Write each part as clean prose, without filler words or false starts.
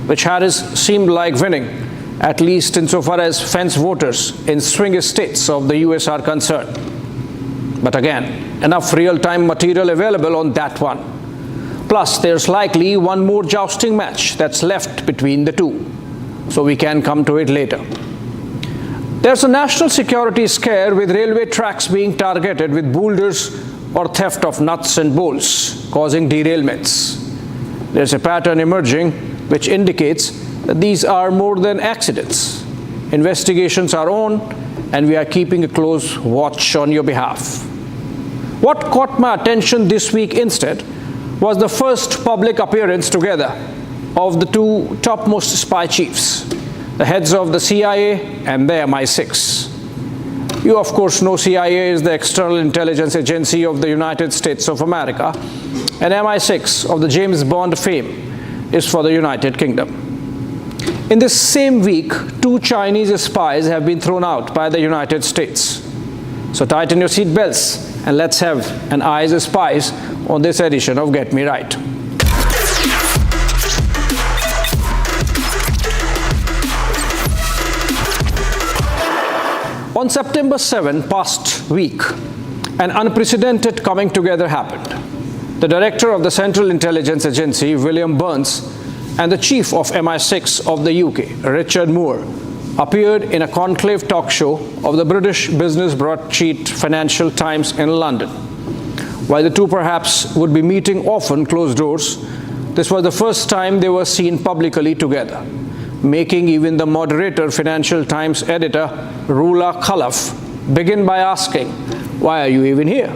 which seemed like winning, at least insofar as fence voters in swing states of the US are concerned. But again, enough real-time material available on that one. Plus, there's likely one more jousting match that's left between the two, so we can come to it later. There's a national security scare with railway tracks being targeted with boulders or theft of nuts and bolts, causing derailments. There's a pattern emerging which indicates that these are more than accidents. Investigations are on, and we are keeping a close watch on your behalf. What caught my attention this week instead was the first public appearance together of the two topmost spy chiefs, the heads of the CIA and the MI6. You of course know CIA is the external intelligence agency of the United States of America, and MI6 of the James Bond fame is for the United Kingdom. In this same week, two Chinese spies have been thrown out by the United States. So tighten your seat belts and let's have an Eyes Spies on this edition of Get Me Right. On September 7, past week, an unprecedented coming together happened. The director of the Central Intelligence Agency, William Burns, and the chief of MI6 of the UK, Richard Moore, appeared in a conclave talk show of the British business broadsheet Financial Times in London. While the two perhaps would be meeting often closed doors, this was the first time they were seen publicly together, making even the moderator Financial Times editor, Rula Khalaf, begin by asking, "Why are you even here?"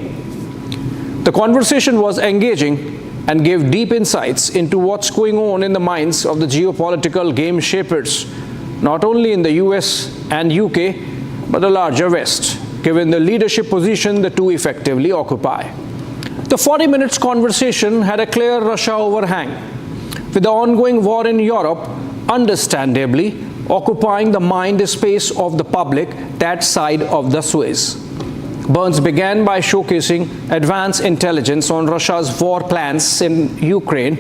The conversation was engaging and gave deep insights into what's going on in the minds of the geopolitical game shapers, not only in the US and UK, but the larger West, given the leadership position the two effectively occupy. The 40 minutes conversation had a clear Russia overhang, with the ongoing war in Europe understandably occupying the mind space of the public that side of the Suez. Burns began by showcasing advanced intelligence on Russia's war plans in Ukraine,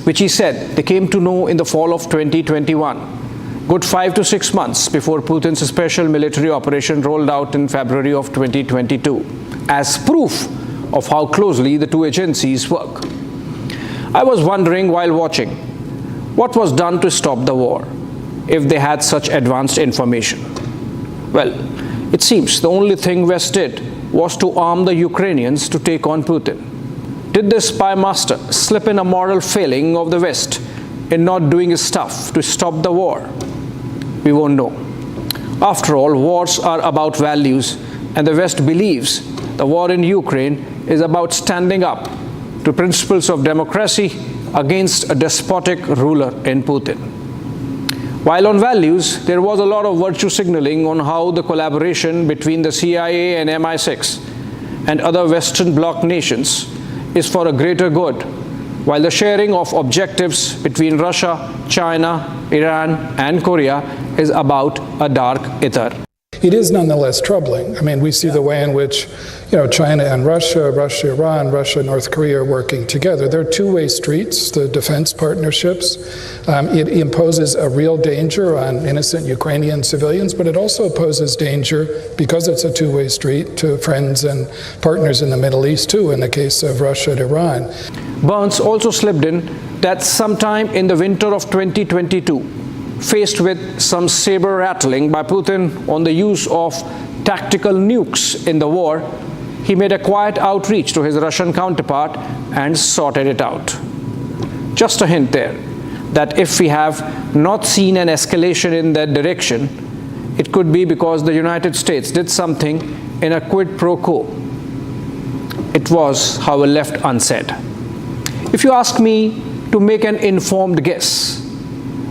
which he said they came to know in the fall of 2021, good 5 to 6 months before Putin's special military operation rolled out in February of 2022, as proof of how closely the two agencies work. I was wondering while watching, what was done to stop the war, if they had such advanced information? Well, it seems the only thing West did was to arm the Ukrainians to take on Putin. Did the spy master slip in a moral failing of the West in not doing stuff to stop the war? We won't know. After all, wars are about values, and the West believes the war in Ukraine is about standing up to principles of democracy against a despotic ruler in Putin. While on values, there was a lot of virtue signaling on how the collaboration between the CIA and MI6 and other Western Bloc nations is for a greater good, while the sharing of objectives between Russia, China, Iran, and Korea is about a dark ether. It is nonetheless troubling. I mean, we see the way in which, China and Russia, Russia, Iran, Russia, North Korea are working together. They're two-way streets, the defense partnerships. It imposes a real danger on innocent Ukrainian civilians, but it also poses danger, because it's a two-way street, to friends and partners in the Middle East, too, in the case of Russia and Iran. Burns also slipped in that sometime in the winter of 2022, faced with some saber rattling by Putin on the use of tactical nukes in the war, he made a quiet outreach to his Russian counterpart and sorted it out. Just a hint there, that if we have not seen an escalation in that direction, it could be because the United States did something in a quid pro quo. It was, however, left unsaid. If you ask me to make an informed guess,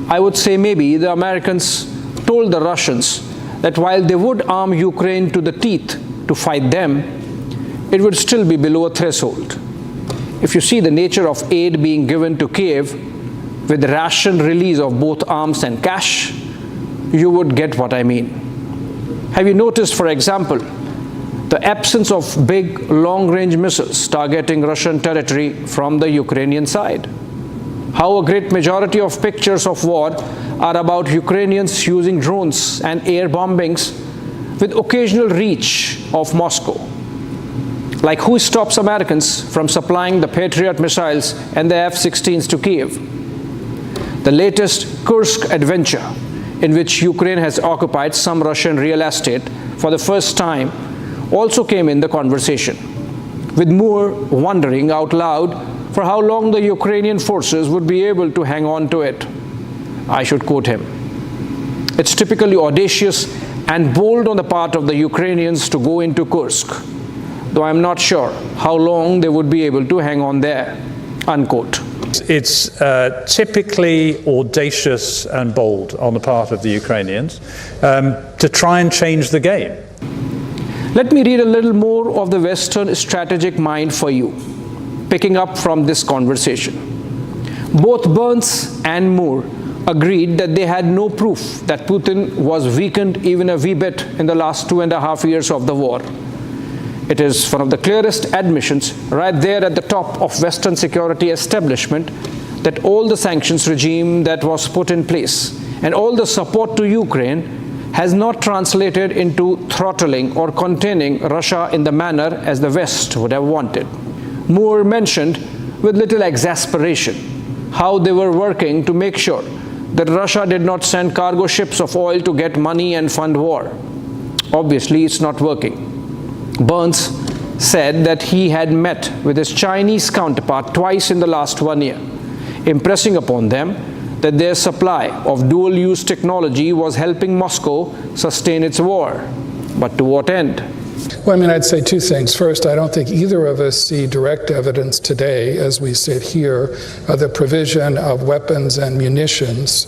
I would say maybe the Americans told the Russians that while they would arm Ukraine to the teeth to fight them, it would still be below a threshold. If you see the nature of aid being given to Kiev with ration release of both arms and cash, you would get what I mean. Have you noticed, for example, the absence of big long-range missiles targeting Russian territory from the Ukrainian side? how a great majority of pictures of war are about Ukrainians using drones and air bombings with occasional reach of Moscow. Like who stops Americans from supplying the Patriot missiles and the F-16s to Kiev? The latest Kursk adventure, in which Ukraine has occupied some Russian real estate for the first time, also came in the conversation, with Moore wondering out loud for how long the Ukrainian forces would be able to hang on to it. I should quote him. It's typically audacious and bold on the part of the Ukrainians to go into Kursk, though I'm not sure how long they would be able to hang on there, unquote. It's typically audacious and bold on the part of the Ukrainians to try and change the game. Let me read a little more of the Western strategic mind for you, picking up from this conversation. Both Burns and Moore agreed that they had no proof that Putin was weakened even a wee bit in the last 2.5 years of the war. It is one of the clearest admissions right there at the top of Western security establishment that all the sanctions regime that was put in place and all the support to Ukraine has not translated into throttling or containing Russia in the manner as the West would have wanted. Moore mentioned with little exasperation how they were working to make sure that Russia did not send cargo ships of oil to get money and fund war. Obviously, it's not working. Burns said that he had met with his Chinese counterpart twice in the last 1 year, impressing upon them that their supply of dual-use technology was helping Moscow sustain its war. But to what end? Well, I mean, I'd say two things. First, I don't think either of us see direct evidence today, as we sit here, of the provision of weapons and munitions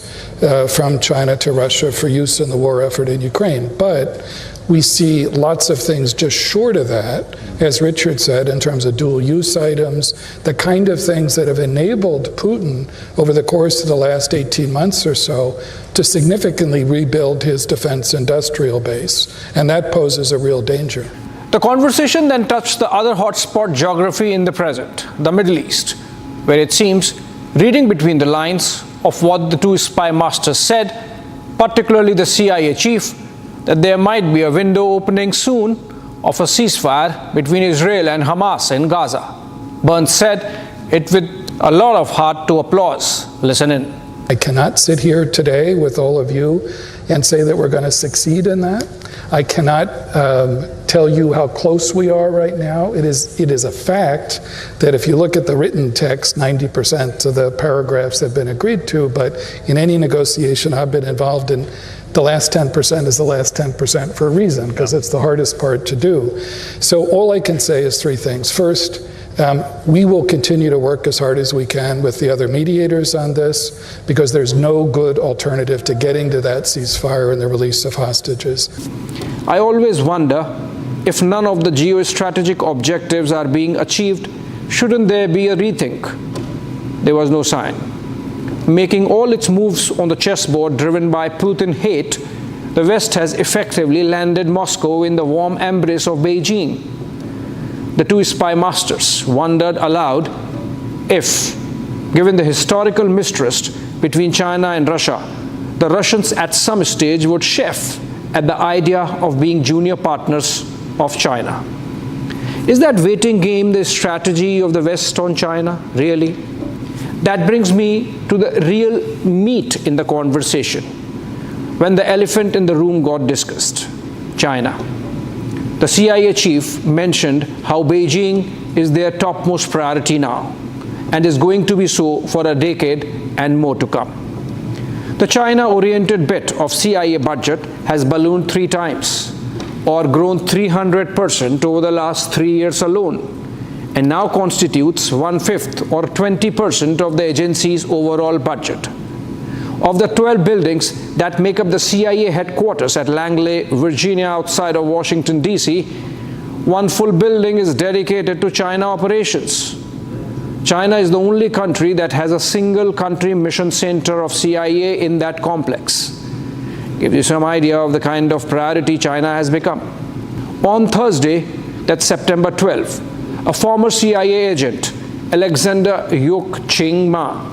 from China to Russia for use in the war effort in Ukraine. But we see lots of things just short of that, as Richard said, in terms of dual-use items, the kind of things that have enabled Putin over the course of the last 18 months or so to significantly rebuild his defense industrial base. And that poses a real danger. The conversation then touched the other hotspot geography in the present, the Middle East, where it seems, reading between the lines of what the two spy masters said, particularly the CIA chief, that there might be a window opening soon of a ceasefire between Israel and Hamas in Gaza. Burns said it with a lot of heart to applause. Listen in. I cannot sit here today with all of you and say that we're going to succeed in that. I cannot tell you how close we are right now. It is a fact that if you look at the written text, 90% of the paragraphs have been agreed to, but in any negotiation I've been involved in, the last 10% is the last 10% for a reason, because it's the hardest part to do. So all I can say is three things. First, we will continue to work as hard as we can with the other mediators on this, because there's no good alternative to getting to that ceasefire and the release of hostages. I always wonder if none of the geostrategic objectives are being achieved, shouldn't there be a rethink? There was no sign. Making all its moves on the chessboard driven by Putin hate, the West has effectively landed Moscow in the warm embrace of Beijing. The two spy masters wondered aloud if, given the historical mistrust between China and Russia, the Russians at some stage would chaffe at the idea of being junior partners of China. Is that waiting game the strategy of the West on China, really? That brings me to the real meat in the conversation, when the elephant in the room got discussed, China. The CIA chief mentioned how Beijing is their topmost priority now, and is going to be so for a decade and more to come. The China-oriented bit of CIA budget has ballooned 3 times, or grown 300% over the last 3 years alone, and now constitutes 1/5 or 20% of the agency's overall budget. Of the 12 buildings that make up the CIA headquarters at Langley, Virginia, outside of Washington, D.C., 1 full building is dedicated to China operations. China is the only country that has a single country mission center of CIA in that complex. Gives you some idea of the kind of priority China has become. On Thursday, that's September 12, a former CIA agent, Alexander Yok Ching Ma,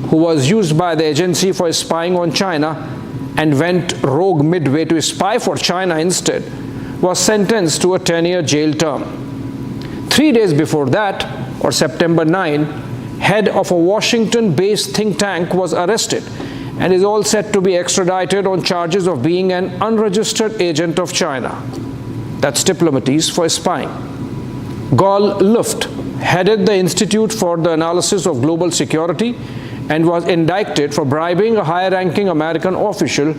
who was used by the agency for spying on China and went rogue midway to spy for China instead, was sentenced to a 10-year jail term. 3 days before that, or September 9, head of a Washington-based think tank was arrested and is all set to be extradited on charges of being an unregistered agent of China. That's diplomacies for spying. Gol Luft headed the Institute for the Analysis of Global Security and was indicted for bribing a high-ranking American official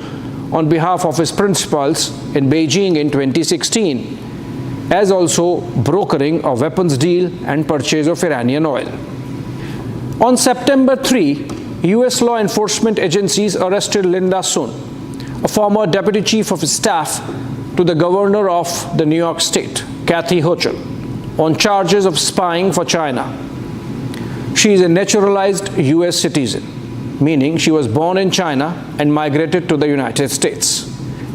on behalf of his principals in Beijing in 2016, as also brokering a weapons deal and purchase of Iranian oil. On September 3, US law enforcement agencies arrested Linda Sun, a former deputy chief of staff to the governor of the New York State, Kathy Hochul, on charges of spying for China. She is a naturalized US citizen, meaning she was born in China and migrated to the United States,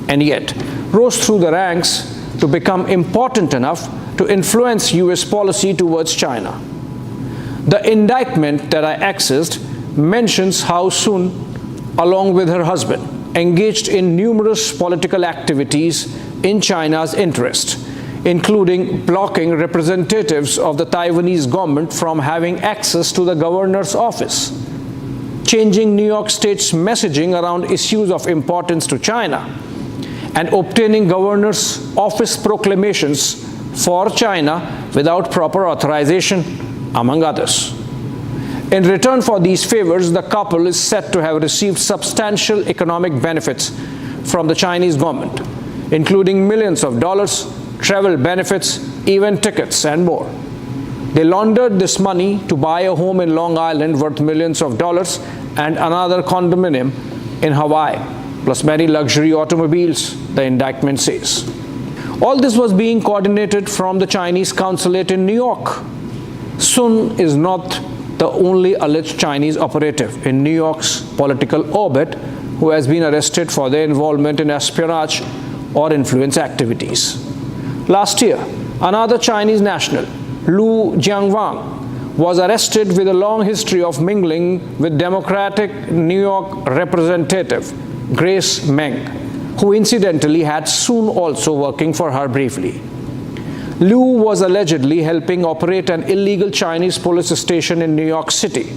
and yet rose through the ranks to become important enough to influence US policy towards China. The indictment that I accessed mentions how Sun, along with her husband, engaged in numerous political activities in China's interest, including blocking representatives of the Taiwanese government from having access to the governor's office, changing New York State's messaging around issues of importance to China, and obtaining governor's office proclamations for China without proper authorization, among others. In return for these favors, the couple is said to have received substantial economic benefits from the Chinese government, including millions of dollars, travel benefits, event tickets, and more. They laundered this money to buy a home in Long Island worth millions of dollars and another condominium in Hawaii, plus many luxury automobiles, the indictment says. All this was being coordinated from the Chinese consulate in New York. Sun is not the only alleged Chinese operative in New York's political orbit who has been arrested for their involvement in espionage or influence activities. Last year, another Chinese national, Lu Jianwang, was arrested with a long history of mingling with Democratic New York Representative Grace Meng, who incidentally had Sun also working for her briefly. Liu was allegedly helping operate an illegal Chinese police station in New York City,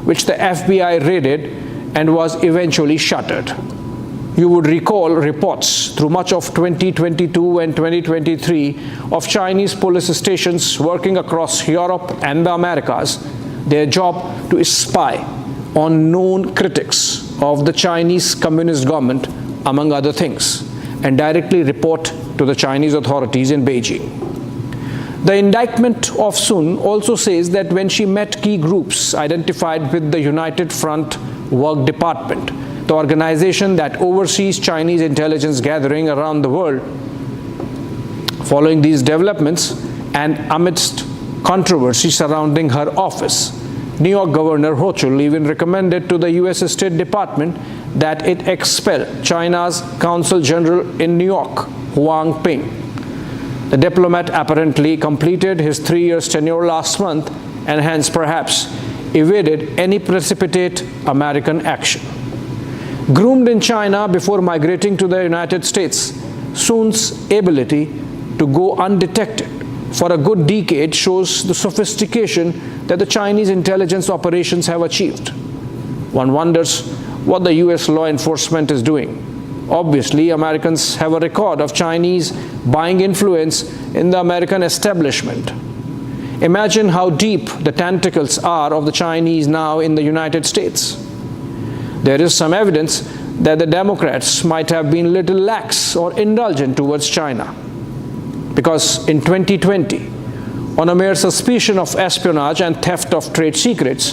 which the FBI raided and was eventually shuttered. You would recall reports through much of 2022 and 2023 of Chinese police stations working across Europe and the Americas, their job to spy on known critics of the Chinese Communist government, among other things, and directly report to the Chinese authorities in Beijing. The indictment of Sun also says that when she met key groups identified with the United Front Work Department, the organization that oversees Chinese intelligence gathering around the world, following these developments and amidst controversy surrounding her office, New York Governor Hochul even recommended to the US State Department that it expel China's Consul General in New York, Huang Ping. The diplomat apparently completed his 3-year tenure last month and hence perhaps evaded any precipitate American action. Groomed in China before migrating to the United States, Sun's ability to go undetected for a good decade shows the sophistication that the Chinese intelligence operations have achieved. One wonders what the US law enforcement is doing. Obviously, Americans have a record of Chinese buying influence in the American establishment. Imagine how deep the tentacles are of the Chinese now in the United States. There is some evidence that the Democrats might have been a little lax or indulgent towards China, because in 2020, on a mere suspicion of espionage and theft of trade secrets,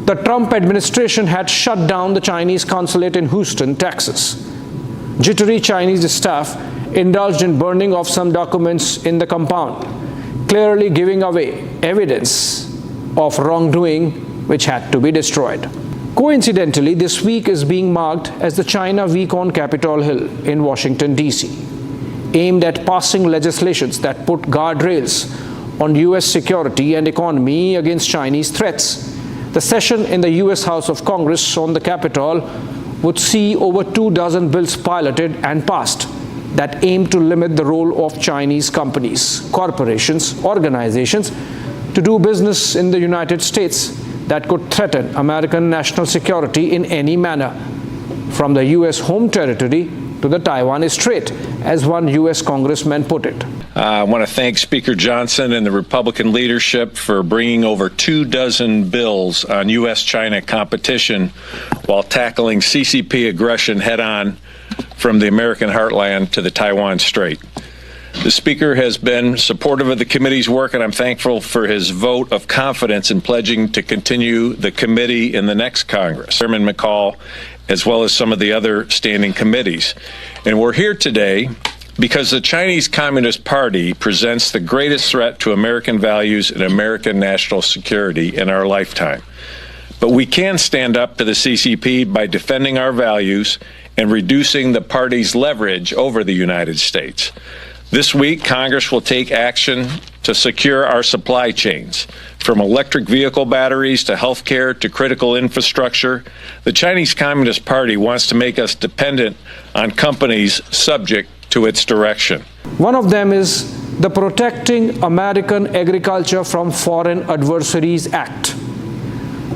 the Trump administration had shut down the Chinese consulate in Houston, Texas. Jittery Chinese staff indulged in burning of some documents in the compound, clearly giving away evidence of wrongdoing which had to be destroyed. Coincidentally, this week is being marked as the China Week on Capitol Hill in Washington, D.C., aimed at passing legislations that put guardrails on U.S. security and economy against Chinese threats. The session in the US House of Congress on the Capitol would see over 24 bills piloted and passed that aim to limit the role of Chinese companies, corporations, organizations to do business in the United States that could threaten American national security in any manner, from the US home territory to the Taiwan Strait, as one US congressman put it. I want to thank Speaker Johnson and the Republican leadership for bringing over 24 bills on US-China competition while tackling CCP aggression head-on from the American heartland to the Taiwan Strait. The Speaker has been supportive of the committee's work, and I'm thankful for his vote of confidence in pledging to continue the committee in the next Congress. Chairman McCall, as well as some of the other standing committees. And we're here today because the Chinese Communist Party presents the greatest threat to American values and American national security in our lifetime. But we can stand up to the CCP by defending our values and reducing the party's leverage over the United States. This week, Congress will take action to secure our supply chains, from electric vehicle batteries to healthcare to critical infrastructure. The Chinese Communist Party wants to make us dependent on companies subject to its direction. One of them is the Protecting American Agriculture from Foreign Adversaries Act.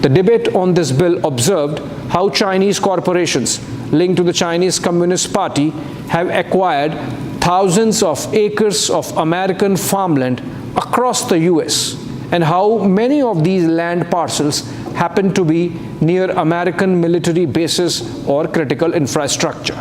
The debate on this bill observed how Chinese corporations linked to the Chinese Communist Party have acquired thousands of acres of American farmland across the US, and how many of these land parcels happen to be near American military bases or critical infrastructure.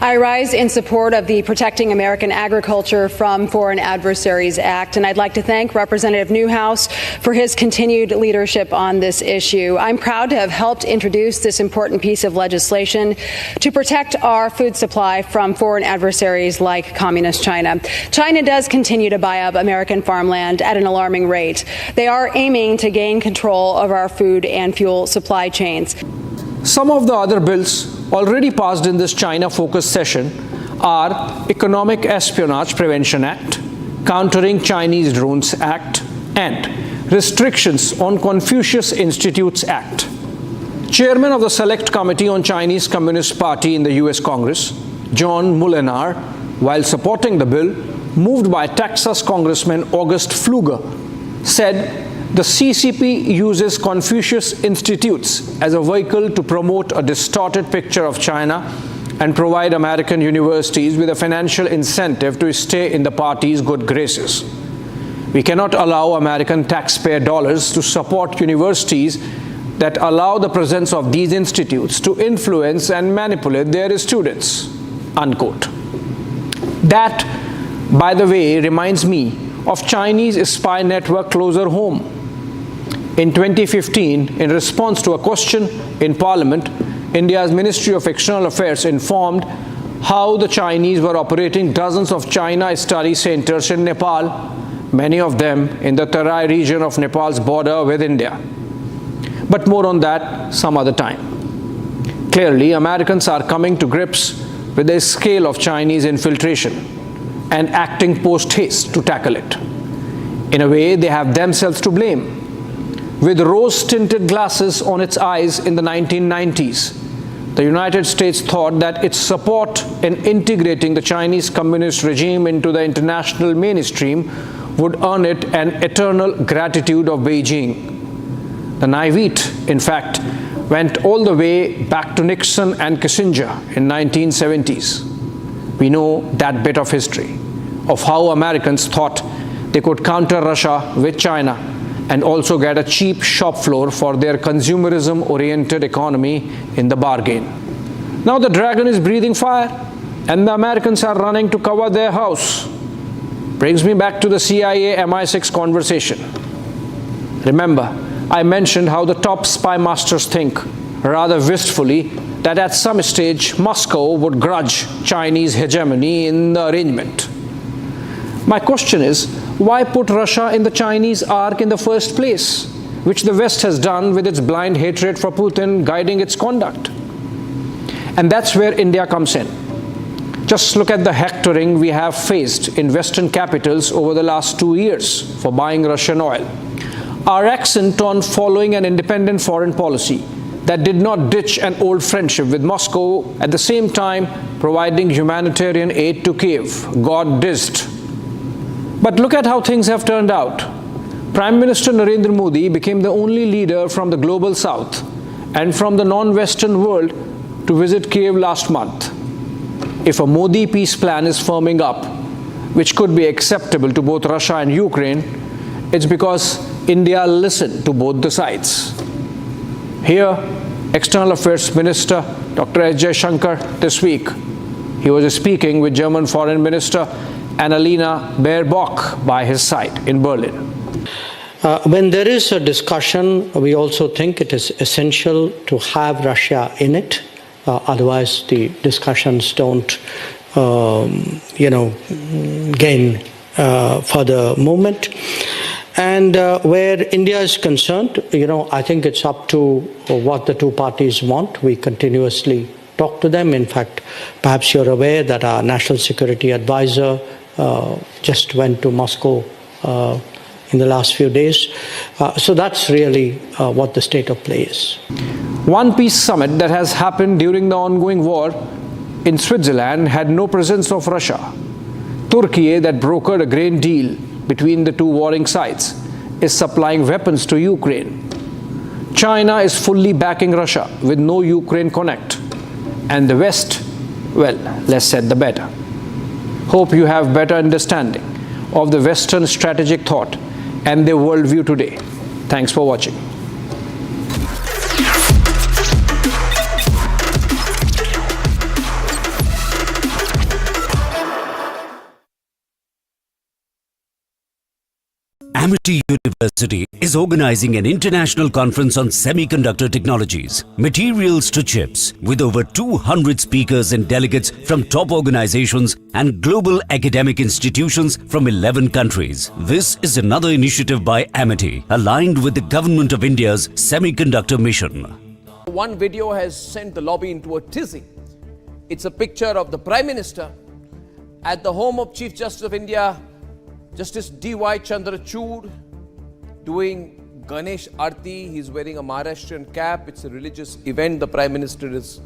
I rise in support of the Protecting American Agriculture from Foreign Adversaries Act, and I'd like to thank Representative Newhouse for his continued leadership on this issue. I'm proud to have helped introduce this important piece of legislation to protect our food supply from foreign adversaries like Communist China. China does continue to buy up American farmland at an alarming rate. They are aiming to gain control of our food and fuel supply chains. Some of the other bills already passed in this China-focused session are Economic Espionage Prevention Act, Countering Chinese Drones Act, and Restrictions on Confucius Institutes Act. Chairman of the Select Committee on Chinese Communist Party in the US Congress, John Mulenar, while supporting the bill, moved by Texas Congressman August Pfluger, said the CCP uses Confucius Institutes as a vehicle to promote a distorted picture of China and provide American universities with a financial incentive to stay in the party's good graces. We cannot allow American taxpayer dollars to support universities that allow the presence of these institutes to influence and manipulate their students, unquote. That, by the way, reminds me of Chinese spy network closer home. In 2015, in response to a question in Parliament, India's Ministry of External Affairs informed how the Chinese were operating dozens of China study centers in Nepal, many of them in the Terai region of Nepal's border with India. But more on that some other time. Clearly, Americans are coming to grips with the scale of Chinese infiltration and acting post-haste to tackle it. In a way, they have themselves to blame. With rose-tinted glasses on its eyes in the 1990s, the United States thought that its support in integrating the Chinese communist regime into the international mainstream would earn it an eternal gratitude of Beijing. The naivete, in fact, went all the way back to Nixon and Kissinger in 1970s. We know that bit of history, of how Americans thought they could counter Russia with China and also get a cheap shop floor for their consumerism-oriented economy in the bargain. Now the dragon is breathing fire, and the Americans are running to cover their house. Brings me back to the CIA MI6 conversation. Remember, I mentioned how the top spy masters think, rather wistfully, that at some stage Moscow would grudge Chinese hegemony in the arrangement. My question is, why put Russia in the Chinese ark in the first place, which the West has done with its blind hatred for Putin guiding its conduct? And that's where India comes in. Just look at the hectoring we have faced in Western capitals over the last 2 years for buying Russian oil. Our accent on following an independent foreign policy that did not ditch an old friendship with Moscow, at the same time providing humanitarian aid to Kiev, got dissed. But look at how things have turned out. Prime Minister Narendra Modi became the only leader from the global south and from the non-Western world to visit Kiev last month. If a Modi peace plan is firming up, which could be acceptable to both Russia and Ukraine, it's because India listened to both the sides. Here, External Affairs Minister Dr. S. Shankar this week, he was speaking with German Foreign Minister Annalena Baerbock by his side in Berlin. When there is a discussion, we also think it is essential to have Russia in it. Otherwise, the discussions don't, gain further movement. And where India is concerned, I think it's up to what the two parties want. We continuously talk to them. In fact, perhaps you're aware that our national security advisor just went to Moscow in the last few days. So that's really what the state of play is. One peace summit that has happened during the ongoing war in Switzerland had no presence of Russia. Turkey, that brokered a grain deal between the two warring sides, is supplying weapons to Ukraine. China is fully backing Russia with no Ukraine connect. And the West, well, less said the better. Hope you have better understanding of the Western strategic thought and their worldview today. Thanks for watching. Amity University is organizing an international conference on semiconductor technologies, materials to chips, with over 200 speakers and delegates from top organizations and global academic institutions from 11 countries. This is another initiative by Amity, aligned with the Government of India's semiconductor mission. One video has sent the lobby into a tizzy. It's a picture of the Prime Minister at the home of Chief Justice of India, Justice D.Y. Chandrachud, doing Ganesh Aarti. He's wearing a Maharashtrian cap. It's a religious event. The Prime Minister is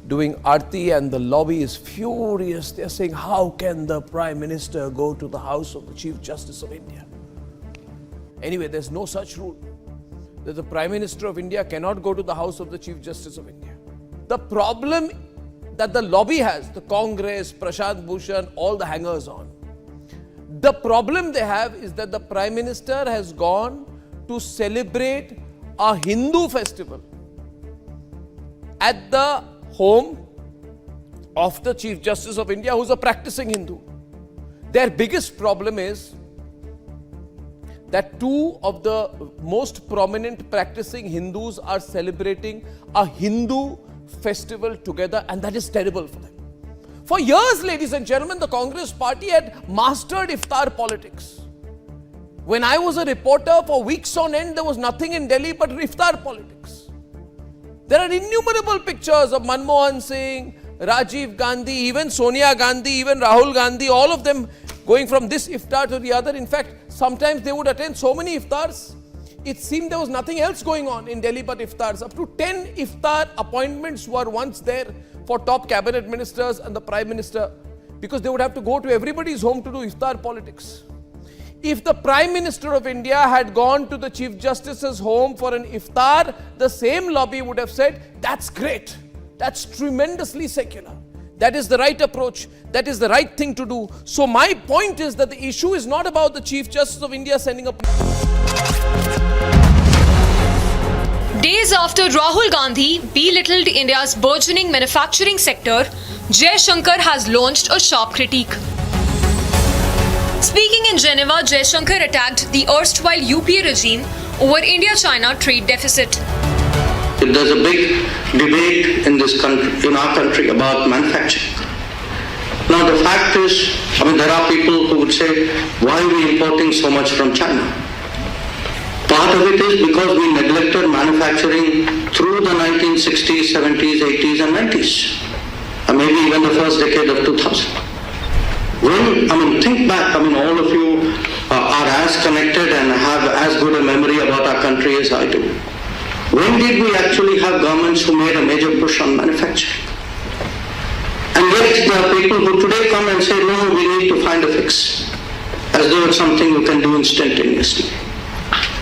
doing Aarti and the lobby is furious. They're saying, how can the Prime Minister go to the house of the Chief Justice of India? Anyway, there's no such rule that the Prime Minister of India cannot go to the house of the Chief Justice of India. The problem that the lobby has, the Congress, Prashant Bhushan, all the hangers on, the problem they have is that the Prime Minister has gone to celebrate a Hindu festival at the home of the Chief Justice of India, who's a practicing Hindu. Their biggest problem is that two of the most prominent practicing Hindus are celebrating a Hindu festival together, and that is terrible for them. For years, ladies and gentlemen, the Congress party had mastered iftar politics. When I was a reporter for weeks on end, there was nothing in Delhi but iftar politics. There are innumerable pictures of Manmohan Singh, Rajiv Gandhi, even Sonia Gandhi, even Rahul Gandhi, all of them going from this iftar to the other. In fact, sometimes they would attend so many iftars, it seemed there was nothing else going on in Delhi but iftars. Up to 10 iftar appointments were once there for top cabinet ministers and the Prime Minister, because they would have to go to everybody's home to do iftar politics. If the Prime Minister of India had gone to the Chief Justice's home for an iftar, the same lobby would have said, that's great, that's tremendously secular. That is the right approach, that is the right thing to do. So my point is that the issue is not about the Chief Justice of India sending a... Days after Rahul Gandhi belittled India's burgeoning manufacturing sector, Jai Shankar has launched a sharp critique. Speaking in Geneva, Jai Shankar attacked the erstwhile UPA regime over India-China trade deficit. There's a big debate in this country, in our country, about manufacturing. Now the fact is, there are people who would say, why are we importing so much from China? Part of it is because we neglected manufacturing through the 1960s, 70s, 80s and 90s. And maybe even the first decade of 2000. Think back, all of you are as connected and have as good a memory about our country as I do. When did we actually have governments who made a major push on manufacturing? And yet there are people who today come and say, no, we need to find a fix, as though it's something you can do instantaneously.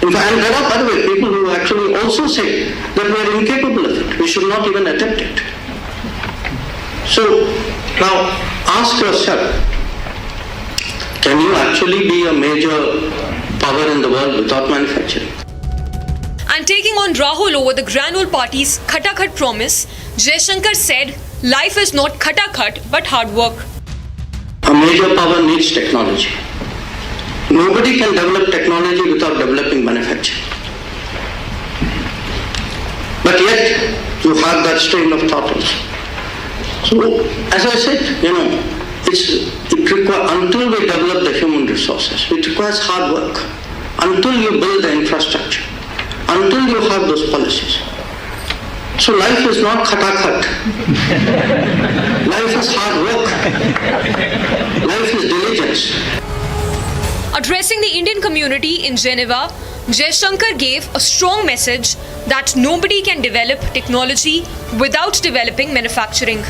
In fact, and there are, by the way, people who actually also say that we are incapable of it. We should not even attempt it. So now ask yourself, can you actually be a major power in the world without manufacturing? And taking on Rahul over the Granule Party's Khatakhat promise, Shankar said, life is not khatakhat but hard work. A major power needs technology. Nobody can develop technology without developing manufacturing. But yet, you have that strain of thought also. So, as I said, it requires, until we develop the human resources, it requires hard work. Until you build the infrastructure, until you have those policies. So life is not khatakhat. Life is hard work. Life is diligence. Addressing the Indian community in Geneva, Shankar gave a strong message that nobody can develop technology without developing manufacturing.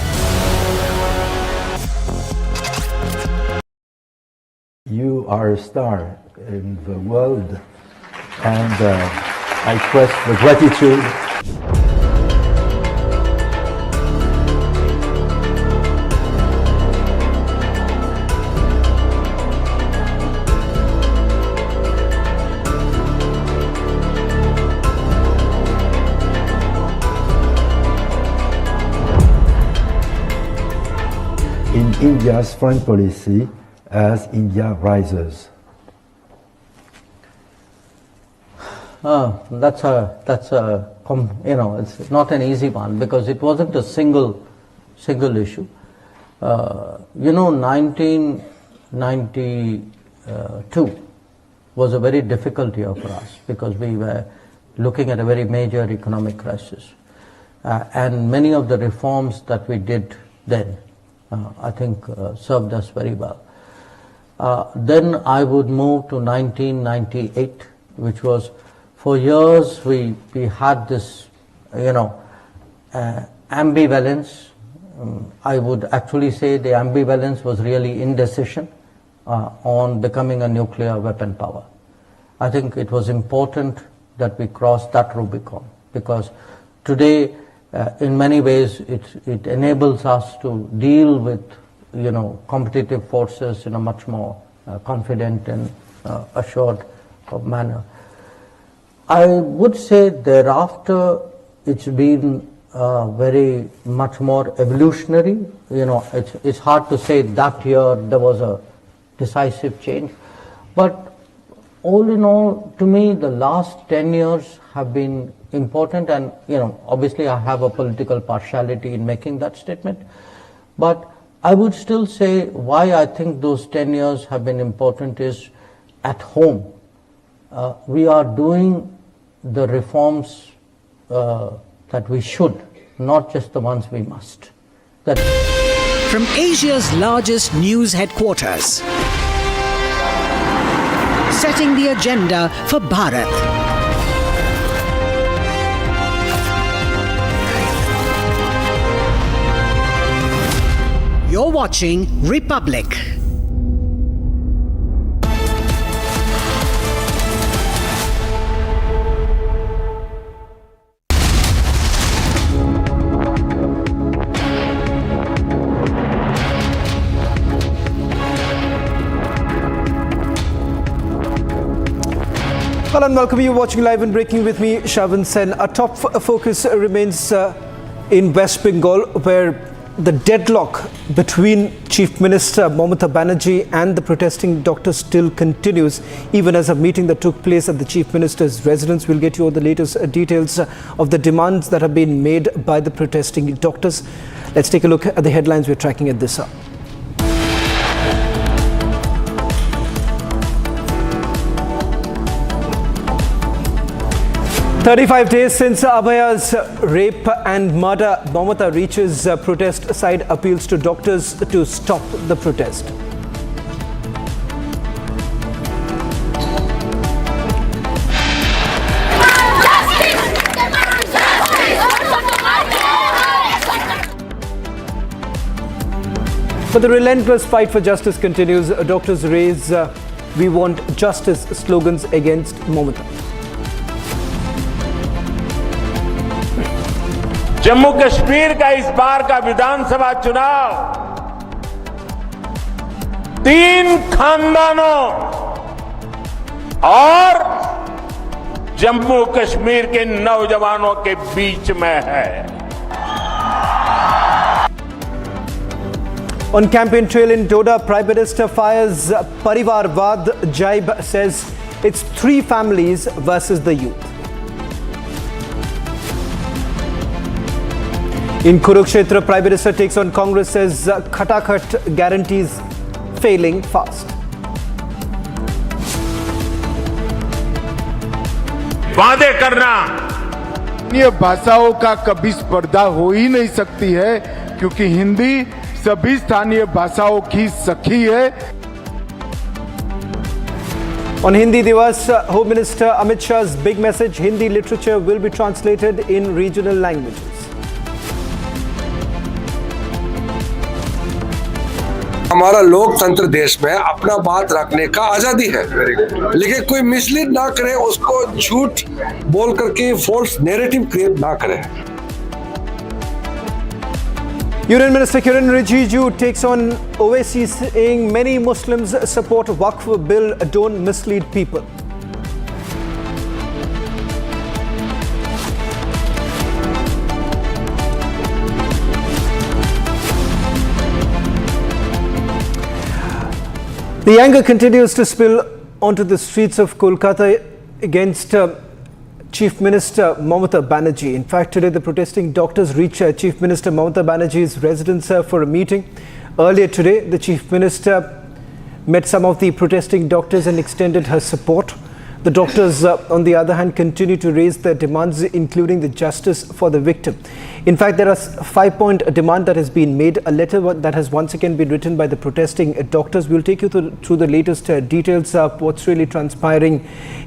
You are a star in the world, and I express the gratitude. In India's foreign policy as India rises. That's it's not an easy one because it wasn't a single issue. 1992 was a very difficult year for us because we were looking at a very major economic crisis. And many of the reforms that we did then, I think, served us very well. Then I would move to 1998, which was, for years we had this, ambivalence. I would actually say the ambivalence was really indecision on becoming a nuclear weapon power. I think it was important that we crossed that Rubicon because today, in many ways, it enables us to deal with, competitive forces in a much more confident and assured manner. I would say thereafter it's been very much more evolutionary. It's hard to say that year there was a decisive change, but all in all, to me, the last 10 years have been important, and obviously I have a political partiality in making that statement, but I would still say why I think those 10 years have been important is at home. We are doing the reforms that we should, not just the ones we must. From Asia's largest news headquarters, setting the agenda for Bharat. You're watching Republic. Hello and welcome. You're watching Live and Breaking with me, Shavan Sen. Our top focus remains in West Bengal, where the deadlock between Chief Minister Mamata Banerjee and the protesting doctors still continues, even as a meeting that took place at the Chief Minister's residence. We'll get you all the latest details of the demands that have been made by the protesting doctors. Let's take a look at the headlines we're tracking at this hour. 35 days since Abhaya's rape and murder, Mamata reaches protest side, appeals to doctors to stop the protest. But the relentless fight for justice continues. Doctors raise "We want justice" slogans against Mamata. Jammu Kashmir का इस बार का विधानसभा चुनाव 3 खानदानों और जम्मू कश्मीर के नौजवानों के बीच में है. On campaign trail in Doda, Prime Minister fires Parivarvad. Jaib says it's 3 families versus the youth. In Kurukshetra, Prime Minister takes on Congress, says Khatakhat guarantees failing fast. वादे करना अन्य भाषाओं का कभी स्पर्धा हो ही नहीं सकती है, क्योंकि हिंदी सभी स्थानीय भाषाओं की सखी है. On Hindi Divas, Home Minister Amit Shah's big message: Hindi literature will be translated in regional languages. हमारा लोकतंत्र देश में अपना बात रखने का आजादी है, लेकिन कोई मिसलीड ना करे, उसको झूठ बोल करके फॉल्स नैरेटिव क्रिएट ना करे. Union Minister Kiran Rijiju takes on Owaisi, saying many Muslims support Waqf bill, don't mislead people. The anger continues to spill onto the streets of Kolkata against Chief Minister Mamata Banerjee. In fact, today the protesting doctors reached Chief Minister Mamata Banerjee's residence for a meeting. Earlier today, the Chief Minister met some of the protesting doctors and extended her support. The doctors, on the other hand, continue to raise their demands, including the justice for the victim. In fact, there are 5-point demand that has been made, a letter that has once again been written by the protesting doctors. We'll take you through the latest details of what's really transpiring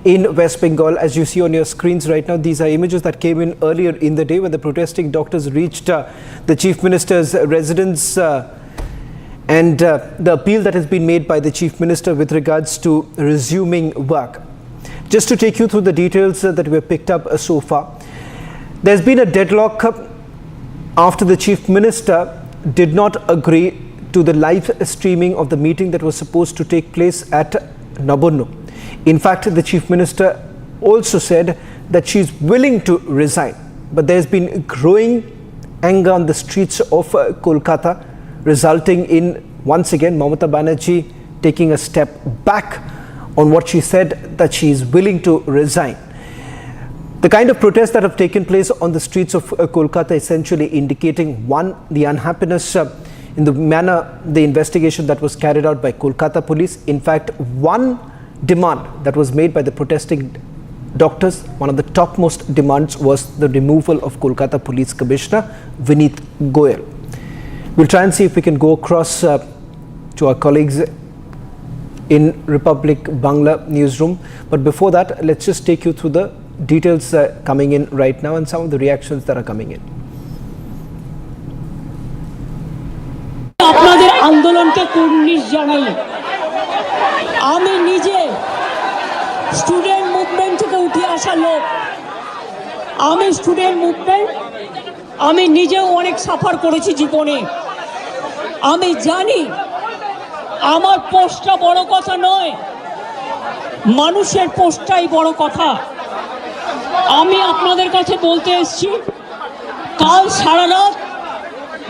in West Bengal. As you see on your screens right now, these are images that came in earlier in the day when the protesting doctors reached the Chief Minister's residence and the appeal that has been made by the Chief Minister with regards to resuming work. Just to take you through the details that we have picked up so far, there's been a deadlock after the Chief Minister did not agree to the live streaming of the meeting that was supposed to take place at Nabonno. In fact, the Chief Minister also said that she's willing to resign. But there's been growing anger on the streets of Kolkata, resulting in, once again, Mamata Banerjee taking a step back on what she said, that she is willing to resign. The kind of protests that have taken place on the streets of Kolkata essentially indicating, one, the unhappiness in the manner, the investigation that was carried out by Kolkata police. In fact, one demand that was made by the protesting doctors, one of the topmost demands, was the removal of Kolkata Police Commissioner Vineet Goyal. We'll try and see if we can go across to our colleagues in Republic Bangla newsroom. But before that, let's just take you through the details coming in right now and some of the reactions that are coming in. আপনাদের আন্দোলনকে কুর্নিশ জানাই। আমি নিজে student movement থেকে উঠে আসা লোক। আমি স্টুডেন্ট মুভমেন্ট, আমি নিজেও অনেক সাফার করেছি জীবনে। আমি জানি আমার পোস্টটা বড় কথা নয়, মানুষের পোস্টটাই বড় কথা। আমি আপনাদের কাছে বলতে এসেছি, কাল সারা রাত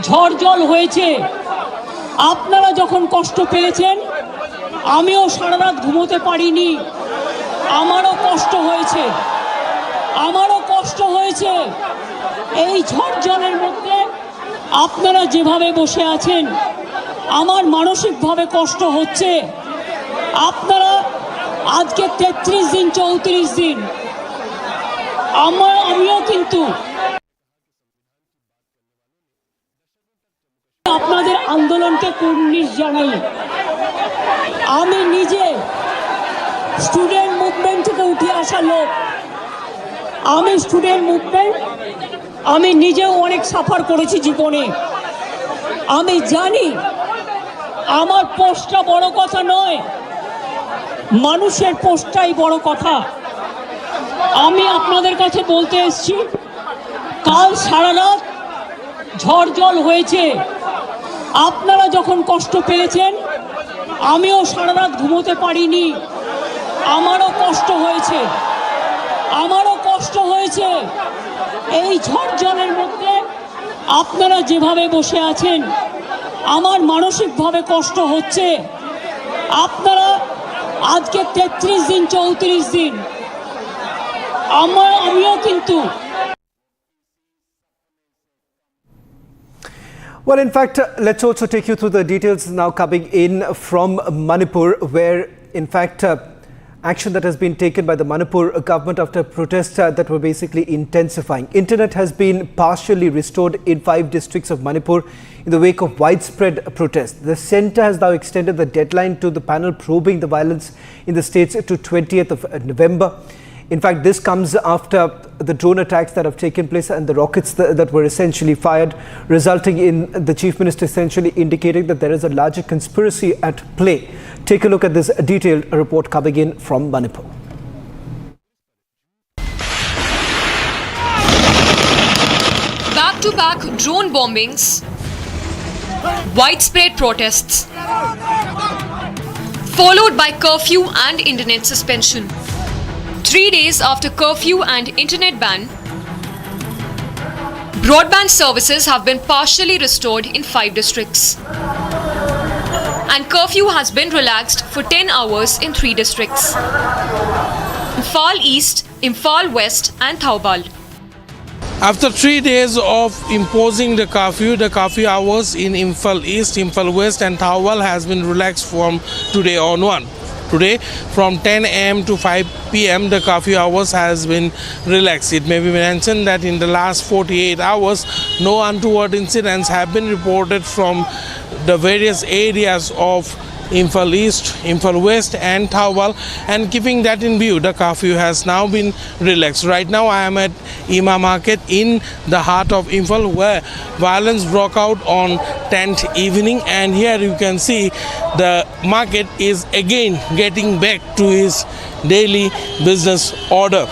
ঝড় জল হয়েছে। আপনারা যখন কষ্ট পেয়েছেন, আমিও সারা রাত ঘুমোতে পারিনি। আমারও কষ্ট হয়েছে, আমারও কষ্ট হয়েছে। এই ঝড় জলের মধ্যে আপনারা যেভাবে বসে আছেন, আমার মানসিকভাবে কষ্ট হচ্ছে। আপনারা আজকে 33 দিন 34 দিন, আমিও কিন্তু আপনাদের আন্দোলনকে কুর্নিশ জানাই। আমি নিজে স্টুডেন্ট মুভমেন্ট থেকে উঠে আসা লোক। আমি স্টুডেন্ট মুভমেন্ট, আমি নিজেও অনেক সাফার করেছি জীবনে। আমি জানি আমার পোস্টটা বড় কথা নয়, মানুষের পোস্টটাই বড় কথা। আমি আপনাদের কাছে বলতে এসেছি, কাল সারা রাত ঝড় জল হয়েছে। আপনারা যখন কষ্ট পেয়েছেন, আমিও সারা রাত ঘুমোতে পারিনি। আমারও কষ্ট হয়েছে, এই ঝড় জলের মধ্যে আপনারা যেভাবে বসে আছেন, আমার মানসিকভাবে কষ্ট হচ্ছে। আপনারা আজকে 33 দিন 34 দিন, আমিও কিন্তু। Well, in fact, let's also take you through the details now coming in from Manipur, where, in fact, action that has been taken by the Manipur government after protests that were basically intensifying. Internet has been partially restored in 5 districts of Manipur in the wake of widespread protests. The centre has now extended the deadline to the panel probing the violence in the states to 20th of November. In fact, this comes after the drone attacks that have taken place and the rockets that were essentially fired, resulting in the Chief Minister essentially indicating that there is a larger conspiracy at play. Take a look at this detailed report coming in from Manipur. Back-to-back drone bombings, widespread protests, followed by curfew and internet suspension. 3 days after curfew and internet ban, broadband services have been partially restored in 5 districts. And curfew has been relaxed for 10 hours in 3 districts: Imphal East, Imphal West and Thoubal. After 3 days of imposing the curfew hours in Imphal East, Imphal West and Thoubal has been relaxed from today onward. Today, from 10 a.m. to 5 p.m., the curfew hours has been relaxed. It may be mentioned that in the last 48 hours, no untoward incidents have been reported from the various areas of Imphal East, Imphal West and Thoubal, and keeping that in view, the curfew has now been relaxed. Right now I am at Ima Market in the heart of Imphal, where violence broke out on 10th evening, and here you can see the market is again getting back to its daily business order.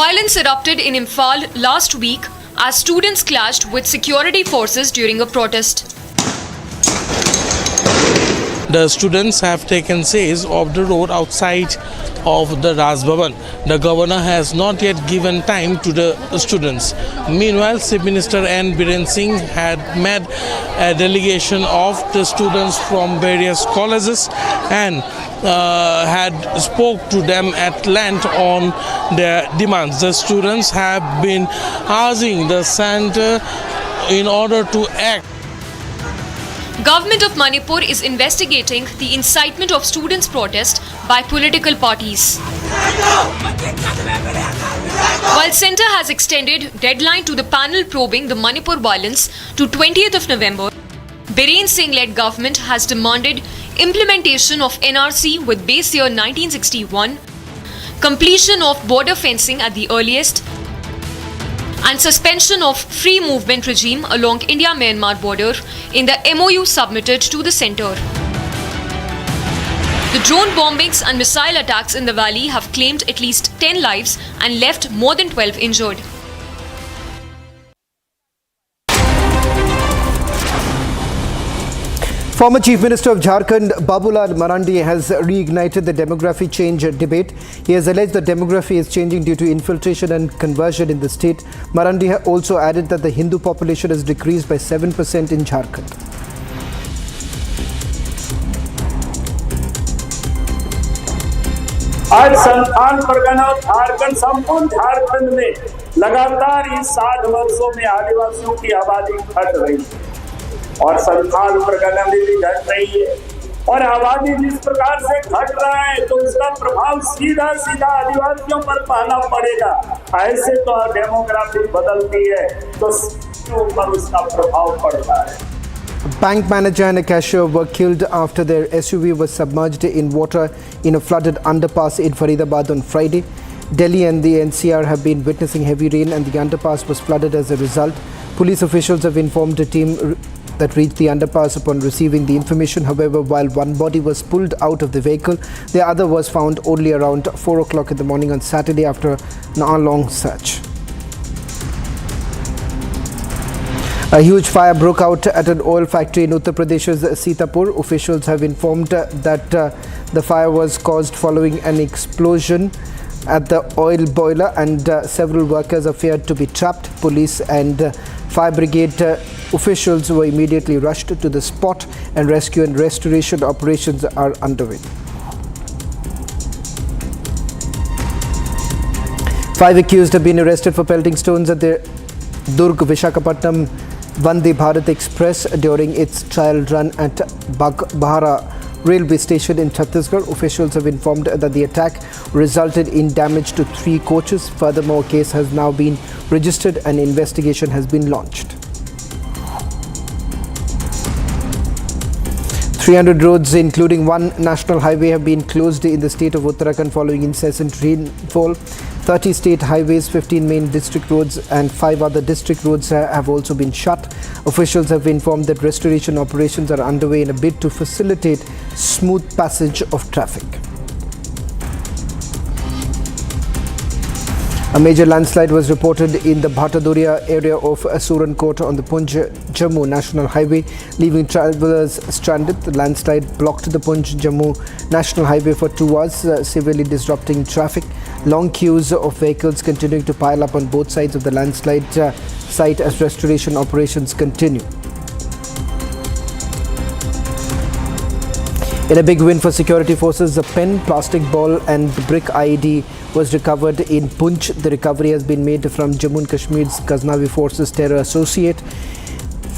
Violence erupted in Imphal last week as students clashed with security forces during a protest. The students have taken siege of the road outside of the Raj Bhavan. The governor has not yet given time to the students. Meanwhile, Chief Minister N. Biren Singh had met a delegation of the students from various colleges and had spoke to them at length on their demands. The students have been urging the centre in order to act. Government of Manipur is investigating the incitement of students' protest by political parties. While Centre has extended deadline to the panel probing the Manipur violence to 20th of November, Biren Singh-led government has demanded implementation of NRC with base year 1961, completion of border fencing at the earliest, and suspension of free movement regime along India-Myanmar border in the MOU submitted to the centre. The drone bombings and missile attacks in the valley have claimed at least 10 lives and left more than 12 injured. Former Chief Minister of Jharkhand, Baramula Marandi, has reignited the demography change debate. He has alleged that demography is changing due to infiltration and conversion in the state. Marandi also added that the Hindu population has decreased by 7% in Jharkhand. आज संथाल परगना और झारखंड, संपूर्ण झारखंड में लगातार इस 60 वर्षों में आदिवासियों की आबादी घट रही है और संथाल परगना में भी घट रही है, और आबादी जिस प्रकार से घट रहा है तो उसका प्रभाव सीधा सीधा आदिवासियों पर पाना पड़ेगा। ऐसे तो डेमोग्राफी बदलती है तो ऊपर उसका प्रभाव पड़ता है। Bank manager and a cashier were killed after their SUV was submerged in water in a flooded underpass in Faridabad on Friday. Delhi and the NCR have been witnessing heavy rain and the underpass was flooded as a result. Police officials have informed the team that reached the underpass upon receiving the information. However, while one body was pulled out of the vehicle, the other was found only around 4 o'clock in the morning on Saturday after an hour-long search. A huge fire broke out at an oil factory in Uttar Pradesh's Sitapur. Officials have informed that the fire was caused following an explosion at the oil boiler, and several workers are feared to be trapped. Police and fire brigade officials were immediately rushed to the spot, and rescue and restoration operations are underway. 5 accused have been arrested for pelting stones at the Durg-Visakhapatnam Vande Bharat Express during its trial run at Baghara railway station in Chhattisgarh. Officials have informed that the attack resulted in damage to 3 coaches. Furthermore, a case has now been registered and investigation has been launched. 300 roads, including one national highway, have been closed in the state of Uttarakhand following incessant rainfall. 30 state highways, 15 main district roads and 5 other district roads have also been shut. Officials have informed that restoration operations are underway in a bid to facilitate smooth passage of traffic. A major landslide was reported in the Bhatadoria area of Surankot on the Punj-Jammu National Highway, leaving travelers stranded. The landslide blocked the Punj-Jammu National Highway for 2 hours, severely disrupting traffic. Long queues of vehicles continuing to pile up on both sides of the landslide site as restoration operations continue. In a big win for security forces, a pen, plastic ball and brick IED was recovered in Punch. The recovery has been made from Jammu and Kashmir's Ghaznavi Forces terror associate.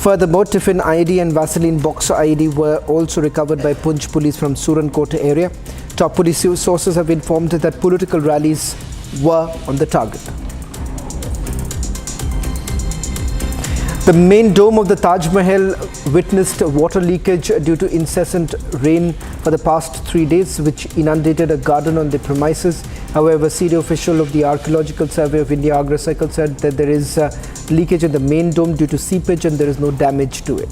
Furthermore, tiffin IED and Vaseline box IED were also recovered by Punch police from Surankot area. Top police sources have informed that political rallies were on the target. The main dome of the Taj Mahal witnessed water leakage due to incessant rain for the past 3 days, which inundated a garden on the premises. However, senior official of the Archaeological Survey of India, Agra Cycle, said that there is leakage in the main dome due to seepage and there is no damage to it.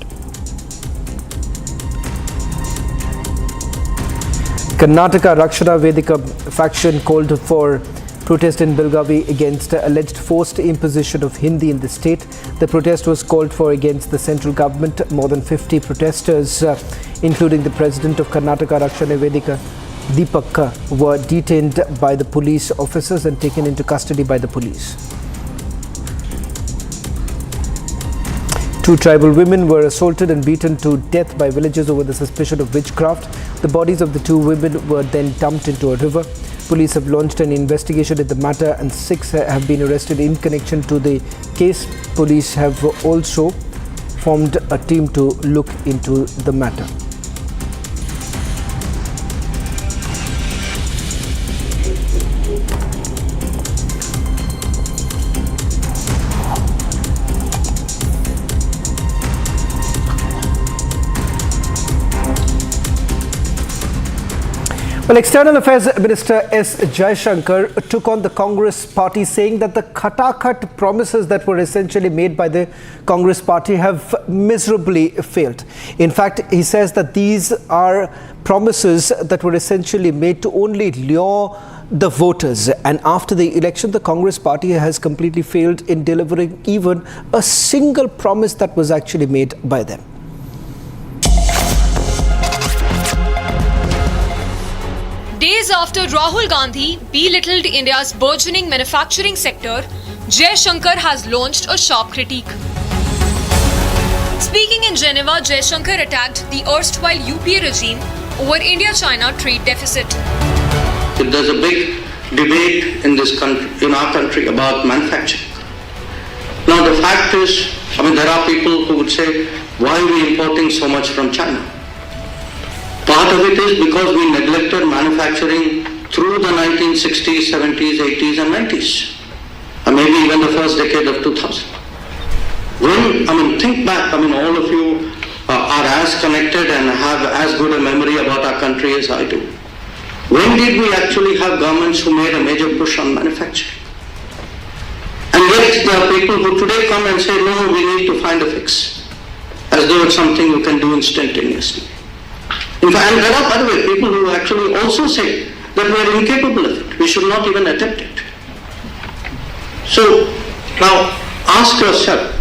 Karnataka Rakshana Vedika faction called for protest in Belgavi against alleged forced imposition of Hindi in the state. The protest was called for against the central government. More than 50 protesters, including the president of Karnataka Rakshana Vedika, Deepak, were detained by the police officers and taken into custody by the police. 2 tribal women were assaulted and beaten to death by villagers over the suspicion of witchcraft. The bodies of the 2 women were then dumped into a river. Police have launched an investigation into the matter and 6 have been arrested in connection to the case. Police have also formed a team to look into the matter. Well, External Affairs Minister S. Jaishankar took on the Congress party, saying that the khatakhat promises that were essentially made by the Congress party have miserably failed. In fact, he says that these are promises that were essentially made to only lure the voters. And after the election, the Congress party has completely failed in delivering even a single promise that was actually made by them. Days after Rahul Gandhi belittled India's burgeoning manufacturing sector, Jaishankar has launched a sharp critique. Speaking in Geneva, Jaishankar attacked the erstwhile UPA regime over India-China trade deficit. There's a big debate in this country, in our country, about manufacturing. Now the fact is, there are people who would say, why are we importing so much from China? Part of it is because we neglected manufacturing through the 1960s, 70s, 80s and 90s. And maybe even the first decade of 2000. Think back, all of you are as connected and have as good a memory about our country as I do. When did we actually have governments who made a major push on manufacturing? And yet there are people who today come and say, no, we need to find a fix. as though it's something you can do instantaneously. In fact, and there are, by the way, people who actually also say that we are incapable of it. We should not even attempt it. So now ask yourself,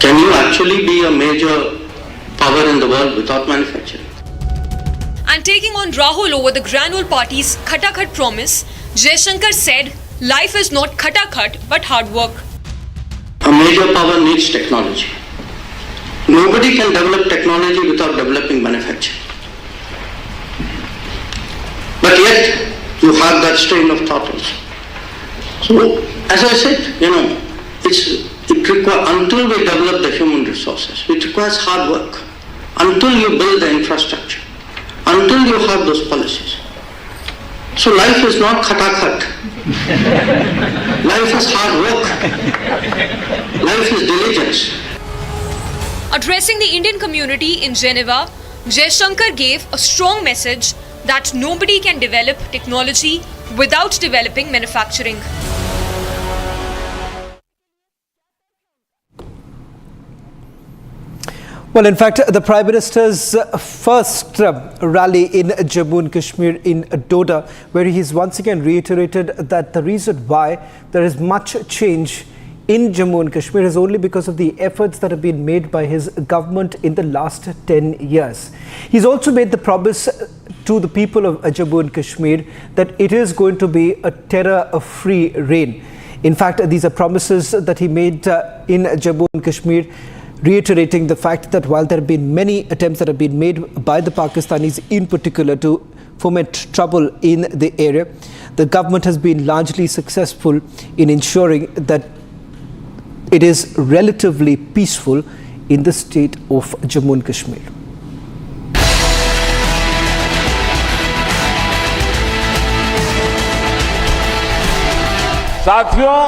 can you actually be a major power in the world without manufacturing? And taking on Rahul over the Granule Party's Khatakhat promise, Shankar said, life is not Khatakhat but hard work. A major power needs technology. Nobody can develop technology without developing manufacturing. But yet, you have that strain of thought also. So, as I said, it requires, until we develop the human resources, it requires hard work. Until you build the infrastructure, until you have those policies. So life is not khatakhat. Life is hard work. Life is diligence. Addressing the Indian community in Geneva, Shankar gave a strong message that nobody can develop technology without developing manufacturing. Well, in fact, the Prime Minister's first rally in Jammu and Kashmir in Doda, where he's once again reiterated that the reason why there is much change in Jammu and Kashmir is only because of the efforts that have been made by his government in the last 10 years. He's also made the promise to the people of Jammu and Kashmir that it is going to be a terror-free reign. In fact, these are promises that he made in Jammu and Kashmir, reiterating the fact that while there have been many attempts that have been made by the Pakistanis in particular to foment trouble in the area, the government has been largely successful in ensuring that it is relatively peaceful in the state of Jammu and Kashmir. साथियों,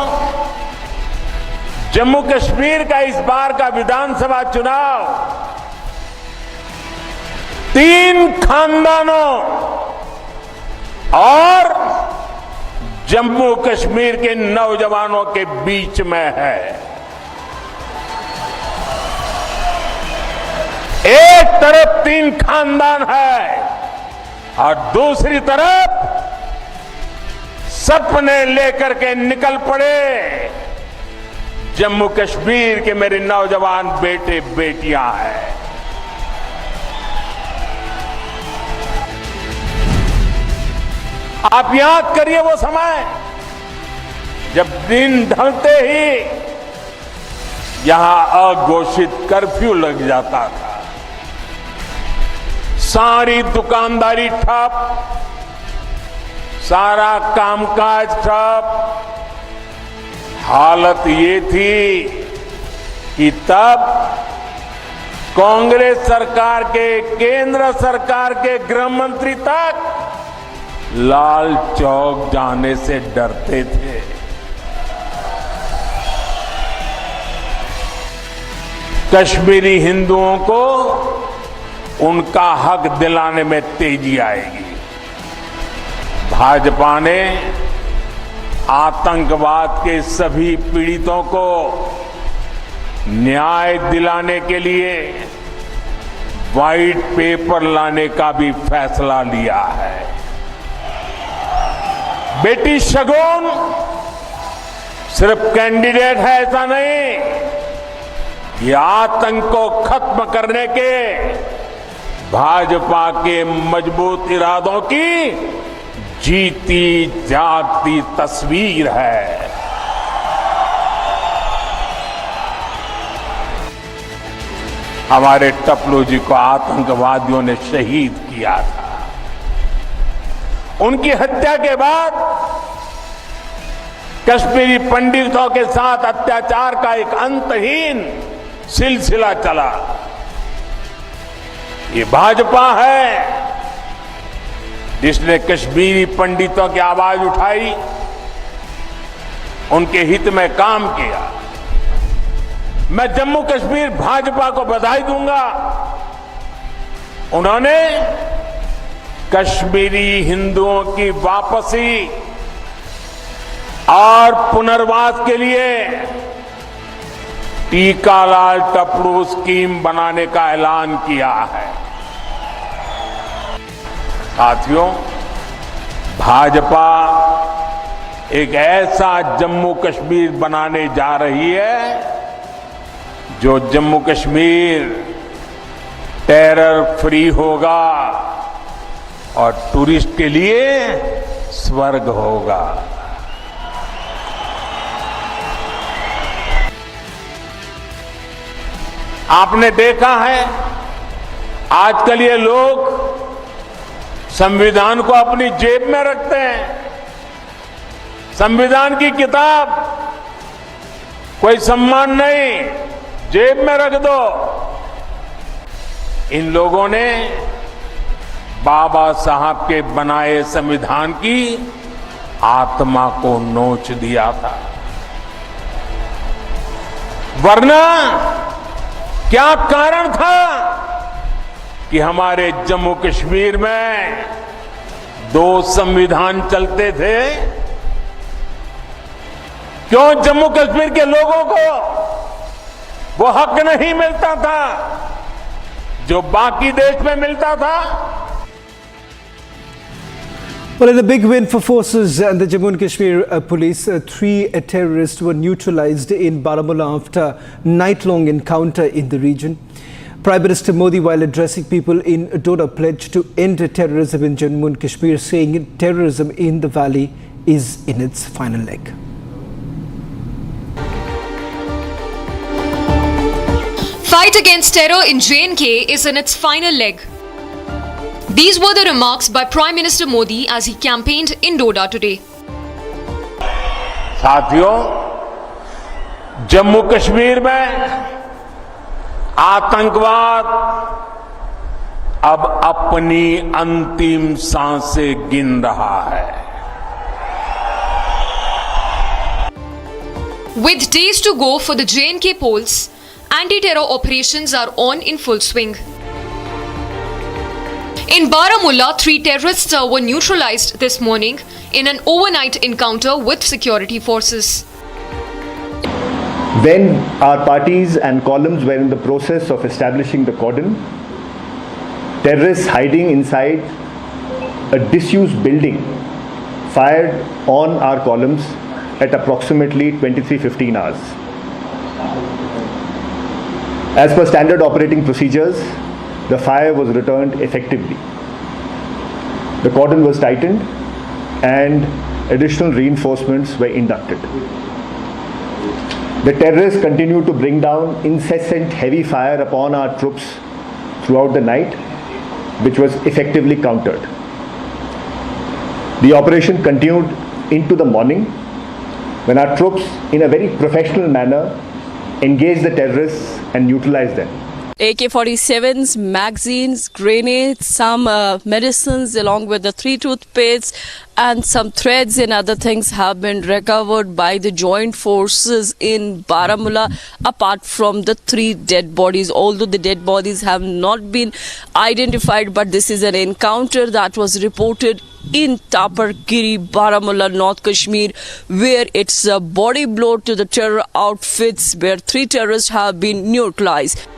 जम्मू कश्मीर का इस बार का विधानसभा चुनाव 3 खानदानों और जम्मू कश्मीर के नौजवानों के बीच में है। एक तरफ 3 खानदान है और दूसरी तरफ सपने लेकर के निकल पड़े जम्मू कश्मीर के मेरे नौजवान बेटे बेटियां हैं। आप याद करिए वो समय जब दिन ढलते ही यहां अघोषित कर्फ्यू लग जाता था, सारी दुकानदारी ठप, सारा कामकाज ठप। हालत ये थी कि तब कांग्रेस सरकार के, केंद्र सरकार के गृह मंत्री तक लाल चौक जाने से डरते थे। कश्मीरी हिंदुओं को उनका हक दिलाने में तेजी आएगी। भाजपा ने आतंकवाद के सभी पीड़ितों को न्याय दिलाने के लिए व्हाइट पेपर लाने का भी फैसला लिया है। बेटी शगुन सिर्फ कैंडिडेट है ऐसा नहीं, ये आतंक को खत्म करने के भाजपा के मजबूत इरादों की जीती जागती तस्वीर है। हमारे टपलू जी को आतंकवादियों ने शहीद किया था। उनकी हत्या के बाद कश्मीरी पंडितों के साथ अत्याचार का एक अंतहीन सिलसिला चला। ये भाजपा है जिसने कश्मीरी पंडितों की आवाज उठाई, उनके हित में काम किया। मैं जम्मू कश्मीर भाजपा को बधाई दूंगा। उन्होंने कश्मीरी हिंदुओं की वापसी और पुनर्वास के लिए टीका लाल टपड़ू स्कीम बनाने का ऐलान किया है। साथियों, भाजपा एक ऐसा जम्मू कश्मीर बनाने जा रही है जो जम्मू कश्मीर टेरर फ्री होगा और टूरिस्ट के लिए स्वर्ग होगा। आपने देखा है आजकल ये लोग संविधान को अपनी जेब में रखते हैं। संविधान की किताब कोई सम्मान नहीं, जेब में रख दो। इन लोगों ने बाबा साहब के बनाए संविधान की आत्मा को नोच दिया था। वरना क्या कारण था कि हमारे जम्मू कश्मीर में 2 संविधान चलते थे? क्यों जम्मू कश्मीर के लोगों को वो हक नहीं मिलता था जो बाकी देश में मिलता था? Well, in a big win for forces and the Jammu and Kashmir police, 3 terrorists were neutralized in Baramula after night-long encounter in the region. Prime Minister Modi, while addressing people in Doda, pledged to end terrorism in Jammu and Kashmir, saying terrorism in the valley is in its final leg. Fight against terror in J&K is in its final leg. These were the remarks by Prime Minister Modi as he campaigned in Doda today. साथियों, जम्मू कश्मीर में आतंकवाद अब अपनी अंतिम सांसें गिन रहा है। With days to go for the J&K polls, anti-terror operations are on in full swing. In Baramula, 3 terrorists were neutralized this morning in an overnight encounter with security forces. When our parties and columns were in the process of establishing the cordon, terrorists hiding inside a disused building fired on our columns at approximately 23:15 hours. As per standard operating procedures, the fire was returned effectively. The cordon was tightened and additional reinforcements were inducted. The terrorists continued to bring down incessant heavy fire upon our troops throughout the night, which was effectively countered. The operation continued into the morning when our troops, in a very professional manner, engaged the terrorists and neutralized them. AK-47s, magazines, grenades, some medicines along with the 3 toothpicks and some threads and other things have been recovered by the joint forces in Baramula, apart from the 3 dead bodies. Although the dead bodies have not been identified, but this is an encounter that was reported in Tapargiri, Baramula, North Kashmir, where it's a body blow to the terror outfits where 3 terrorists have been neutralized.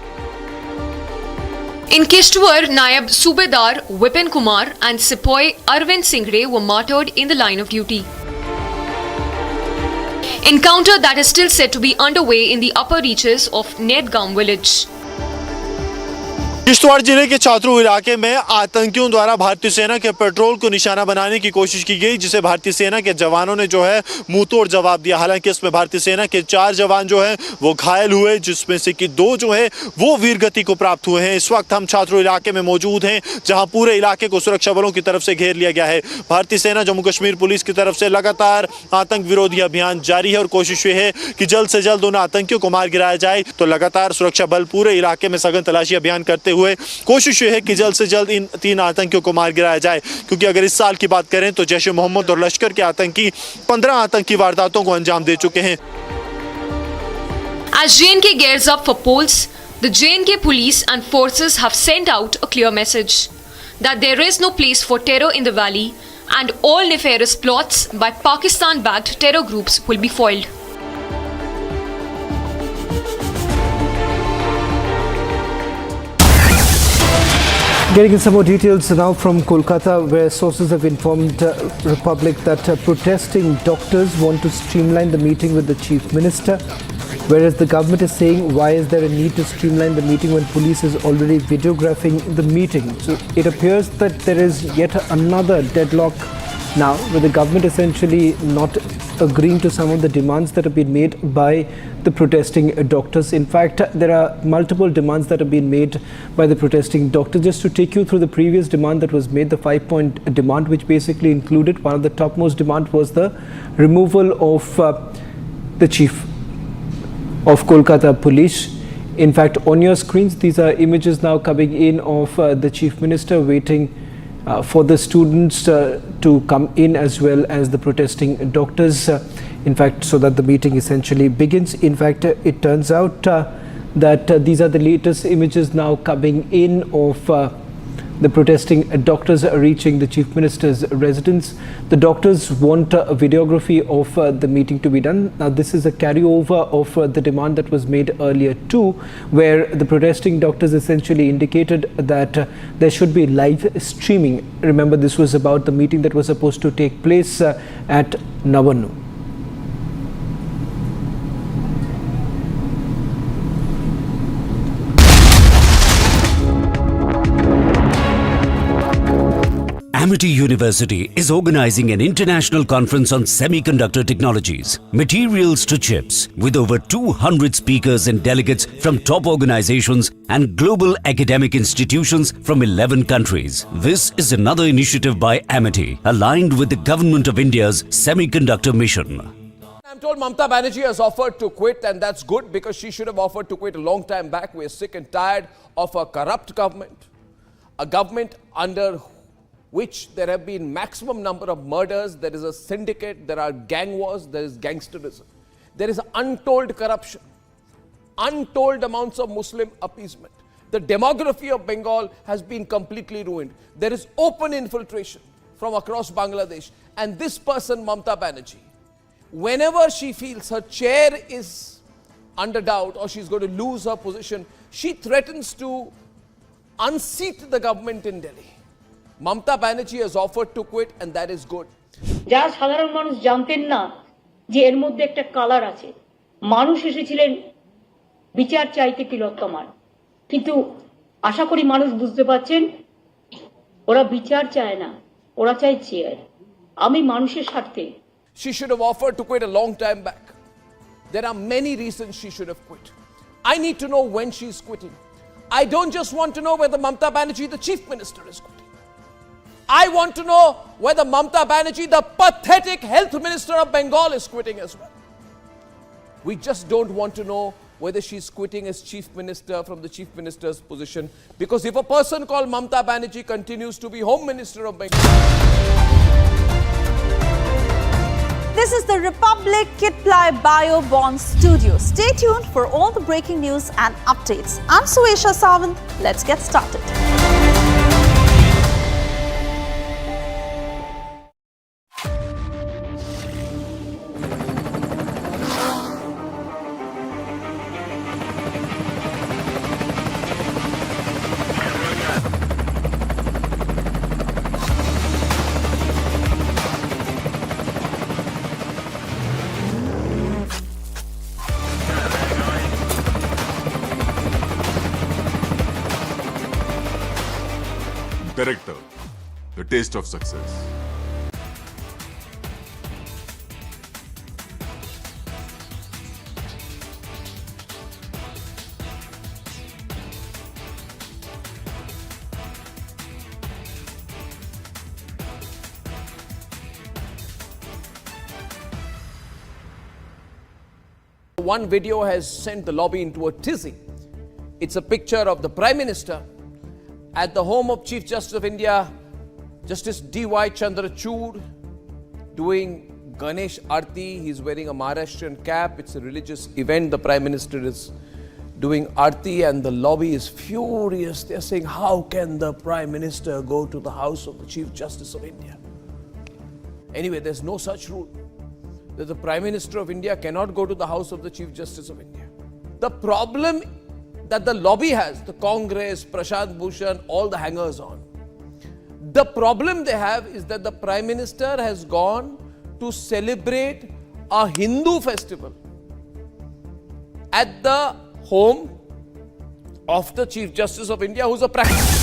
In Kishtwar, Nayab Subedar Vipin Kumar and Sepoy Arvind Singh were martyred in the line of duty. Encounter that is still said to be underway in the upper reaches of Nedgaon village. Kishtwar जिले के चातरू इलाके में आतंकियों द्वारा भारतीय सेना के petrol को निशाना बनाने की कोशिश की गई, जिसे भारतीय सेना के जवानों ने जो है मुंह तोड़ जवाब दिया। हालांकि इसमें भारतीय सेना के 4 जवान जो हैं वो घायल हुए, जिसमें से कि 2 जो है वो वीरगति को प्राप्त हुए हैं। इस वक्त हम चातरू इलाके में मौजूद हैं, जहां पूरे इलाके को सुरक्षा बलों की तरफ से घेर लिया गया है। भारतीय सेना जम्मू कश्मीर पुलिस की तरफ से लगातार आतंक विरोधी अभियान जारी है और कोशिश ये है कि जल्द से जल्द उन आतंकियों को मार गिराया जाए। तो लगातार सुरक्षा बल पूरे इलाके में सघन तलाशी अभियान करते हुए कोशिश ये है कि जल्द से जल्द इन 3 आतंकियों को मार गिराया जाए, क्योंकि अगर इस साल की बात करें तो जैश ए मोहम्मद और लश्कर के आतंकी 15 आतंकी वारदातों को अंजाम दे चुके हैं। As J&K gears up for polls, the J&K police and forces have sent out a clear message that there is no place for terror in the valley and all nefarious plots by Pakistan-backed terror groups will be foiled. Getting in some more details now from Kolkata, where sources have informed Republic that protesting doctors want to streamline the meeting with the Chief Minister, whereas the government is saying, why is there a need to streamline the meeting when police is already videographing the meeting? So it appears that there is yet another deadlock now, with the government essentially not agreeing to some of the demands that have been made by the protesting doctors. In fact, there are multiple demands that have been made by the protesting doctors. Just to take you through the previous demand that was made, the 5-point demand, which basically included, one of the topmost demand was the removal of the chief of Kolkata Police. In fact, on your screens, these are images now coming in of the Chief Minister waiting for the students to come in, as well as the protesting doctors, in fact, so that the meeting essentially begins. In fact, it turns out that these are the latest images now coming in of the protesting doctors reaching the Chief Minister's residence. The doctors want a videography of the meeting to be done. Now, this is a carryover of the demand that was made earlier too, where the protesting doctors essentially indicated that there should be live streaming. Remember, this was about the meeting that was supposed to take place at Navannu. Amity University is organizing an international conference on semiconductor technologies, materials to chips, with over 200 speakers and delegates from top organizations and global academic institutions from 11 countries. This is another initiative by Amity, aligned with the Government of India's semiconductor mission. I'm told Mamata Banerjee has offered to quit, and that's good, because she should have offered to quit a long time back. We're sick and tired of a corrupt government, a government under which there have been maximum number of murders, there is a syndicate, there are gang wars, there is gangsterism. There is untold corruption, untold amounts of Muslim appeasement. The demography of Bengal has been completely ruined. There is open infiltration from across Bangladesh. And this person, Mamata Banerjee, whenever she feels her chair is under doubt or she's going to lose her position, she threatens to unseat the government in Delhi. Mamata Banerjee has offered to quit, and that is good. যা সাধারণ মানুষ জানতেন না যে এর মধ্যে একটা colour আছে, মানুষ এসেছিলেন বিচার চাইতে তিলোত্তমার, কিন্তু আশা করি মানুষ বুঝতে পারছেন ওরা বিচার চায় না, ওরা চায় চেয়ার। আমি মানুষের স্বার্থে। She should have offered to quit a long time back. There are many reasons she should have quit. I need to know when she's quitting. I don't just want to know whether Mamata Banerjee, the Chief Minister, is quitting. I want to know whether Mamata Banerjee, the pathetic Health Minister of Bengal, is quitting as well. We just don't want to know whether she's quitting as Chief Minister from the Chief Minister's position, because if a person called Mamata Banerjee continues to be Home Minister of Bengal. This is the Republic Kitply Bio Bond Studio. Stay tuned for all the breaking news and updates. I'm Suesha Sawant. Let's get started. Director, the taste of success. One video has sent the lobby into a tizzy. It's a picture of the Prime Minister at the home of Chief Justice of India, Justice D.Y. Chandrachud, doing Ganesh Aarti. He's wearing a Maharashtrian cap. It's a religious event. The Prime Minister is doing Aarti, and the lobby is furious. They're saying, how can the Prime Minister go to the house of the Chief Justice of India? Anyway, there's no such rule that the Prime Minister of India cannot go to the house of the Chief Justice of India. The problem that the lobby has, the Congress, Prashant Bhushan, all the hangers on. The problem they have is that the Prime Minister has gone to celebrate a Hindu festival at the home of the Chief Justice of India, who's a practitioner.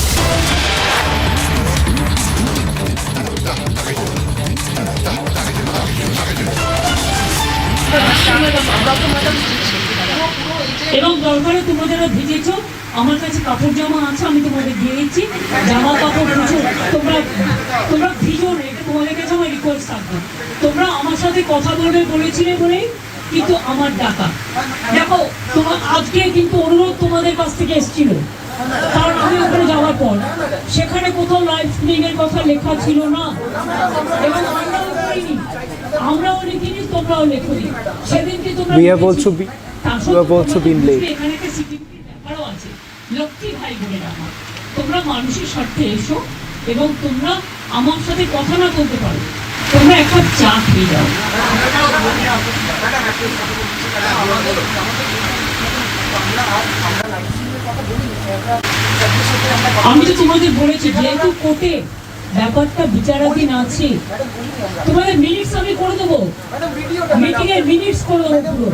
এবং দরকারে তোমরা যারা ভিজেছো আমার কাছে কাপড় জামা আছে আমি তোমাদের দিয়ে দিচ্ছি জামা কাপড় প্রচুর তোমরা ভিজো না এটা তোমাদের কাছে আমার রিকোয়েস্ট থাকবে তোমরা আমার সাথে কথা বলবে বলেছিলে বলেই কিন্তু আমার ডাকা দেখো তোমার আজকে কিন্তু অনুরোধ তোমাদের কাছ থেকে এসেছিল কারণ আমি ওখানে যাওয়ার পর সেখানে কোথাও লাইভ স্ট্রিমিং এর কথা লেখা ছিল না এবং আমরাও লিখিনি তোমরাও লেখনি সেদিনকে তোমরা You have also been late. Lakshmi ভাই বোনেরা আমার তোমরা মানুষের স্বার্থে এসো এবং তোমরা আমার সাথে কথা না বলতে পারো তোমরা একটা চা খেয়ে যাও আমি তো তোমাদের বলেছি যেহেতু কোর্টে ব্যাপারটা বিচারাধীন আছে তোমাদের মিনিটস আমি করে দেবো মিটিং এর মিনিটস করে দেবো পুরো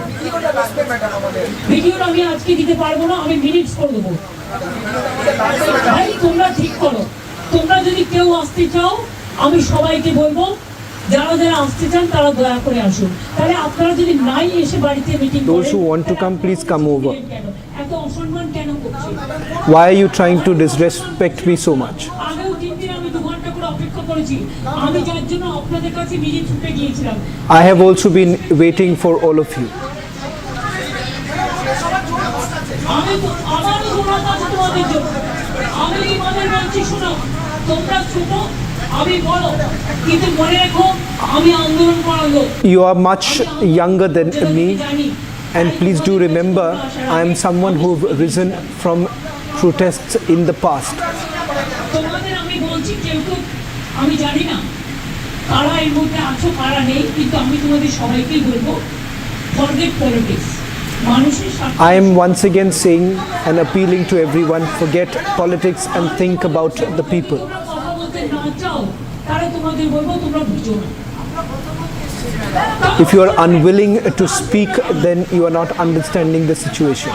ভিডিওটা আমি আজকে দিতে পারবো না আমি মিনিটস করে দেবো ভাই তোমরা ঠিক করো তোমরা যদি কেউ আসতে চাও আমি সবাইকে বলবো যারা যারা আসতে চান তারা দয়া করে আসুন তাহলে আপনারা যদি নাই এসে বাড়িতে মিটিং করেন Those who want to come, please come over. এত অসম্মান কেন করছেন Why are you trying to disrespect me so much? আগেও 3 দিন আমি 2 ঘন্টা করে অপেক্ষা করেছি আমি যার জন্য আপনাদের কাছে নিজে ছুটে গিয়েছিলাম I have also been waiting for all of you. আমি তো আমারও তোমার কাছে তোমাদের জন্য আমি তোমাদের বলছি শোনো তোমরা ছোট আমি বড় কিন্তু মনে রেখো আমি আন্দোলন করার লোক You are much younger than me, and please do remember I am someone who have risen from protests in the past. তোমাদের আমি বলছি কেউ তো আমি জানি না কারা এর মধ্যে আছো কারা নেই কিন্তু আমি তোমাদের সবাইকেই বলবো forget politics I am once again saying and appealing to everyone, forget politics and think about the people. If you are unwilling to speak, then you are not understanding the situation.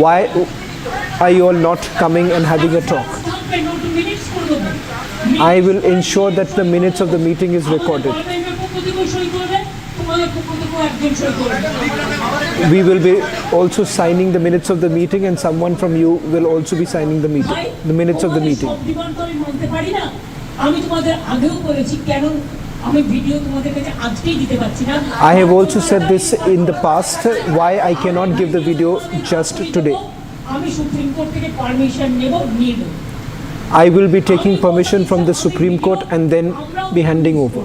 Why are you all not coming and having a talk? I will ensure that the minutes of the meeting is recorded. We will be also signing the minutes of the meeting, and someone from you will also be signing the minutes of the meeting. I have also said this in the past, why I cannot give the video just today. I will be taking permission from the Supreme Court and then be handing over.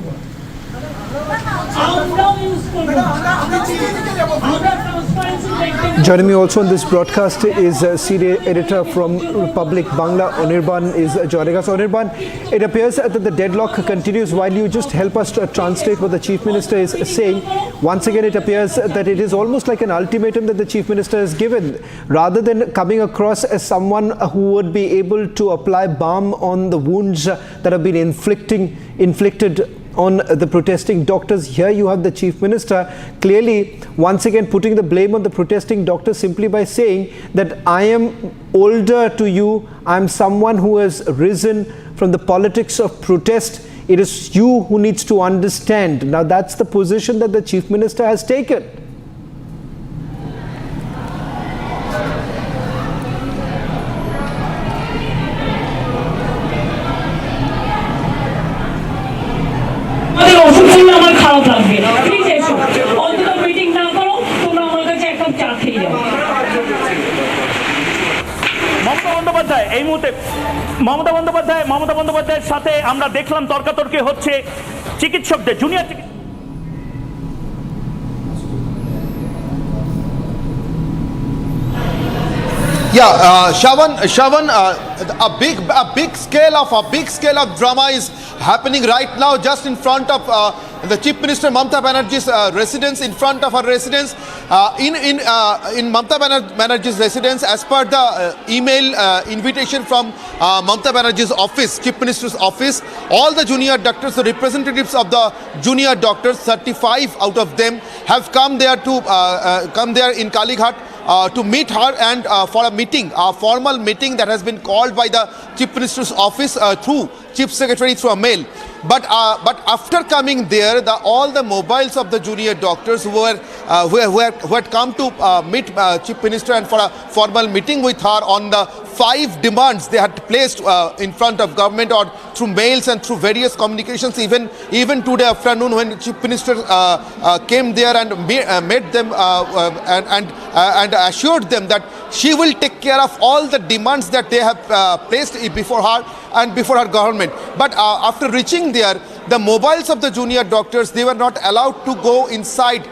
Joining me also on this broadcast is senior editor from Republic Bangla, Anirban is joining us. Anirban, it appears that the deadlock continues. While you just help us to translate what the Chief Minister is saying, once again it appears that it is almost like an ultimatum that the Chief Minister has given. Rather than coming across as someone who would be able to apply balm on the wounds that have been inflicted on the protesting doctors, here you have the Chief Minister clearly once again putting the blame on the protesting doctors simply by saying that I am older to you, I am someone who has risen from the politics of protest, it is you who needs to understand. Now that's the position that the Chief Minister has taken. এই মুহূর্তে মমতা বন্দ্যোপাধ্যায়ের সাথে আমরা দেখলাম তর্কাতর্কি হচ্ছে চিকিৎসকদের junior Shavan, a big scale of drama is happening right now just in front of the Chief Minister Mamata Banerjee's residence, in front of her residence. In Mamata Banerjee's residence, as per the email invitation from Mamata Banerjee's office, Chief Minister's office, all the junior doctors, the representatives of the junior doctors, 35 out of them have come there to come there in Kalighat to meet her and for a meeting, a formal meeting that has been called by the Chief Minister's office through Chief Secretary through a mail. But after coming there, all the mobiles of the junior doctors who had come to meet Chief Minister and for a formal meeting with her on the 5 demands they had placed in front of government or through mails and through various communications. Even today afternoon, when Chief Minister came there and met them and assured them that she will take care of all the demands that they have placed before her and before her government. But after reaching there, the mobiles of the junior doctors, they were not allowed to go inside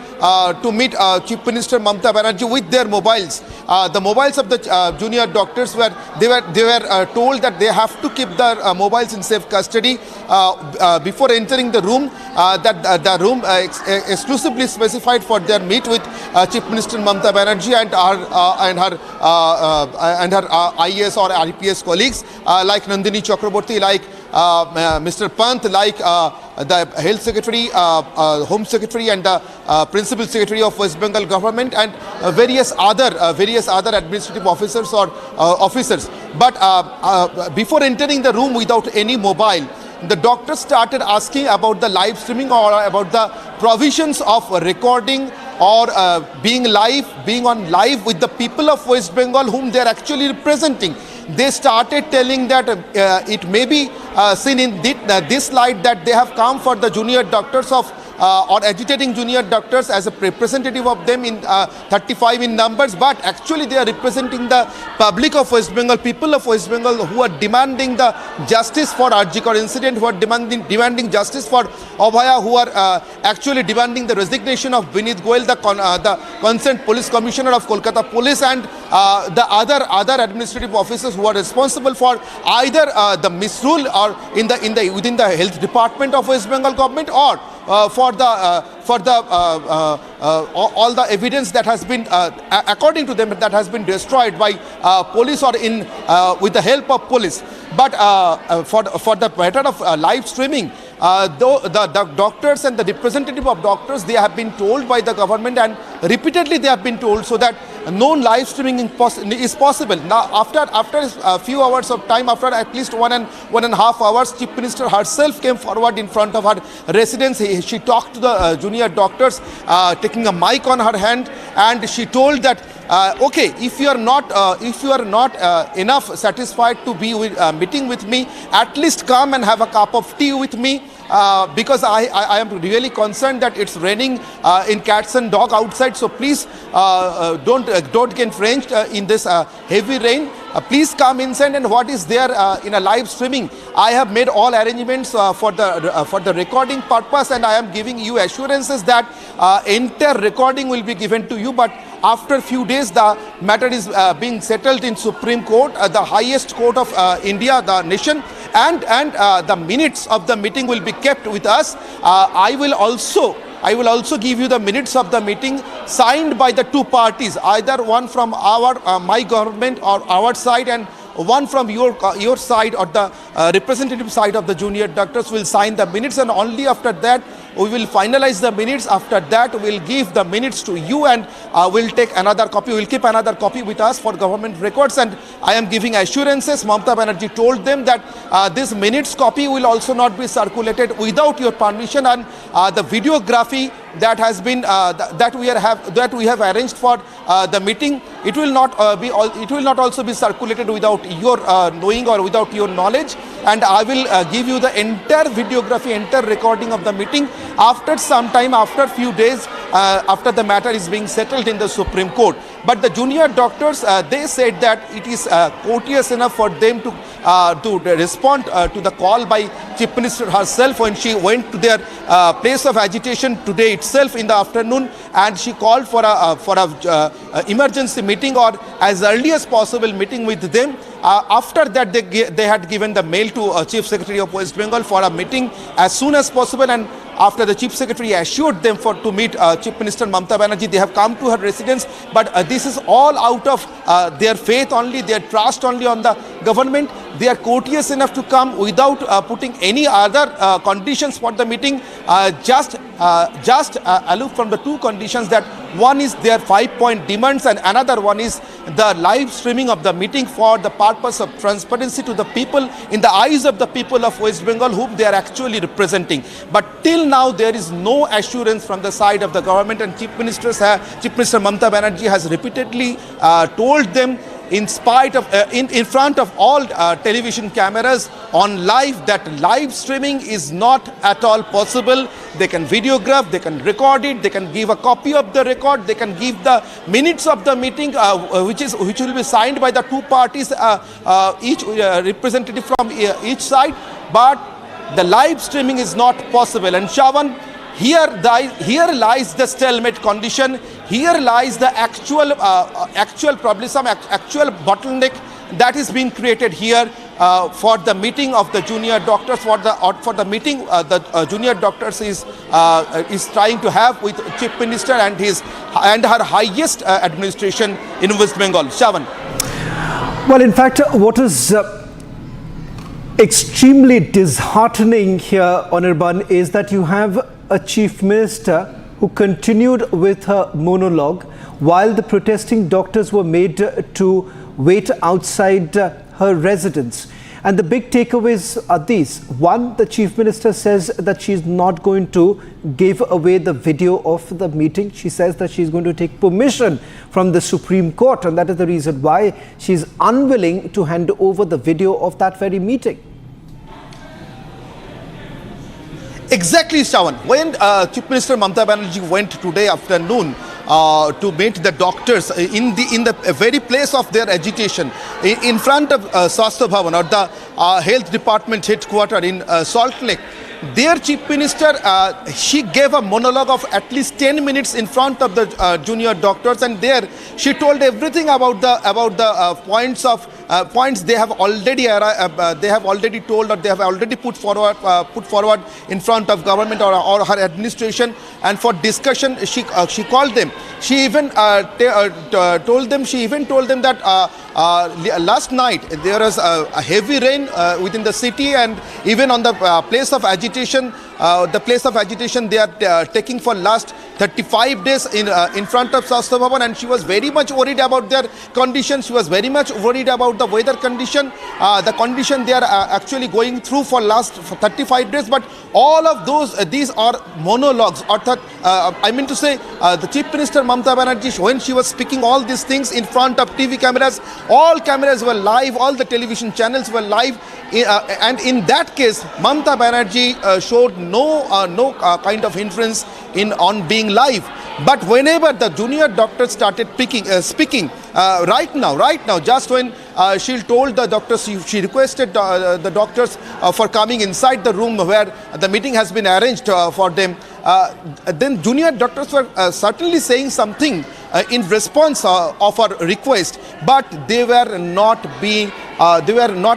to meet Chief Minister Mamata Banerjee with their mobiles. The mobiles of the junior doctors were told that they have to keep their mobiles in safe custody before entering the room. That the room exclusively specified for their meet with Chief Minister Mamata Banerjee and her IAS or RPS colleagues like Nandini Chakraborty, like Mr. Pant, like the Health Secretary, Home Secretary and the Principal Secretary of West Bengal Government and various other administrative officers or officers. But before entering the room without any mobile, the doctors started asking about the live streaming or about the provisions of recording or being on live with the people of West Bengal whom they are actually representing. They started telling that it may be seen in this light that they have come for the junior doctors of or agitating junior doctors as a representative of them in 35 in numbers, but actually they are representing the public of West Bengal, people of West Bengal who are demanding the justice for Arjikar incident, who are demanding justice for Abhaya, who are actually demanding the resignation of Vinit Goyal, the concerned police commissioner of Kolkata Police, and the other administrative officers who are responsible for either the misrule or within the health department of West Bengal government or for all the evidence that has been according to them that has been destroyed by police or with the help of police. But for the matter of live streaming, though the doctors and the representative of doctors, they have been told by the government and repeatedly they have been told so that no live streaming is possible. Now after a few hours of time, after at least 1.5 hours, Chief Minister herself came forward in front of her residence. She talked to the junior doctors, taking a mic on her hand, and she told that okay, if you are not enough satisfied to be meeting with me, at least come and have a cup of tea with me. Because I am really concerned that it's raining in cats and dog outside, so please don't get drenched in this heavy rain. Please come inside, and what is there in a live streaming? I have made all arrangements for the recording purpose, and I am giving you assurances that entire recording will be given to you. But after a few days, the matter is being settled in Supreme Court, the highest court of India, the nation, and the minutes of the meeting will be kept with us. I will also give you the minutes of the meeting signed by the two parties, either one from my government or our side, and one from your side or the representative side of the junior doctors will sign the minutes, and only after that we will finalize the minutes. After that we will give the minutes to you, and we'll take another copy. We'll keep another copy with us for government records, and I am giving assurances. Mamata Banerjee told them that this minutes copy will also not be circulated without your permission, and the videography that has been that we have arranged for the meeting, it will not also be circulated without your knowing or without your knowledge. And I will give you the entire videography, entire recording of the meeting after some time, after few days, after the matter is being settled in the Supreme Court. But the junior doctors, they said that it is courteous enough for them to respond to the call by Chief Minister herself when she went to their place of agitation today itself in the afternoon, and she called for a emergency meeting or as early as possible meeting with them. After that, they had given the mail to Chief Secretary of West Bengal for a meeting as soon as possible, and after the Chief Secretary assured them to meet Chief Minister Mamata Banerjee, they have come to her residence. But this is all out of their faith only, their trust only on the government. They are courteous enough to come without putting any other conditions for the meeting, just aloof from the two conditions, that one is their 5-point demands and another one is the live streaming of the meeting for the purpose of transparency to the people, in the eyes of the people of West Bengal whom they are actually representing. But till now there is no assurance from the side of the government, and Chief Minister Mamata Banerjee has repeatedly told them, in spite of in front of all television cameras on live, that live streaming is not at all possible. They can videograph, they can record it, they can give a copy of the record, they can give the minutes of the meeting, which will be signed by the two parties, each representative from each side. But the live streaming is not possible. And Shavan, here lies the stalemate condition. Here lies the actual problem, some actual bottleneck that is being created here for the meeting of the junior doctors. For the meeting the junior doctors is trying to have with Chief Minister and her highest administration in West Bengal. Shavan. Well, in fact, what is extremely disheartening here, Anirban, is that you have a Chief Minister who continued with her monologue while the protesting doctors were made to wait outside her residence. And the big takeaways are these. One, the Chief Minister says that she's not going to give away the video of the meeting. She says that she's going to take permission from the Supreme Court, and that is the reason why she's unwilling to hand over the video of that very meeting. Exactly, Shawan. When Chief Minister Mamata Banerjee went today afternoon to meet the doctors in the very place of their agitation, in front of Swasthya Bhavan, or the health department headquarters in Salt Lake, their Chief Minister, she gave a monologue of at least 10 minutes in front of the junior doctors, and there she told everything about the points they have already told, or they have already put forward in front of government or her administration, and for discussion she called them. She even told them that last night there was a heavy rain within the city, and even on the place of agitation, they are taking for last 35 days in front of Swasthya Bhavan, and she was very much worried about their condition. She was very much worried about the weather condition, the condition they are actually going through for 35 days. But all of these are monologues. I mean to say, the Chief Minister Mamata Banerjee, when she was speaking all these things in front of TV cameras, all cameras were live, all the television channels were live, and in that case, Mamata Banerjee showed no kind of hindrance on being live. But whenever the junior doctors started speaking, right now, just when she told the doctors, she requested the doctors for coming inside the room where the meeting has been arranged for them, then junior doctors were certainly saying something in response of her request, but they were not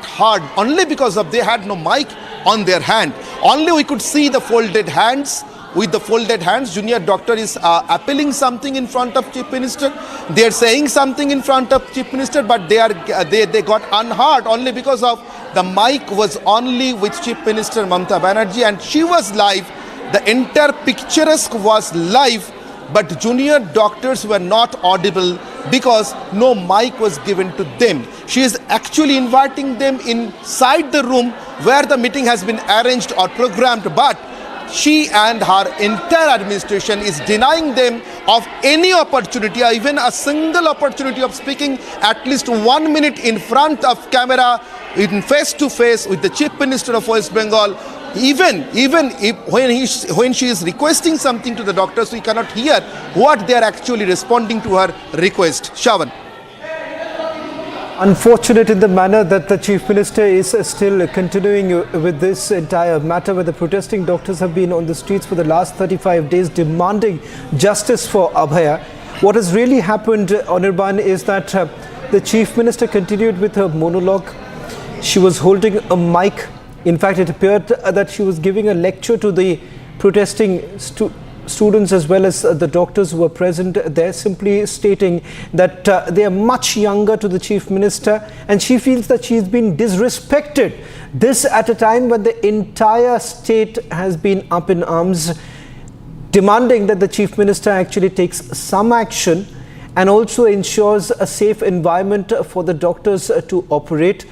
heard, only because they had no mic on their hand. Only we could see the folded hands. With the folded hands, junior doctor is appealing something in front of Chief Minister. They are saying something in front of Chief Minister, but they got unheard only because of the mic was only with Chief Minister Mamata Banerjee, and she was live. The entire picturesque was live, but junior doctors were not audible because no mic was given to them. She is actually inviting them inside the room where the meeting has been arranged or programmed, but she and her entire administration is denying them of any opportunity, or even a single opportunity of speaking at least 1 minute in front of camera, in face to face with the Chief Minister of West Bengal. Even if when she is requesting something to the doctors, we cannot hear what they are actually responding to her request. Shavan. Unfortunate in the manner that the Chief Minister is still continuing with this entire matter, where the protesting doctors have been on the streets for the last 35 days demanding justice for Abhaya. What has really happened, Anirban, is that the Chief Minister continued with her monologue. She was holding a mic. In fact, it appeared that she was giving a lecture to the protesting students as well as the doctors who were present there, simply stating that they are much younger to the Chief Minister and she feels that she's been disrespected. This at a time when the entire state has been up in arms, demanding that the Chief Minister actually takes some action and also ensures a safe environment for the doctors to operate.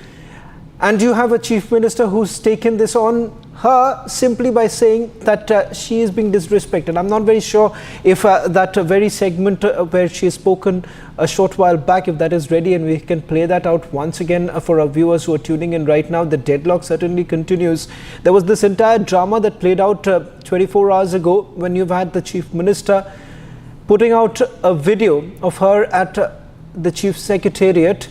And you have a Chief Minister who's taken this on her simply by saying that she is being disrespected. I'm not very sure if that very segment where she has spoken a short while back, if that is ready and we can play that out once again for our viewers who are tuning in right now. The deadlock certainly continues. There was this entire drama that played out 24 hours ago when you've had the Chief Minister putting out a video of her at the Chief Secretariat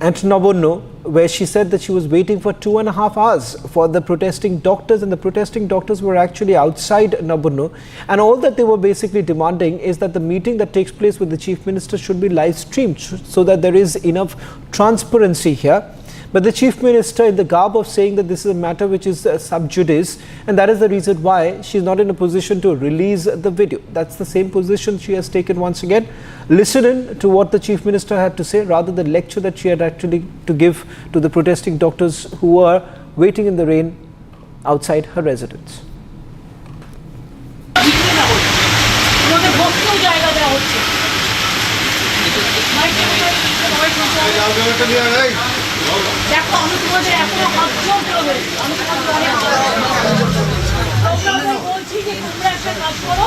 at Nabonno, where she said that she was waiting for 2.5 hours for the protesting doctors, and the protesting doctors were actually outside Nabonno, and all that they were basically demanding is that the meeting that takes place with the Chief Minister should be live streamed so that there is enough transparency here. But the Chief Minister, in the garb of saying that this is a matter which is sub judice, and that is the reason why she's not in a position to release the video. That's the same position she has taken once again. Listen in to what the Chief Minister had to say, rather the lecture that she had actually to give to the protesting doctors who were waiting in the rain outside her residence. দেখো আমি তোমাদের এখনো হাত জোড় করে আমি তোমাদের বলছি যে তোমরা একটা কাজ করো,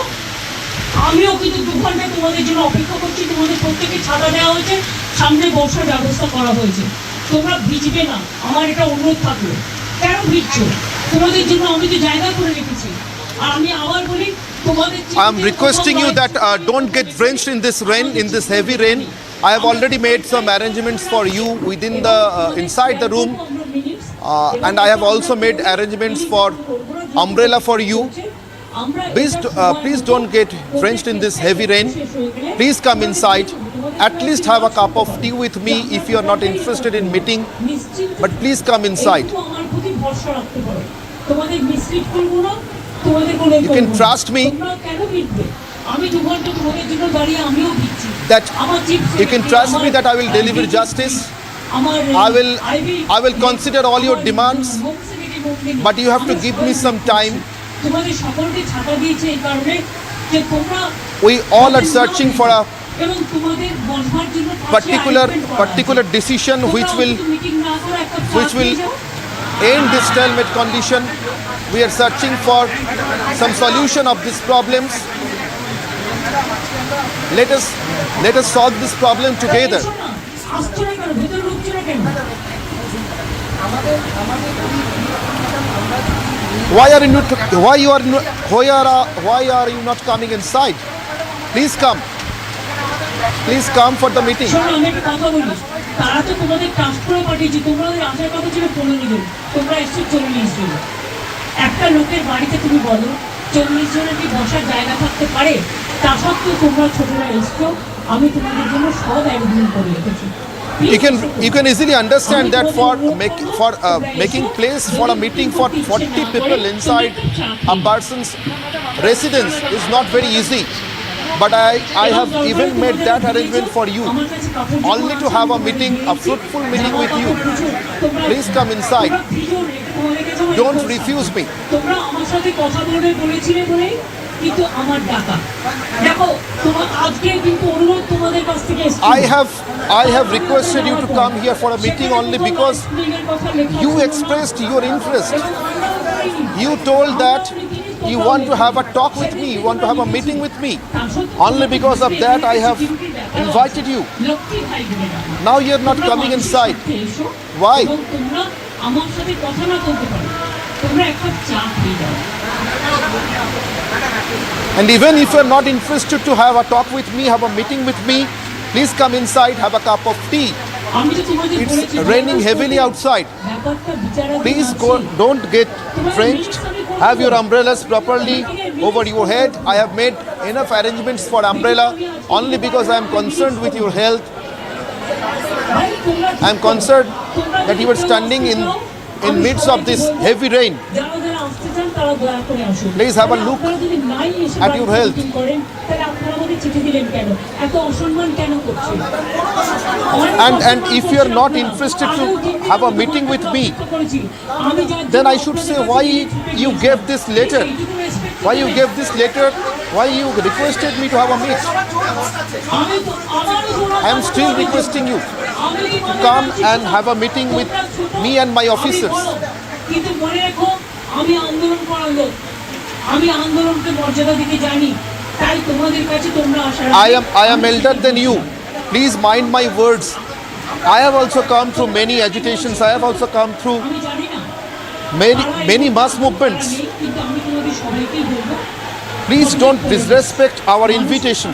আমিও কিন্তু 2 ঘন্টা তোমাদের জন্য অপেক্ষা করছি। তোমাদের প্রত্যেককে ছাতা দেওয়া হয়েছে, সামনে বসার ব্যবস্থা করা হয়েছে, তোমরা ভিজবে না, আমার এটা অনুরোধ থাকলো। কেন ভিজছো? তোমাদের জন্য আমি তো জায়গা করে রেখেছি। আর আমি আবার বলি তোমাদের I'm requesting you that don't get drenched in this rain, in this heavy rain. I have already made some arrangements for you within the inside the room, and I have also made arrangements for umbrella for you. Please don't get drenched in this heavy rain. Please come inside. At least have a cup of tea with me if you are not interested in meeting. But please come inside. You can trust me that you can trust me that I will deliver justice. I will consider all your demands, but you have to give me some time. We all are searching for a particular decision which will end this stalemate condition. We are searching for some solution of these problems. Let us solve this problem together. Why are you not coming inside? Please come. Please come for the meeting. তারা তো তোমাদের transfer পাঠিয়েছে, তোমাদের আসার কথা ছিল 15 দিন, তোমরা এসছো 40 দিন। একটা লোকের বাড়িতে তুমি বলো 40 জনের কি বসার জায়গা থাকতে পারে? তা সত্ত্বেও তোমরা ছোটরা এসছো, আমি তোমাদের জন্য সব অ্যারেঞ্জমেন্ট করে রেখেছি। You can easily understand that for making place for a meeting for 40 people inside a person's residence is not very easy. But I have even made that arrangement for you, only to have a meeting, a fruitful meeting with you. Please come inside. Don't refuse me. I have requested you to come here for a meeting only because you expressed your interest. You told that you want to have a talk with me, you want to have a meeting with me. Only because of that I have invited you. Now you are not coming inside. Why? And even if you are not interested to have a talk with me, have a meeting with me, please come inside, have a cup of tea. It's raining heavily outside. Please don't get drenched. Have your umbrellas properly over your head. I have made enough arrangements for umbrella only because I am concerned with your health. I am concerned that you are standing in midst of this heavy rain. আপনারাও দয়া করে আসুন। Please have a look আপনারা যদি নাই এসে at your health. Meeting করেন তাহলে আপনারা আমাদের চিঠি দিলেন কেন? এত অসম্মান কেন করছেন? And if you are not interested to have a meeting with me, then I should say why you gave this letter. Why you gave this letter? Why you requested me to have a meet? I am still requesting you to come and have a meeting with me and my officers. কিন্তু মনে রাখো আমি আন্দোলন করার লোক, আমি আন্দোলনকে মর্যাদা দিতে জানি, তাই তোমাদের কাছে তোমরা আশা I am elder than you. Please mind my words. I have also come through many agitations. I have also come through many mass movements. কিন্তু আমি তোমাদের সবাইকেই বলবো Please don't disrespect our invitation.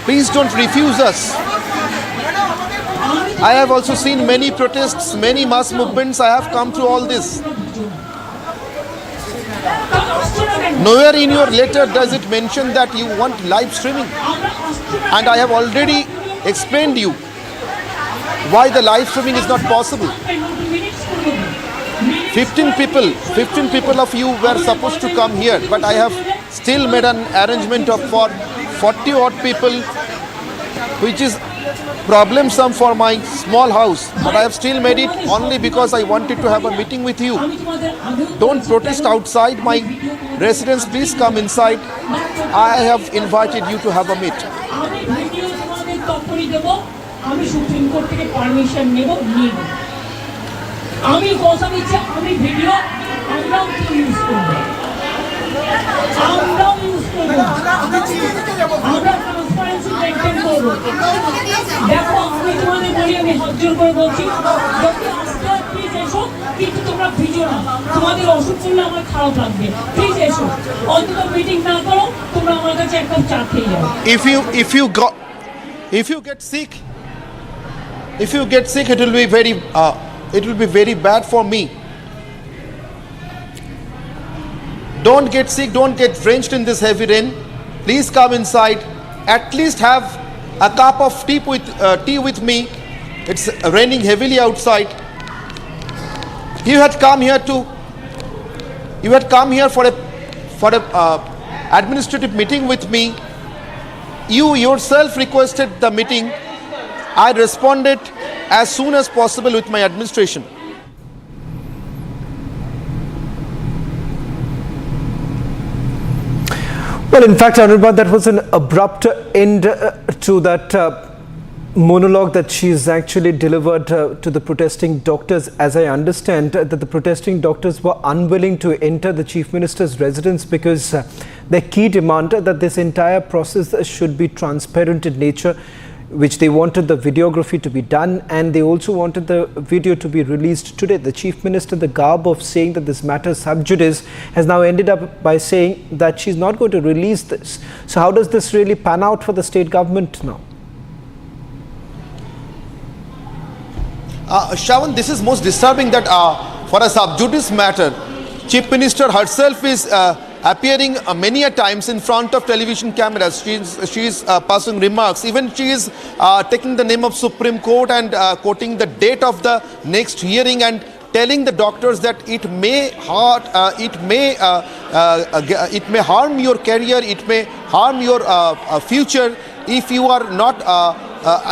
Please don't refuse us. I have also seen many protests, many mass movements. I have come through all this. Nowhere in your letter does it mention that you want live streaming. And I have already explained you why the live streaming is not possible. 15 people of you were supposed to come here, but I have still made an arrangement for 40 odd people, which is problemsome for my small house, but I have still made it only because I wanted to have a meeting with you. Don't protest outside my residence, please come inside. I have invited you to have a meet. আমি supreme court থেকে permission নেব, আমি কথা দিচ্ছি, আমি video আমরাও use করব, আমরা ট্রান্সপারেন্সি মেইনটেইন করব। দেখো আমি তোমাদের বলি, আমি হাত জোর করে বলছি, প্লিজ এসো, কিন্তু তোমরা ভিজো না, তোমাদের অসুখ করলে আমার খারাপ লাগবে, প্লিজ এসো, অন্তত মিটিং না করো, তোমরা আমার কাছে এক কাপ চা খেয়ে যাও। If you get sick, it will be very bad for me. Don't get sick, don't get drenched in this heavy rain. Please come inside. At least have a cup of tea with me. It's raining heavily outside. You had come here for a administrative meeting with me. You yourself requested the meeting. I responded as soon as possible with my administration. Well, in fact, Arnab, that was an abrupt end to that monologue that she's actually delivered to the protesting doctors. As I understand, that the protesting doctors were unwilling to enter the Chief Minister's residence because their key demand that this entire process should be transparent in nature, which they wanted the videography to be done, and they also wanted the video to be released today. The Chief Minister, the garb of saying that this matter sub judice, has now ended up by saying that she's not going to release this. So how does this really pan out for the state government now? Shravan, this is most disturbing that for a sub judice matter, Chief Minister herself is appearing many a times in front of television cameras. She is passing remarks. Even she is taking the name of Supreme Court and quoting the date of the next hearing and telling the doctors that it may harm your career, it may harm your future if you are not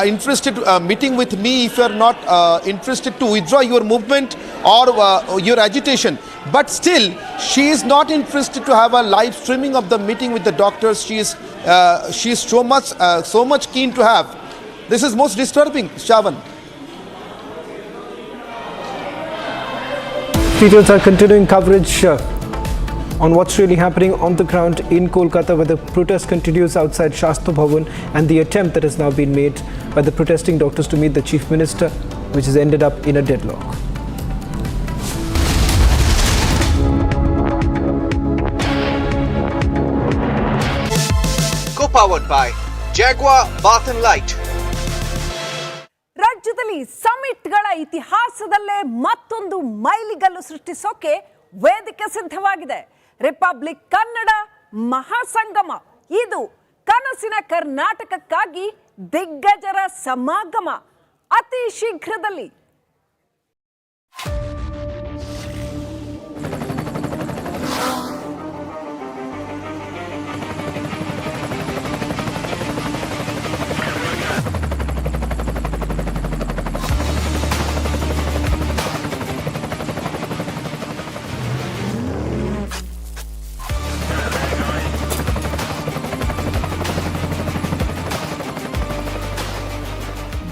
interested meeting with me, if you are not interested to withdraw your movement or your agitation. But still, she is not interested to have a live streaming of the meeting with the doctors. She is so much keen to have. This is most disturbing, Shravan. Details are continuing coverage on what's really happening on the ground in Kolkata, where the protest continues outside Shastra Bhavan, and the attempt that has now been made by the protesting doctors to meet the Chief Minister, which has ended up in a deadlock. Co-powered by Jaguar Bath and Light. ರಾಜ್ಯದಲ್ಲಿ ಸಮಿಟ್ಗಳ ಇತಿಹಾಸದಲ್ಲೇ ಮತ್ತೊಂದು ಮೈಲಿಗಲ್ಲು ಸೃಷ್ಟಿಸೋಕೆ ವೇದಿಕೆ ಸಿದ್ಧವಾಗಿದೆ. Republic Kannada ಮಹಾಸಂಗಮ, ಇದು ಕನಸಿನ ಕರ್ನಾಟಕಕ್ಕಾಗಿ ದಿಗ್ಗಜರ ಸಮಾಗಮ. ಅತಿ ಶೀಘ್ರದಲ್ಲಿ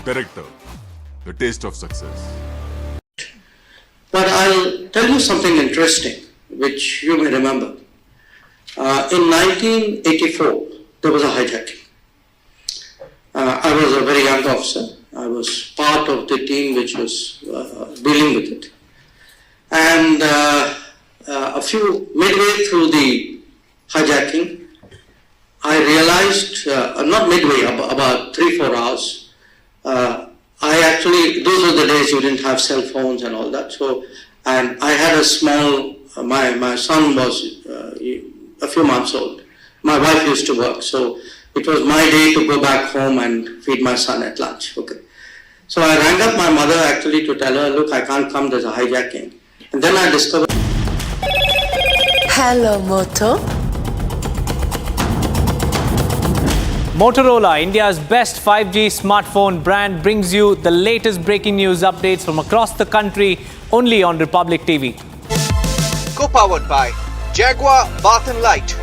Director, The Taste of Success. But I'll tell you something interesting, which you may remember. In 1984, there was a hijacking. I was a very young officer. I was part of the team which was dealing with it. And midway through the hijacking, I realized, not midway, about 3-4 hours, those were the days you didn't have cell phones and all that. So, and I had a small, my son was a few months old. My wife used to work, so it was my day to go back home and feed my son at lunch. Okay. So I rang up my mother actually to tell her, look, I can't come, there's a hijacking. And then I discovered. Hello, Moto. Motorola, India's best 5G smartphone brand, brings you the latest breaking news updates from across the country only on Republic TV. Co-powered by Jaguar Bath and Light.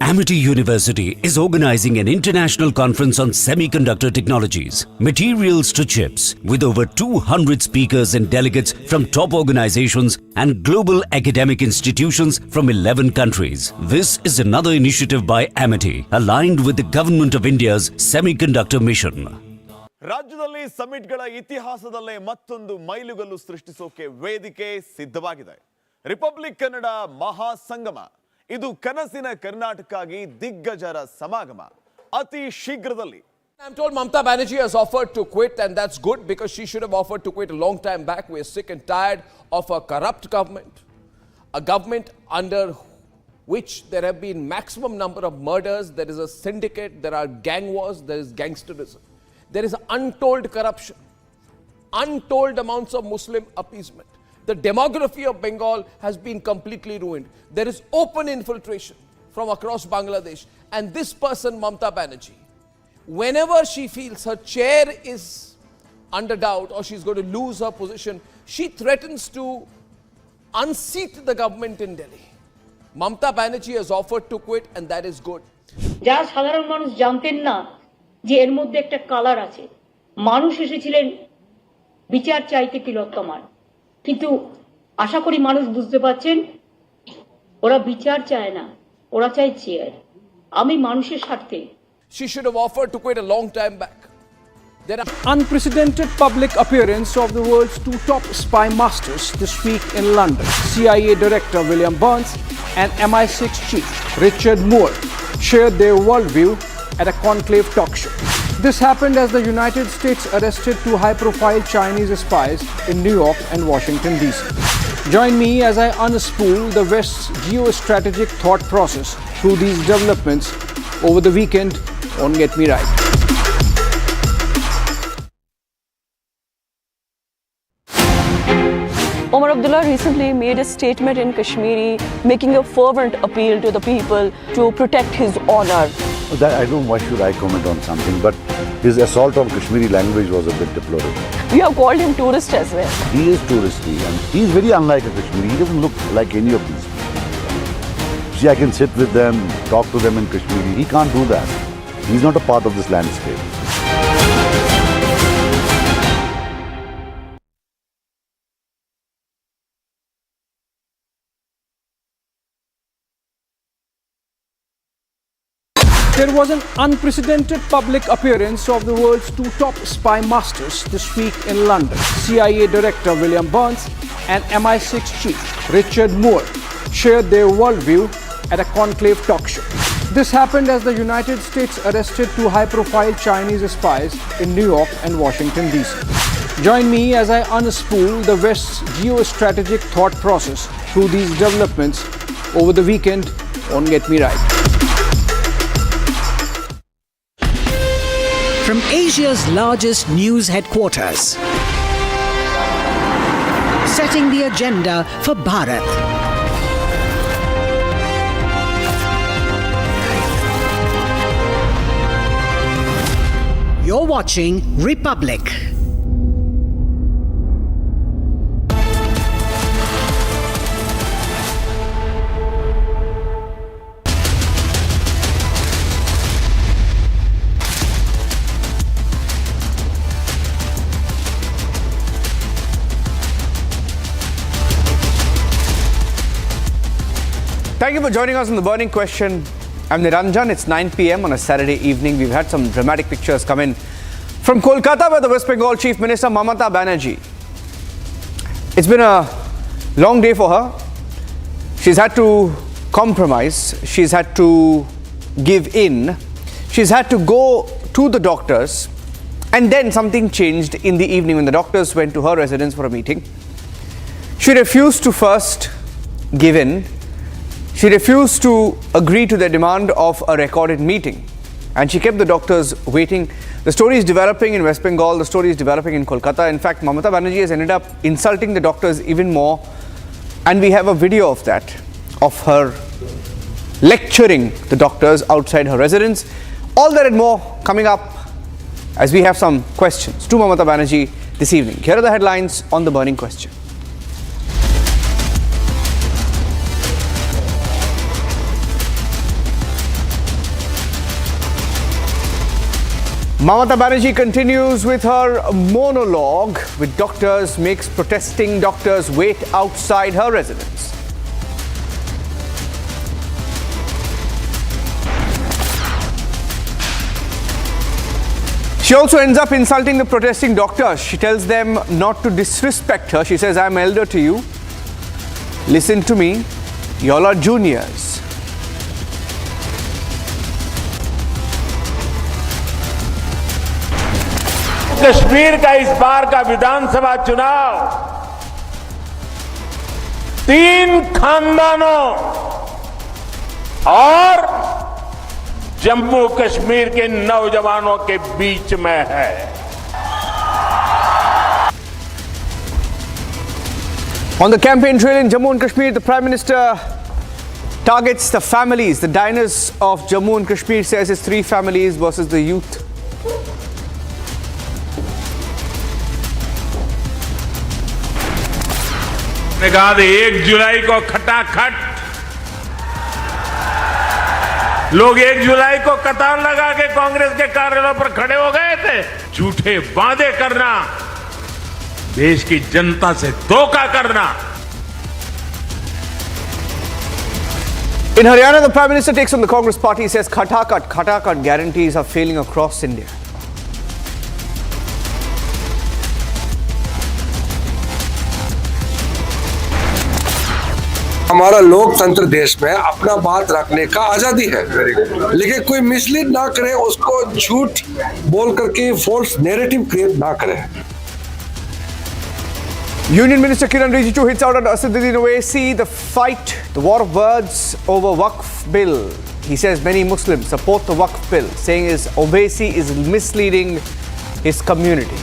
Amity University is organizing an international conference on semiconductor technologies, materials to chips, with over 200 speakers and delegates from top organizations and global academic institutions from 11 countries. This is another initiative by Amity, aligned with the Government of India's semiconductor mission. ರಾಜ್ಯದಲ್ಲಿ ಸಮಿಟ್ಗಳ ಇತಿಹಾಸದಲ್ಲೇ ಮತ್ತೊಂದು ಮೈಲುಗಲ್ಲು ಸೃಷ್ಟಿಸೋಕೆ ವೇದಿಕೆ ಸಿದ್ಧವಾಗಿದೆ. Republic Kannada ಮಹಾ ಸಂಗಮ. ಇದು ಕನಸಿನ ಕರ್ನಾಟಕಕ್ಕಾಗಿ ದಿಗ್ಗಜರ ಸಮಾಗಮ. ಅತಿ ಶೀಘ್ರದಲ್ಲಿ. I'm told Mamata Banerjee has offered to quit, and that's good because she should have offered to quit a long time back. We're sick and tired of a corrupt government, a government under which there have been maximum number of murders, there is a syndicate, there are gang wars, there is gangsterism. There is untold corruption, untold amounts of Muslim appeasement. The demography of Bengal has been completely ruined. There is open infiltration from across Bangladesh. And this person, Mamata Banerjee, whenever she feels her chair is under doubt or she's going to lose her position, she threatens to unseat the government in Delhi. Mamata Banerjee has offered to quit, and that is good. যারা সাধারণ মানুষ জানতেন না যে এর মধ্যে একটা colour আছে, মানুষ এসেছিলেন বিচার চাইতে তিলোত্তমার, কিন্তু আশা করি মানুষ বুঝতে পারছেন ওরা বিচার চায় না, ওরা চায় চেয়ার। আমি মানুষের স্বার্থে। She should have offered to quit a long time back. There are unprecedented public appearance of the world's two top spy masters this week in London. CIA Director William Burns and MI6 Chief Richard Moore shared their worldview at a conclave talk show. This happened as the United States arrested two high-profile Chinese spies in New York and Washington, D.C. Join me as I unspool the West's geostrategic thought process through these developments over the weekend on Get Me Right. Omar Abdullah recently made a statement in Kashmiri making a fervent appeal to the people to protect his honor. That I don't know why should I comment on something, but his assault on Kashmiri language was a bit deplorable. You have called him tourist as well. He is touristy and he is very unlike a Kashmiri. He doesn't look like any of these people. See, I can sit with them, talk to them in Kashmiri. He can't do that. He's not a part of this landscape. There was an unprecedented public appearance of the world's two top spy masters this week in London. CIA Director William Burns and MI6 Chief Richard Moore shared their worldview at a conclave talk show. This happened as the United States arrested two high-profile Chinese spies in New York and Washington, D.C. Join me as I unspool the West's geostrategic thought process through these developments over the weekend on Get Me Right. From Asia's largest news headquarters, setting the agenda for Bharat. You're watching Republic. Thank you for joining us on The Burning Question. I'm Niranjan. It's 9 p.m. on a Saturday evening. We've had some dramatic pictures come in from Kolkata, where the West Bengal Chief Minister Mamata Banerjee. It's been a long day for her. She's had to compromise. She's had to give in. She's had to go to the doctors. And then something changed in the evening when the doctors went to her residence for a meeting. She refused to first give in. She refused to agree to their demand of a recorded meeting. And she kept the doctors waiting. The story is developing in West Bengal. The story is developing in Kolkata. In fact, Mamata Banerjee has ended up insulting the doctors even more. And we have a video of that, of her lecturing the doctors outside her residence. All that and more coming up as we have some questions to Mamata Banerjee this evening. Here are the headlines on The Burning Question. Mamata Banerjee continues with her monologue with doctors, makes protesting doctors wait outside her residence. She also ends up insulting the protesting doctors. She tells them not to disrespect her. She says, I'm elder to you. Listen to me. Y'all are juniors. Kashmir का इस बार का विधानसभा चुनाव 3 खानदानों और जम्मू कश्मीर के नौजवानों के बीच में है। On the campaign trail in Jammu and Kashmir, the Prime Minister targets the families. The diners of Jammu and Kashmir says it's 3 families versus the youth. ने कहा 1 जुलाई को खटाखट लोग 1 जुलाई को कतार लगा के कांग्रेस के कार्यालयों पर खड़े हो गए थे। झूठे वादे करना, देश की जनता से धोखा करना। In Haryana, the Prime Minister takes on the Congress party. He says Khatakat guarantees are failing across India. हमारा लोकतंत्र देश में अपना बात रखने का आजादी है, लेकिन कोई मिसलीड ना करे, उसको झूठ बोल करके false narrative create ना करे। Union Minister Kiran Rijiju hits out at Asaduddin Owaisi, the fight, the war of words over Waqf bill. He says many Muslims support the Waqf bill, saying Owaisi is misleading his community.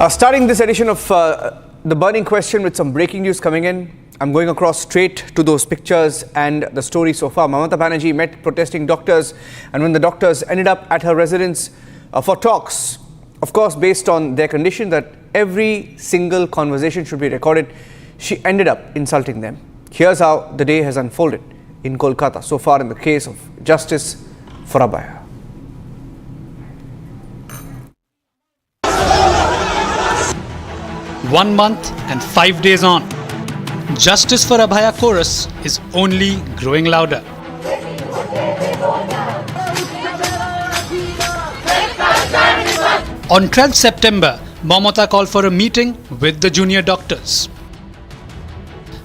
Starting this edition of The Burning Question with some breaking news coming in. I'm going across straight to those pictures and the story so far. Mamata Banerjee met protesting doctors, and when the doctors ended up at her residence for talks, of course based on their condition that every single conversation should be recorded, she ended up insulting them. Here's how the day has unfolded in Kolkata so far in the case of Justice for Abhaya. One month and 5 days on, Justice for Abhaya chorus is only growing louder. On 12th September, Mamata called for a meeting with the junior doctors.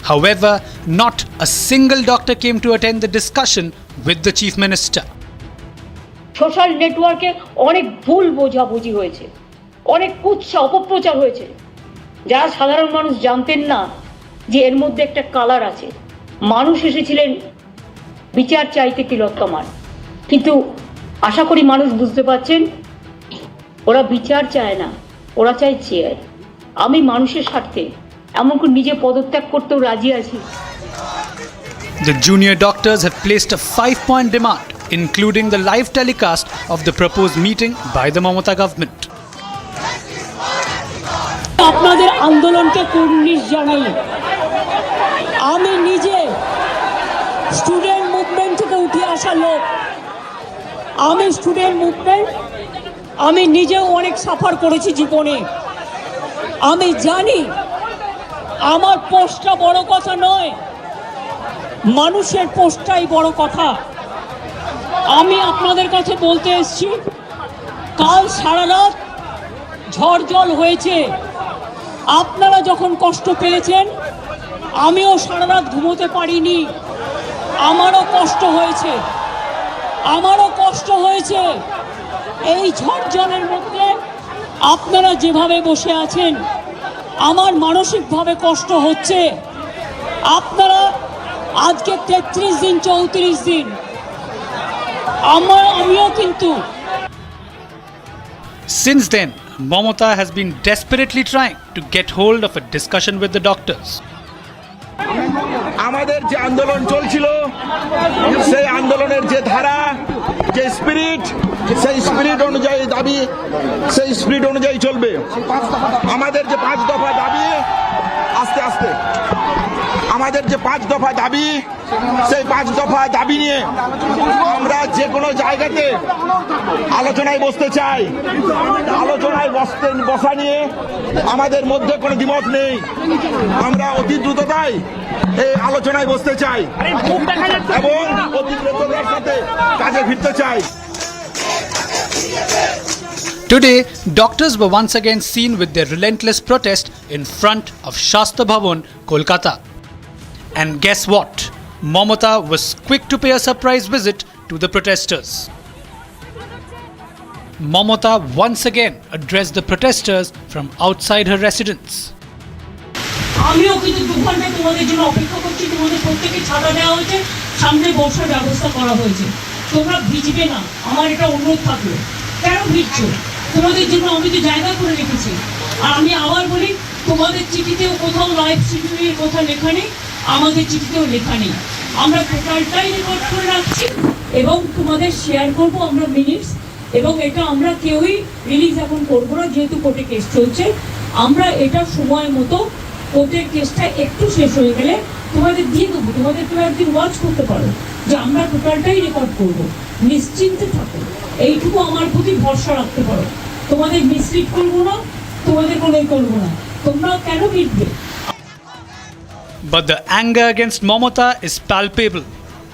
However, not a single doctor came to attend the discussion with the Chief Minister. Social নেটওয়ার্কে অনেক ভুল বোঝাবুঝি হয়েছে, অনেক কুৎসা অপপ্রচার হয়েছে, যারা সাধারণ মানুষ জানতেন না যে এর মধ্যে একটা কালার আছে। মানুষ এসেছিলেন বিচার চাইতে তিলোত্তমার, কিন্তু আশা করি মানুষ বুঝতে পারছেন ওরা বিচার চায় না, ওরা চায় চেয়ার। আমি মানুষের স্বার্থে এমনকি নিজে পদত্যাগ করতেও রাজি আছি। The junior doctors have placed a 5-point demand, including the live telecast of the proposed meeting by the Mamata government. আপনাদের আন্দোলনকে কুর্নিশ জানাই। আমি নিজে স্টুডেন্ট মুভমেন্ট থেকে উঠে আসা লোক। আমি স্টুডেন্ট মুভমেন্ট, আমি নিজেও অনেক সাফার করেছি জীবনে। আমি জানি আমার পোস্টটা বড় কথা নয়, মানুষের পোস্টটাই বড় কথা। আমি আপনাদের কাছে বলতে এসেছি, কাল সারা রাত ঝড় জল হয়েছে। আপনারা যখন কষ্ট পেয়েছেন, আমিও সারা রাত ঘুমোতে পারিনি। আমারও কষ্ট হয়েছে, আমারও কষ্ট হয়েছে। এই ঝড় জলের মধ্যে আপনারা যেভাবে বসে আছেন, আমার মানসিকভাবে কষ্ট হচ্ছে। আপনারা আজকে 33 দিন 34 দিন, আমিও কিন্তু। Since then, Mamata has been desperately trying to get hold of a discussion with the doctors. আমাদের যে আন্দোলন চলছিল, সেই আন্দোলনের যে ধারা, যে স্পিরিট, সেই স্পিরিট অনুযায়ী দাবি, সেই স্পিরিট অনুযায়ী চলবে। আমাদের যে 5 দফা দাবি, আস্তে আস্তে আমাদের যে 5 দফা দাবি, সেই 5 দফা দাবি নিয়ে আমরা যে কোনো জায়গাতে আলোচনায় বসতে চাই। আলোচনায় বসা নিয়ে আমাদের মধ্যে কোনো দ্বিমত নেই। আমরা অতি দ্রুততায় এই আলোচনায় বসতে চাই এবং অতি দ্রুততার সাথে কাজে ফিরতে চাই। Today, doctors were once again seen with their relentless protest in front of Shastra Bhavan, Kolkata. And guess what? Mamata was quick to pay a surprise visit to the protesters. Mamata once again addressed the protesters from outside her residence. আমিও কিন্তু 2 ঘন্টা তোমাদের জন্য অপেক্ষা করছি। তোমাদের প্রত্যেককে ছাতা দেওয়া হয়েছে, সামনে বসার ব্যবস্থা করা হয়েছে। তোমরা ভিজবে না, আমার এটা অনুরোধ থাকলো। কেন ভিজছো? তোমাদের জন্য আমি তো জায়গা করে রেখেছি। আর আমি আবার বলি, তোমাদের চিঠিতেও কোথাও লাইভ স্ট্রিমিংয়ের কথা লেখা নেই, আমাদের চিঠিতেও লেখা নেই। আমরা টোটালটাই রেকর্ড করে রাখছি এবং তোমাদের শেয়ার করব আমরা মিনিটস। এবং এটা আমরা কেউই রিলিজ এখন করবো না, যেহেতু কোর্টে কেস চলছে। আমরা এটা সময় মতো কোর্টের কেসটা একটু শেষ হয়ে গেলে তোমাদের দিয়ে দেবো। তোমাদের কেউ একদিন ওয়াচ করতে পারো যে আমরা টোটালটাই রেকর্ড করব। নিশ্চিন্তে থাকো, এইটুকু আমার প্রতি ভরসা রাখতে পারো। তোমাদের মিসলিড করবো না, তোমাদের কোনোই করবো না। তোমরা কেন মিটবে? But the anger against Mamata is palpable,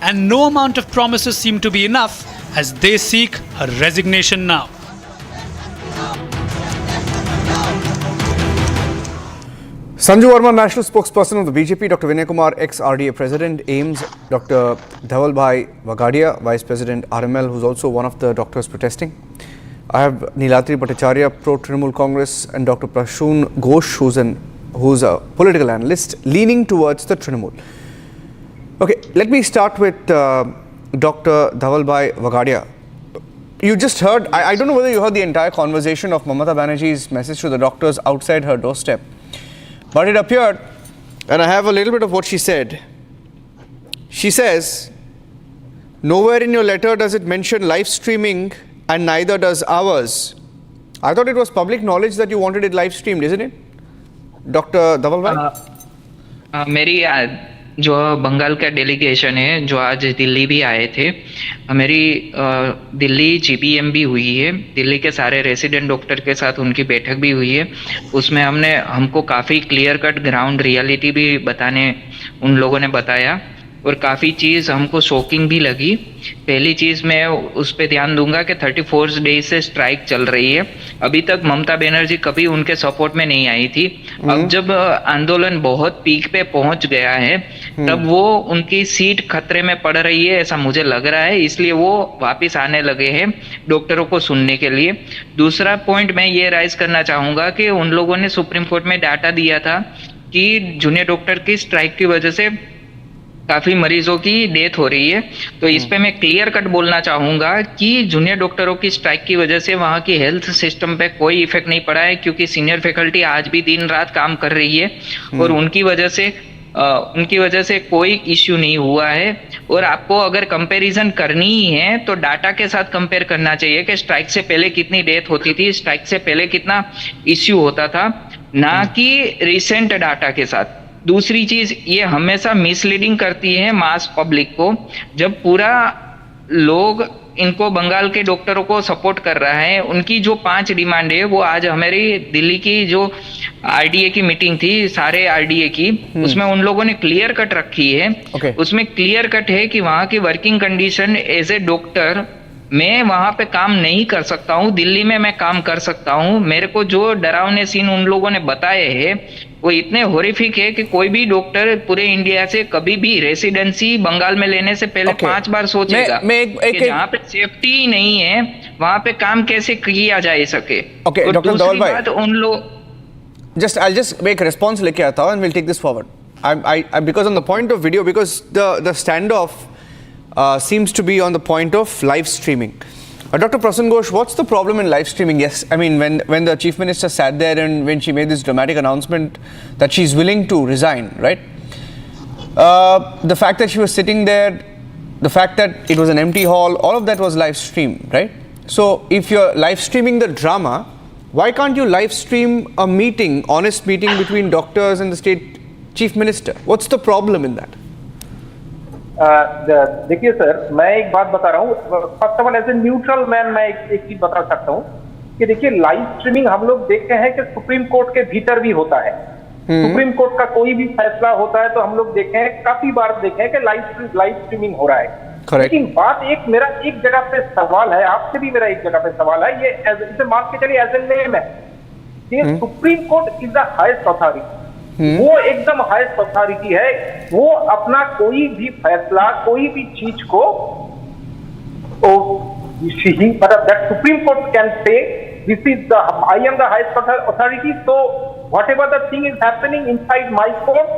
and no amount of promises seem to be enough as they seek her resignation now. Sanju Verma, national spokesperson of the BJP, Dr. Vinay Kumar, ex-RDA president, AIMS, Dr. Dhavalbhai Wagadia, vice president, RML, who's also one of the doctors protesting. I have Nilatri Bhattacharya, pro-Trinamool Congress, and Dr. Prashun Ghosh, who's a political analyst leaning towards the Trinamool. Okay, let me start with Dr. Dhavalbhai Wagadia. You just heard, I don't know whether you heard the entire conversation of Mamata Banerjee's message to the doctors outside her doorstep, but it appeared, and I have a little bit of what she said. She says, nowhere in your letter does it mention live streaming, and neither does ours. I thought it was public knowledge that you wanted it live streamed, isn't it? Dr. Dhavalbhai? मेरी जो बंगाल का delegation है, जो आज दिल्ली भी आए थे, मेरी दिल्ली जीपीएम भी हुई है, दिल्ली के सारे रेसिडेंट डॉक्टर के साथ उनकी बैठक भी हुई है। उसमें हमको काफ़ी क्लियर कट ग्राउंड रियलिटी भी बताने उन लोगों ने बताया और काफ़ी चीज़ हमको शॉकिंग भी लगी। पहली चीज़ मैं उस पर ध्यान दूंगा कि 34 डेज से स्ट्राइक चल रही है। अभी तक ममता बनर्जी कभी उनके सपोर्ट में नहीं आई थी। अब जब आंदोलन बहुत पीक पे पहुंच गया है, तब वो उनकी सीट खतरे में पड़ रही है, ऐसा मुझे लग रहा है। इसलिए वो वापस आने लगे हैं डॉक्टरों को सुनने के लिए। दूसरा पॉइंट मैं ये राइज करना चाहूँगा कि उन लोगों ने सुप्रीम कोर्ट में डाटा दिया था कि जूनियर डॉक्टर की स्ट्राइक की वजह से काफ़ी मरीजों की डेथ हो रही है। तो इस पे मैं क्लियर कट बोलना चाहूँगा कि जूनियर डॉक्टरों की स्ट्राइक की वजह से वहाँ की हेल्थ सिस्टम पे कोई इफेक्ट नहीं पड़ा है, क्योंकि सीनियर फैकल्टी आज भी दिन रात काम कर रही है और उनकी वजह से उनकी वजह से कोई इश्यू नहीं हुआ है। और आपको अगर कंपैरिजन करनी ही है तो डाटा के साथ कंपेयर करना चाहिए कि स्ट्राइक से पहले कितनी डेथ होती थी, स्ट्राइक से पहले कितना इश्यू होता था, ना कि रिसेंट डाटा के साथ। दूसरी चीज, ये हमेशा मिसलीडिंग करती है मास पब्लिक को। जब पूरा लोग इनको बंगाल के डॉक्टरों को सपोर्ट कर रहा है, उनकी जो 5 डिमांड है वो आज हमारी दिल्ली की जो आरडीए की मीटिंग थी, सारे आरडीए की, उसमें उन लोगों ने क्लियर कट रखी है। उसमें क्लियर कट है कि वहां की working condition, as a doctor मैं वहां पे काम नहीं कर सकता हूँ, दिल्ली में मैं काम कर सकता हूँ। मेरे को जो डरावने सीन उन लोगों ने बताए हैं वो इतने हॉरिफिक है कि कोई भी डॉक्टर पूरे इंडिया से कभी भी रेसिडेंसी बंगाल में लेने से पहले 5 बार सोचेगा कि जहाँ पे सेफ्टी ही नहीं है वहां पे काम कैसे किया जा सके। Okay, तो Dr. दूसरी Dawal बात, उन लोग I'll just make a response लेके आता हूँ and we'll take this forward. I because on the point of video, because the standoff seems to be on the point of live streaming. Dr. Prasan Ghosh, what's the problem in live streaming? Yes, I mean, when the Chief Minister sat there and when she made this dramatic announcement that she's willing to resign, right? The fact that she was sitting there, the fact that it was an empty hall, all of that was live streamed, right? So if you're live streaming the drama, why can't you live stream a meeting, honest meeting between doctors and the state Chief Minister? What's the problem in that? देखिए sir, मैं एक बात बता रहा हूँ। First of all as a neutral man मैं एक चीज बता सकता हूँ कि देखिए, लाइव स्ट्रीमिंग हम लोग देखते हैं कि सुप्रीम कोर्ट के भीतर भी होता है। सुप्रीम कोर्ट का कोई भी फैसला होता है तो हम लोग देखे हैं, काफी बार देखे हैं कि लाइव स्ट्रीमिंग हो रहा है। लेकिन बात मेरा एक जगह पे सवाल है, आपसे भी मेरा एक जगह पे सवाल है, ये इसे मान के चलिए एज ए नेम है कि supreme court is the highest authority. वो एकदम हाईएस्ट अथॉरिटी है, वो अपना कोई भी फैसला, कोई भी चीज को मतलब that supreme court can say this is the I am the highest authority, so whatever the thing is happening inside my court,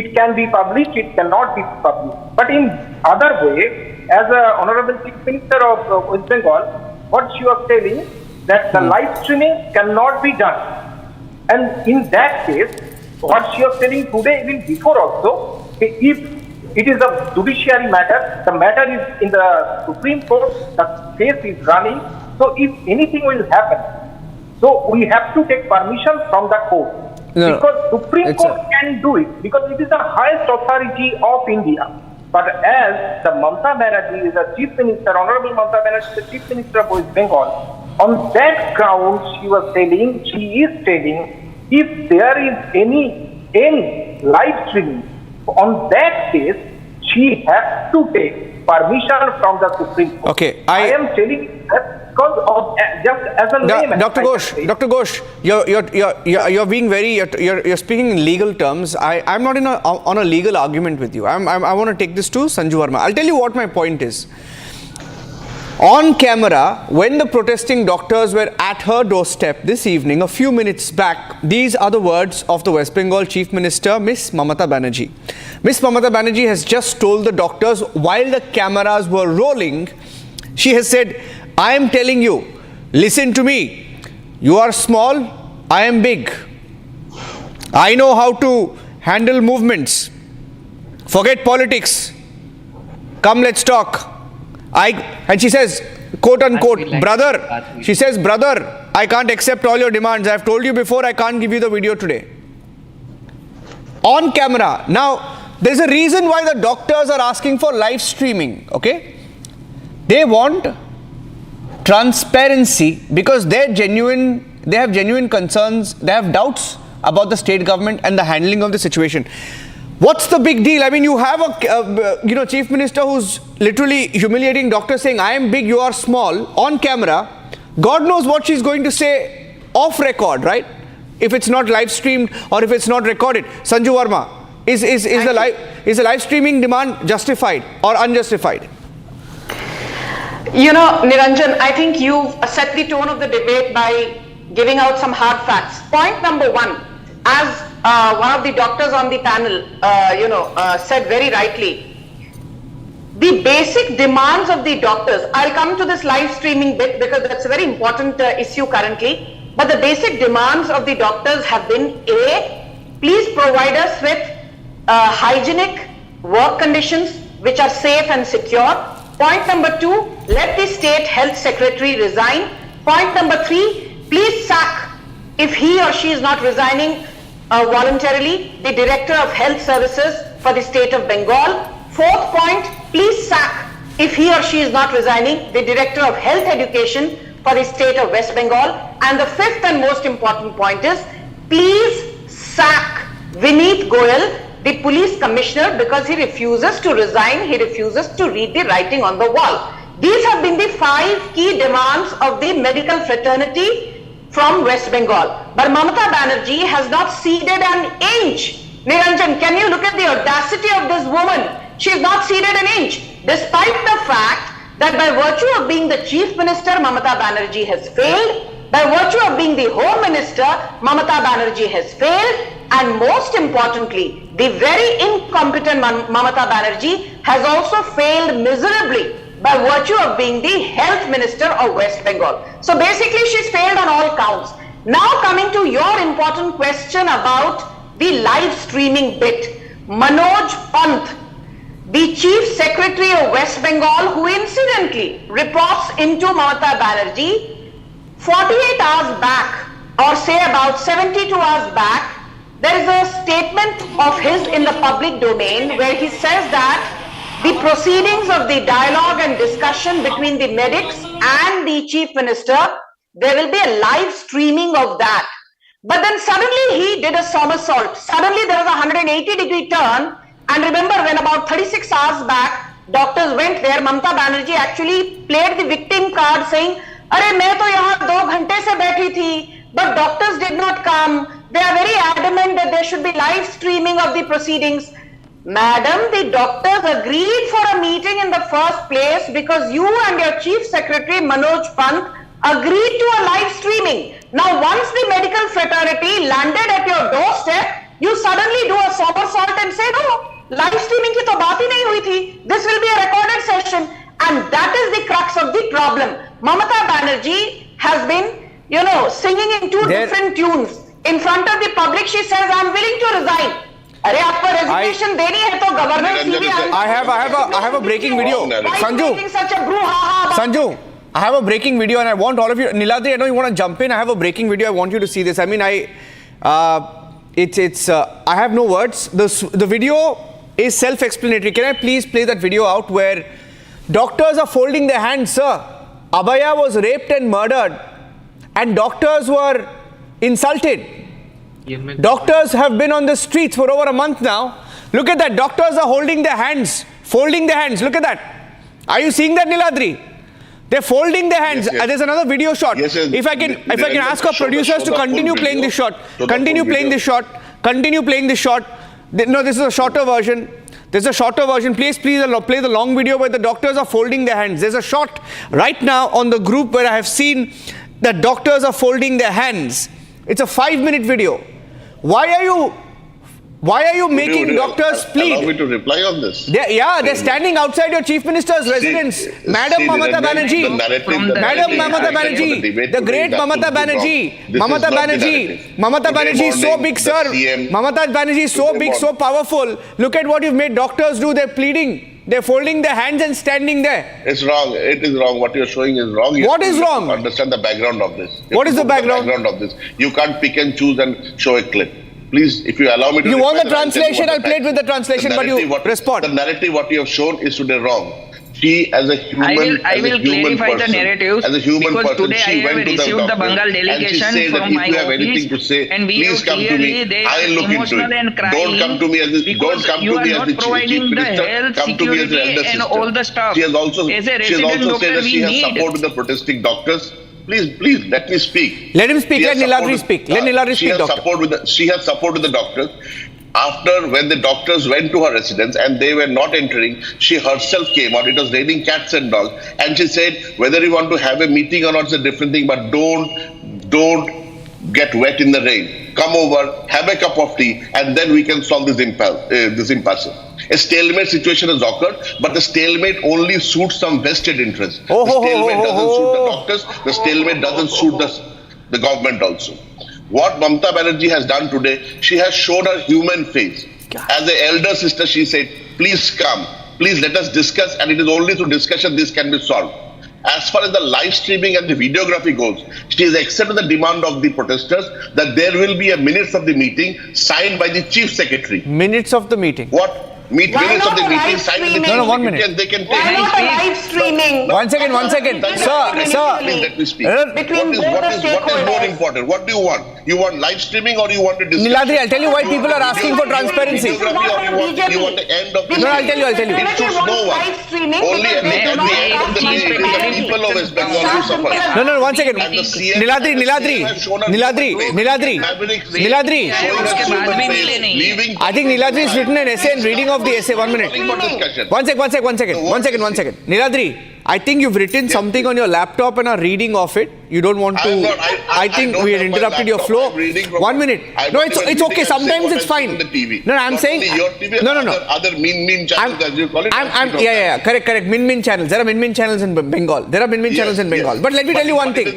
it can be published, it cannot be published. But in other way, as a Honorable Chief Minister of West Bengal, what you are telling that the live streaming cannot be done, and in that case, what she was telling today, even before also, if it is a judiciary matter, the matter is in the Supreme Court, the case is running, so if anything will happen, so we have to take permission from the court. Because Supreme Court can do it, because it is the highest authority of India. But as the Mamata Banerjee is the Chief Minister, Honorable Mamata Banerjee is the Chief Minister of West Bengal, on that ground she is telling, if there is any live streaming, on that case, she has to take permission from the Supreme Court. Okay, I am telling you that because of just as a layman. Dr. Ghosh, you're being you're speaking in legal terms. I'm not on a legal argument with you. I want to take this to Sanju Verma. I'll tell you what my point is. On camera, when the protesting doctors were at her doorstep this evening, a few minutes back, these are the words of the West Bengal Chief Minister, Miss Mamata Banerjee. Miss Mamata Banerjee has just told the doctors while the cameras were rolling, she has said, I am telling you, listen to me. You are small, I am big. I know how to handle movements. Forget politics. Come, let's talk. And she says, quote unquote, brother, she says, brother, I can't accept all your demands. I've told you before, I can't give you the video today. On camera. Now, there's a reason why the doctors are asking for live streaming, okay? They want transparency because they have genuine concerns, they have doubts about the state government and the handling of the situation. What's the big deal? I mean, you have a Chief Minister who's literally humiliating doctors, saying, I am big, you are small, on camera. God knows what she's going to say off record, right? If it's not live streamed or if it's not recorded. Sanju Verma, is the live streaming demand justified or unjustified? You know, Niranjan, I think you've set the tone of the debate by giving out some hard facts. Point number one, as one of the doctors on the panel, said very rightly, the basic demands of the doctors, I'll come to this live streaming bit because that's a very important issue currently, but the basic demands of the doctors have been A, please provide us with hygienic work conditions which are safe and secure. Point number 2, let the state health secretary resign. Point number 3, please sack, if he or she is not resigning voluntarily, the director of health services for the state of Bengal. 4th point, please sack, if he or she is not resigning, the director of health education for the state of West Bengal. And the 5th and most important point is, please sack Vineet Goyal, the police commissioner, because he refuses to resign, he refuses to read the writing on the wall. These have been the 5 key demands of the medical fraternity from West Bengal. But Mamata Banerjee has not ceded an inch. Niranjan, can you look at the audacity of this woman? She has not ceded an inch, despite the fact that by virtue of being the chief minister, Mamata Banerjee has failed. By virtue of being the home minister, Mamata Banerjee has failed. And most importantly, the very incompetent Mamata Banerjee has also failed miserably by virtue of being the health minister of West Bengal. So basically she's failed on all counts. Now coming to your important question about the live streaming bit. Manoj Pant, the chief secretary of West Bengal, who incidentally reports into Mamata Banerjee, 48 hours back, or say about 72 hours back, there is a statement of his in the public domain where he says that the proceedings of the dialogue and discussion between the medics and the chief minister, there will be a live streaming of that. But then suddenly he did a somersault. Suddenly there was a 180-degree turn. And remember, when about 36 hours back, doctors went there, Mamata Banerjee actually played the victim card saying, "Arey, main to yahan 2 ghante se baithi thi, but doctors did not come. They are very adamant that there should be live streaming of the proceedings." Madam, the doctors agreed for a meeting in the first place because you and your chief secretary Manoj Pant agreed to a live streaming. Now, once the medical fraternity landed at your doorstep, you suddenly do a somersault and say, "No, live streaming ki to baat hi nahi hui thi. This will be a recorded session." And that is the crux of the problem. Mamata Banerjee has been, singing in 2 different tunes. In front of the public, she says, "I'm willing to resign." अरे आपको resignation देनी है तो governor CBI. I have a breaking video. Sanju, I have a breaking video and I want all of you. Niladri, I know you want to jump in. I have a breaking video. I want you to see this. I mean, I have no words. The video is self-explanatory. Can I please play that video out where doctors are folding their hands, sir? Abhaya was raped and murdered, and doctors were insulted. Doctors have been on the streets for over a month now. Look at that. Doctors are holding their hands, folding their hands. Look at that. Are you seeing that, Niladri? They're folding their hands. Yes. There's another video shot. Yes. If I can ask our producers to continue playing this shot. Continue playing this shot. Continue playing this shot. No, this is a shorter version. There's a shorter version. Please play the long video where the doctors are folding their hands. There's a shot right now on the group where I have seen that doctors are folding their hands. It's a 5-minute video. Why are you making doctors plead? Allow me to reply on this. They're standing outside your chief minister's residence. Madam Mamata Banerjee. Madam Mamata Banerjee. The great Mamata Banerjee. Mamata Banerjee is so big, sir. Mamata Banerjee is so big, so powerful. Look at what you've made doctors do. They're pleading. They're folding their hands and standing there. It's wrong. It is wrong. What you're showing is wrong. What is wrong? Understand the background of this. What is the background? of this? You can't pick and choose and show a clip. Please, if you allow me to... You want the translation? I'll play it with the translation, but you respond. The narrative what you have shown is today wrong. She, as a human, I will clarify the narratives as a human because person, today she I have went to received the doctor Bengal delegation and she said from my that if you have anything to office say, and we please have come to me. clearly I'll look into emotional it. and crying Don't come to me as this. Don't come to me as the chief minister. Health, Come to me as the elder and sister. all the stuff. She has also As a said doctor, that she has we need. supported the protesting doctors. Please, let me speak. Let him speak. Let Niladri speak. Let Niladri speak, doctor. She has supported the doctors. After, when the doctors went to her residence and they were not entering, she herself came out. It was raining cats and dogs. And she said, whether you want to have a meeting or not is a different thing, but don't get wet in the rain. Come over, have a cup of tea, and then we can solve this impasse. A stalemate situation has occurred, but the stalemate only suits some vested interest. The stalemate doesn't suit the doctors. The stalemate doesn't suit the government also. What Mamata Banerjee has done today, she has showed her human face. As an elder sister, she said, please come, please let us discuss, and it is only through discussion this can be solved. As far as the live streaming and the videography goes, she has accepted the demand of the protesters that there will be a minutes of the meeting signed by the chief secretary. Minutes of the meeting. What? Minutes of the meeting signed by the chief No, 1 minute. secretary, and they can Why take not a live streaming? One second. Sir. Please let me speak. Between both the What is more stakeholders. important? What do you want? You want live streaming or you want to discuss? Niladri, I'll tell you why people are asking for transparency. You want the end of the No, I'll tell you. It suits no one. Only at the end of the day, it is the people of West Bengal who suffer. No, 1 second. And the CM Niladri. Leaving. I think Niladri has written an essay and reading of the essay. 1 minute. One second. Niladri, I think you've written something on your laptop and are reading off it. You don't want to. I think we had interrupted your flow. 1 minute. No, it's okay. Sometimes it's fine. No, I'm saying. No. Other mean channels, as you call it. Yeah. Correct. Min channels. There are min channels in Bengal. But let me tell you one thing.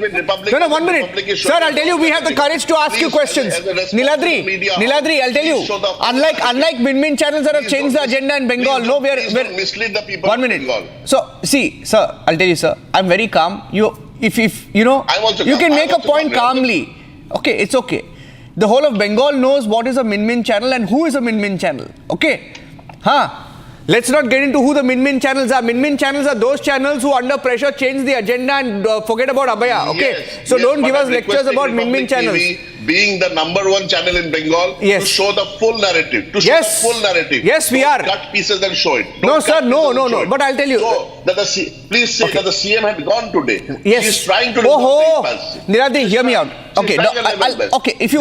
No, 1 minute. Sir, I'll tell you, we have the courage to ask you questions. Niladri, I'll tell you. Unlike min channels that have changed the agenda in Bengal, no, we're mislead the people. 1 minute. So, see, sir, I'll tell you, sir, I'm very calm. If you know, you can make a point calmly. Okay, it's okay. The whole of Bengal knows what is a min channel and who is a min channel. Okay? Let's not get into who the min channels are. Min channels are those channels who under pressure change the agenda and forget about Abaya. Okay? So don't give us lectures about min channels. TV, being the #1 channel in Bengal, to show the full narrative. Yes, we are. Cut pieces and show it. No, sir, no. But I'll tell you. So, please say that the CM had gone today. Yes. She's trying to do Niladri, hear me out. Okay, okay. If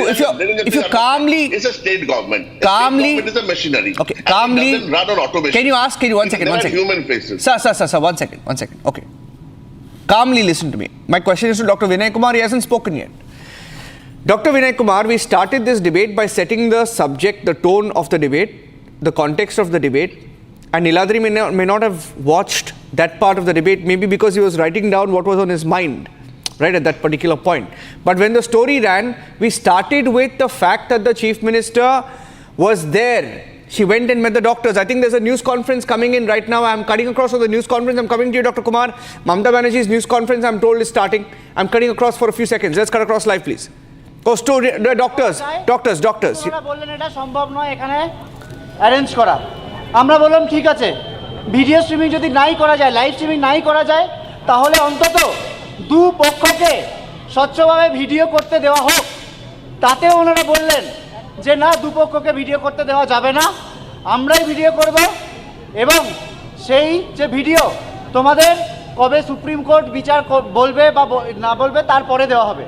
you calmly, it's a state government. Calmly, it is a machinery. Okay, calmly. It doesn't run on automation. Can you ask? One second. Human faces. Sir, 1 second. Okay. Calmly listen to me. My question is to Dr. Vinay Kumar. He hasn't spoken yet. Dr. Vinay Kumar, we started this debate by setting the subject, the tone of the debate, the context of the debate, and Niladri may not have watched that part of the debate, maybe because he was writing down what was on his mind, right, at that particular point. But when the story ran, we started with the fact that the Chief Minister was there. She went and met the doctors. I think there's a news conference coming in right now. I'm cutting across on the news conference. I'm coming to you, Dr. Kumar. Mamata Banerjee's news conference, I'm told, is starting. I'm cutting across for a few seconds. Let's cut across live, please. Goes to the doctors. বললেন এটা সম্ভব নয় এখানে arrange করা। আমরা বললাম ঠিক আছে, ভিডিও স্ট্রিমিং যদি নাই করা যায়, লাইভ স্ট্রিমিং নাই করা যায়, তাহলে অন্তত দু পক্ষকে স্বচ্ছভাবে ভিডিও করতে দেওয়া হোক। তাতেও ওনারা বললেন যে না, দুপক্ষকে ভিডিও করতে দেওয়া যাবে না, আমরাই ভিডিও করব, এবং সেই যে ভিডিও তোমাদের কবে সুপ্রিম কোর্ট বিচার বলবে বা না বলবে তারপরে দেওয়া হবে।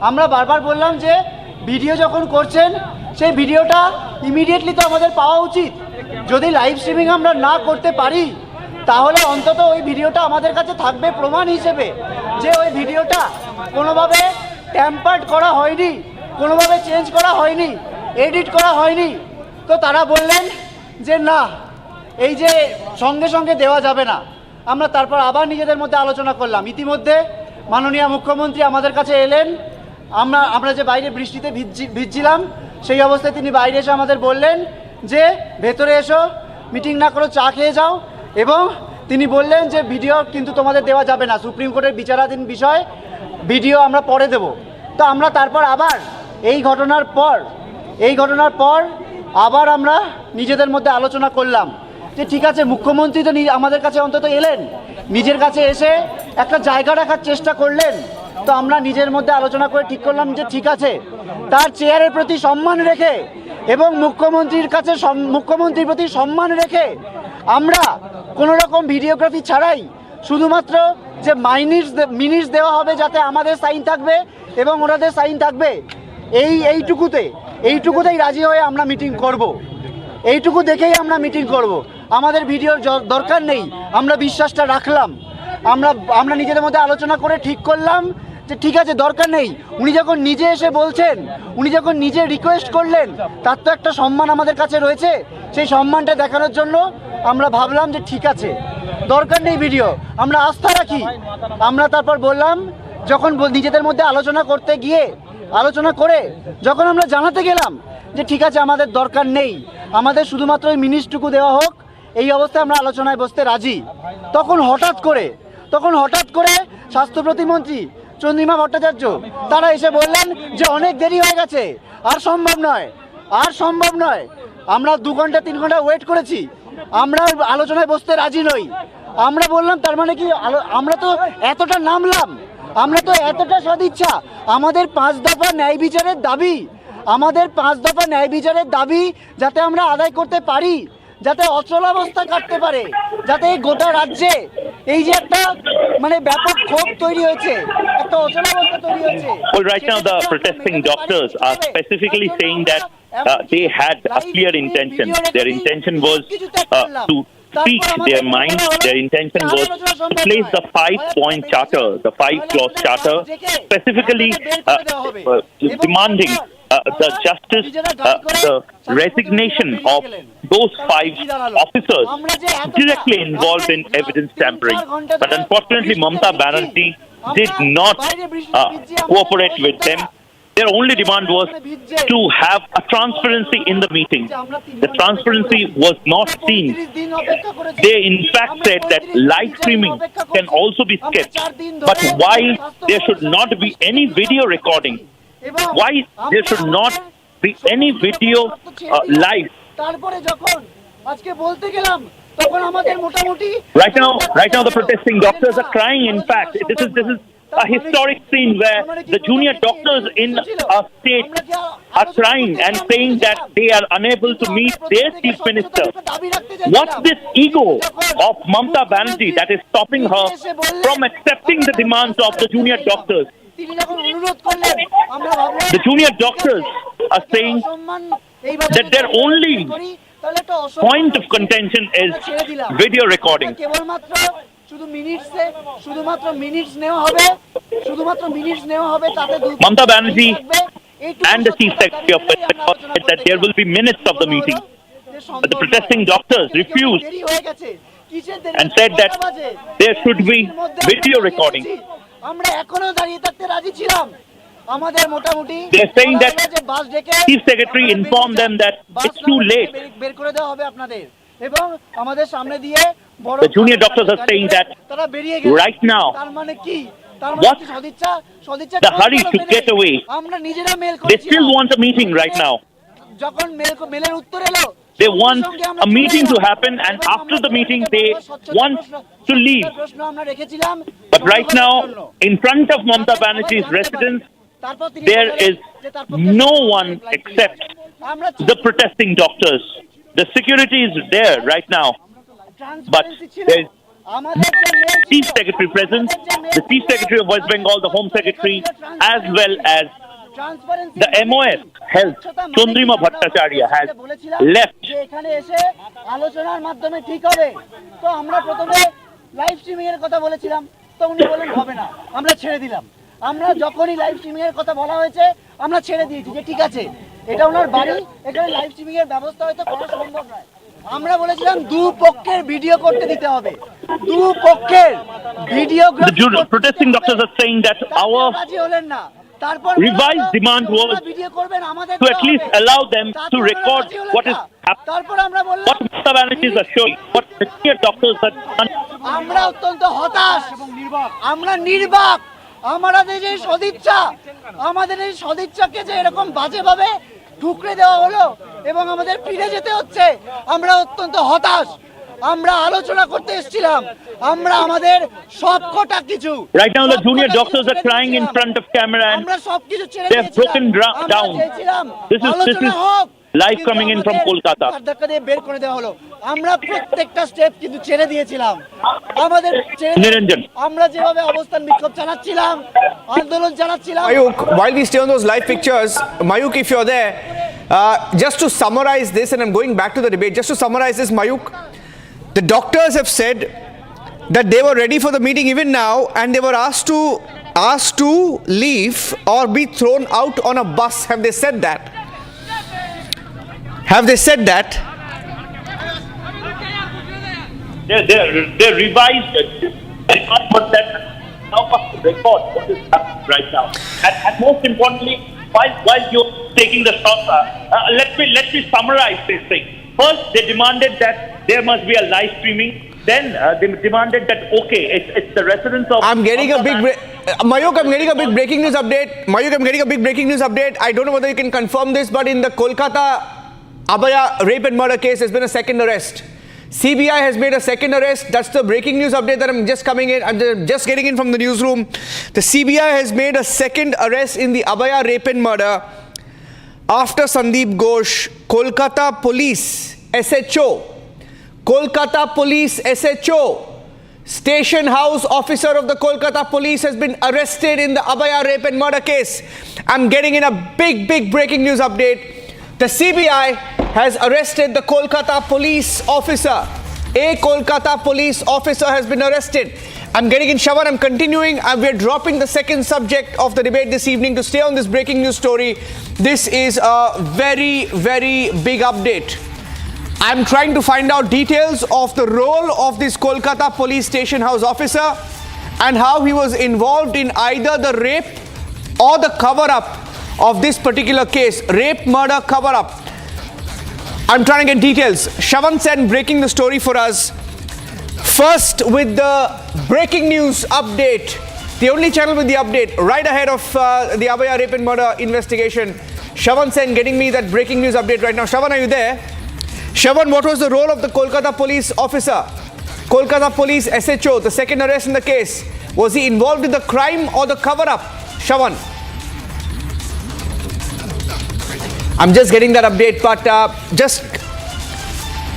আমরা বারবার বললাম যে ভিডিও যখন করছেন সেই ভিডিওটা ইমিডিয়েটলি তো আমাদের পাওয়া উচিত। যদি লাইভ স্ট্রিমিং আমরা না করতে পারি তাহলে অন্তত ওই ভিডিওটা আমাদের কাছে থাকবে প্রমাণ হিসেবে যে ওই ভিডিওটা কোনোভাবে ট্যাম্পার্ড করা হয়নি, কোনোভাবে চেঞ্জ করা হয়নি, এডিট করা হয়নি। তো তারা বললেন যে না, এই যে সঙ্গে সঙ্গে দেওয়া যাবে না। আমরা তারপর আবার নিজেদের মধ্যে আলোচনা করলাম। ইতিমধ্যে মাননীয় মুখ্যমন্ত্রী আমাদের কাছে এলেন। আমরা যে বাইরে বৃষ্টিতে ভিজছিলাম, সেই অবস্থায় তিনি বাইরে এসে আমাদের বললেন যে ভেতরে এসো, মিটিং না করো, চা খেয়ে যাও, এবং তিনি বললেন যে ভিডিও কিন্তু তোমাদের দেওয়া যাবে না, সুপ্রিম কোর্টের বিচারাধীন বিষয়, ভিডিও আমরা পরে দেব। তো আমরা তারপর আবার এই ঘটনার পর আবার আমরা নিজেদের মধ্যে আলোচনা করলাম যে ঠিক আছে, মুখ্যমন্ত্রী তো আমাদের কাছে অন্তত এলেন, নিজের কাছে এসে একটা জায়গা রাখার চেষ্টা করলেন। তো আমরা নিজের মধ্যে আলোচনা করে ঠিক করলাম যে ঠিক আছে, তার চেয়ারের প্রতি সম্মান রেখে এবং মুখ্যমন্ত্রীর প্রতি সম্মান রেখে আমরা কোনো রকম ভিডিওগ্রাফি ছাড়াই শুধুমাত্র যে মিনিটস দেওয়া হবে যাতে আমাদের সাইন থাকবে এবং ওনাদের সাইন থাকবে, এইটুকুতেই রাজি হয়ে আমরা মিটিং করব। এইটুকু দেখেই আমরা মিটিং করব। আমাদের ভিডিওর দরকার নেই, আমরা বিশ্বাসটা রাখলাম। আমরা নিজেদের মধ্যে আলোচনা করে ঠিক করলাম যে ঠিক আছে, দরকার নেই। উনি যখন নিজে এসে বলছেন, উনি যখন নিজে রিকোয়েস্ট করলেন, তার তো একটা সম্মান আমাদের কাছে রয়েছে। সেই সম্মানটা দেখানোর জন্য আমরা ভাবলাম যে ঠিক আছে, দরকার নেই ভিডিও, আমরা আস্থা রাখি। আমরা তারপর বললাম, যখন নিজেদের মধ্যে আলোচনা করে যখন আমরা জানাতে গেলাম যে ঠিক আছে, আমাদের দরকার নেই, আমাদের শুধুমাত্র ওই মিনিটটুকু দেওয়া হোক, এই অবস্থায় আমরা আলোচনায় বসতে রাজি। তখন হঠাৎ করে স্বাস্থ্য প্রতিমন্ত্রী চন্দ্রিমা ভট্টাচার্য তারা এসে বললেন যে অনেক দেরি হয়ে গেছে, আর সম্ভব নয়। আমরা 2 ঘন্টা 3 ঘন্টা ওয়েট করেছি, আমরা আলোচনায় বসতে রাজি নই। আমরা বললাম তার মানে কি আমরা তো এতটা নামলাম, আমরা তো এতটা সদিচ্ছা, আমাদের 5 দফা ন্যায় বিচারের দাবি যাতে আমরা আদায় করতে পারি, যাতে অচলাবস্থা কাটতে পারে, যাতে এই গোটা রাজ্যে এই যে একটা মানে ব্যাপক ক্ষোভ তৈরি হয়েছে, একটা অচলাবস্থা তৈরি হয়েছে। Well, right now the protesting doctors are specifically saying that they had a clear intention. Their intention was to speak their mind. Their intention was to place the 5-point charter, the 5-clause charter, specifically demanding the justice, the resignation of those 5 officers directly involved in evidence tampering. But unfortunately, Mamata Banerjee did not cooperate with them. Their only demand was to have a transparency in the meeting. The transparency was not seen. They in fact said that live streaming can also be skipped. But why there should not be any video recording? Why there should not be any video live? Right now the protesting doctors are crying. In fact, this is a historic scene where the junior doctors in a state are crying and saying that they are unable to meet their chief minister. What's this ego of Mamata Banerjee that is stopping her from accepting the demands of the junior doctors? The junior doctors are saying that their only point of contention is video recording. Mamata Banerjee and the Chief Secretary of West Bengal said that there will be minutes of the meeting. But the protesting doctors refused and said that there should be video recording. They're saying that Chief Secretary informed them that it's too late. The junior doctors are saying that right now, what's the hurry to get away? They still want a meeting right now. They want a meeting to happen, and after the meeting, they want to leave. But right now, in front of Mamata Banerjee's residence, there is no one except the protesting doctors. The security is there right now, but there is Chief Secretary present, the Chief Secretary of West Bengal, the Home Secretary, as well as the MOS Health, Chandrima Bhattacharya, has left. আমরা যখনই live streaming এর কথা বলা হয়েছে আমরা ছেড়ে দিয়েছি যে ঠিক আছে এটা ওনার বাড়ি, এখানে লাইভ স্ট্রিমিং এর ব্যবস্থা হয়তো করা সম্ভব নয়। আমরা বলেছিলাম দুপক্ষের ভিডিও করতে দিতে হবে, দুপক্ষের videography. The protesting doctors are saying that our revised demand was to at least allow them to record what is happening, what Mamata Banerjee is showing, what the senior doctors are done. আমরা অত্যন্ত হতাশ, আমরা নির্বাক, আমাদের এই সদিচ্ছাকে যে এরকম বাজেভাবে ঠুকরে দেওয়া হলো এবং আমাদের ফিরে যেতে হচ্ছে, আমরা অত্যন্ত হতাশ। আমরা আলোচনা করতে এসেছিলাম, আমরা আমাদের সবকটা কিছু। Right now the junior doctors are crying in front of camera and they have broken down. This is live coming in from Kolkata. বের করে দেওয়া হলো, আমরা প্রত্যেকটা স্টেপ কিন্তু ছেড়ে দিয়েছিলাম। আমাদের Niranjan, আমরা যেভাবে অবস্থান বিক্ষোভ চালাচ্ছিলাম, আন্দোলন চালাচ্ছিলাম। Mayuk, while we stay on those live pictures, Mayuk, if you're there, just to summarize this, and I'm going back to the debate, just to summarize this, Mayuk, the doctors have said that they were ready for the meeting even now, and they were asked to leave or be thrown out on a bus. Have they said that? Have they said that? They're revised demand, but that help us to record what is happening right now. And most importantly, while you're taking the shot, let me summarize this thing. First, they demanded that there must be a live streaming. Then they demanded that, okay, it's the residents of... I'm getting a big... Mayuk, I'm getting a big breaking news update. Mayuk, I'm getting a big breaking news update. I don't know whether you can confirm this, but in the Kolkata Abaya rape and murder case, there's been a second arrest. CBI has made a second arrest. That's the breaking news update that I'm just getting in from the newsroom. The CBI has made a second arrest in the Abaya rape and murder after Sandeep Ghosh, Kolkata Police SHO, Kolkata Police SHO, Station House Officer of the Kolkata Police has been arrested in the Abaya rape and murder case. I'm getting in a big breaking news update. The CBI has arrested the Kolkata Police officer. A Kolkata Police officer has been arrested. I'm getting in, Shawan, I'm continuing. We're dropping the second subject of the debate this evening to stay on this breaking news story. This is a very big update. I'm trying to find out details of the role of this Kolkata Police Station House officer and how he was involved in either the rape or the cover-up of this particular case. Rape, murder, cover-up. I'm trying to get details. Shavan Sen breaking the story for us. First with the breaking news update. The only channel with the update right ahead of the Abaya rape and murder investigation. Shavan Sen getting me that breaking news update right now. Shavan, are you there? Shavan, what was the role of the Kolkata police officer? Kolkata Police SHO, the second arrest in the case. Was he involved in the crime or the cover-up? Shavan. I'm just getting that update, but just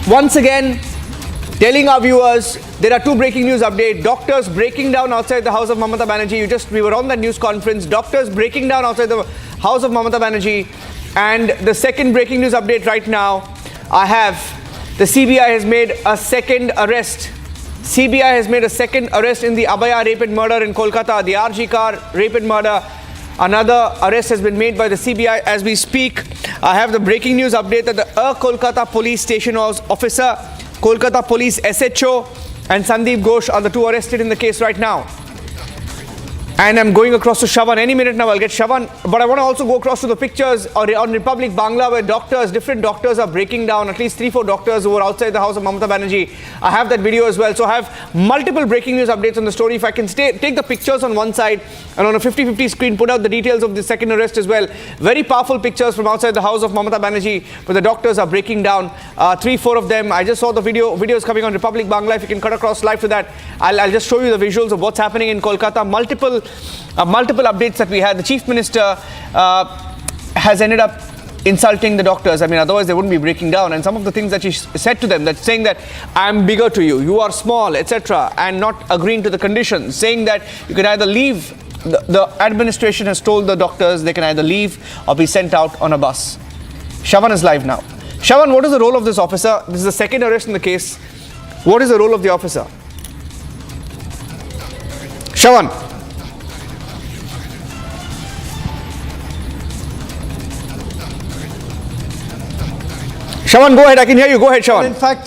once again telling our viewers there are two breaking news updates. Doctors breaking down outside the house of Mamata Banerjee. We were on that news conference. Doctors breaking down outside the house of Mamata Banerjee. And the second breaking news update right now, I have the CBI has made a second arrest. CBI has made a second arrest in the Abaya rape and murder in Kolkata, the RG car rape and murder. Another arrest has been made by the CBI as we speak. I have the breaking news update that the Kolkata Police Station House officer, Kolkata Police SHO and Sandeep Ghosh are the two arrested in the case right now. And I'm going across to Shavan. Any minute now I'll get Shavan. But I want to also go across to the pictures on Republic Bangla where different doctors are breaking down. At least 3-4 doctors who were outside the house of Mamata Banerjee. I have that video as well. So I have multiple breaking news updates on the story. If I can take the pictures on one side and on a 50-50 screen put out the details of the second arrest as well. Very powerful pictures from outside the house of Mamata Banerjee where the doctors are breaking down. 3-4 of them. I just saw the videos coming on Republic Bangla. If you can cut across live to that, I'll just show you the visuals of what's happening in Kolkata. Multiple updates that we had. The Chief Minister has ended up insulting the doctors. I mean, otherwise they wouldn't be breaking down. And some of the things that she said to them, that saying that I'm bigger to you, you are small, etc., and not agreeing to the conditions, saying that you can either leave. The administration has told the doctors they can either leave or be sent out on a bus. Shavan is live now. Shavan, what is the role of this officer? This is the second arrest in the case. What is the role of the officer? Shavan. Shavan, go ahead. I can hear you. Go ahead, Shavan. In fact,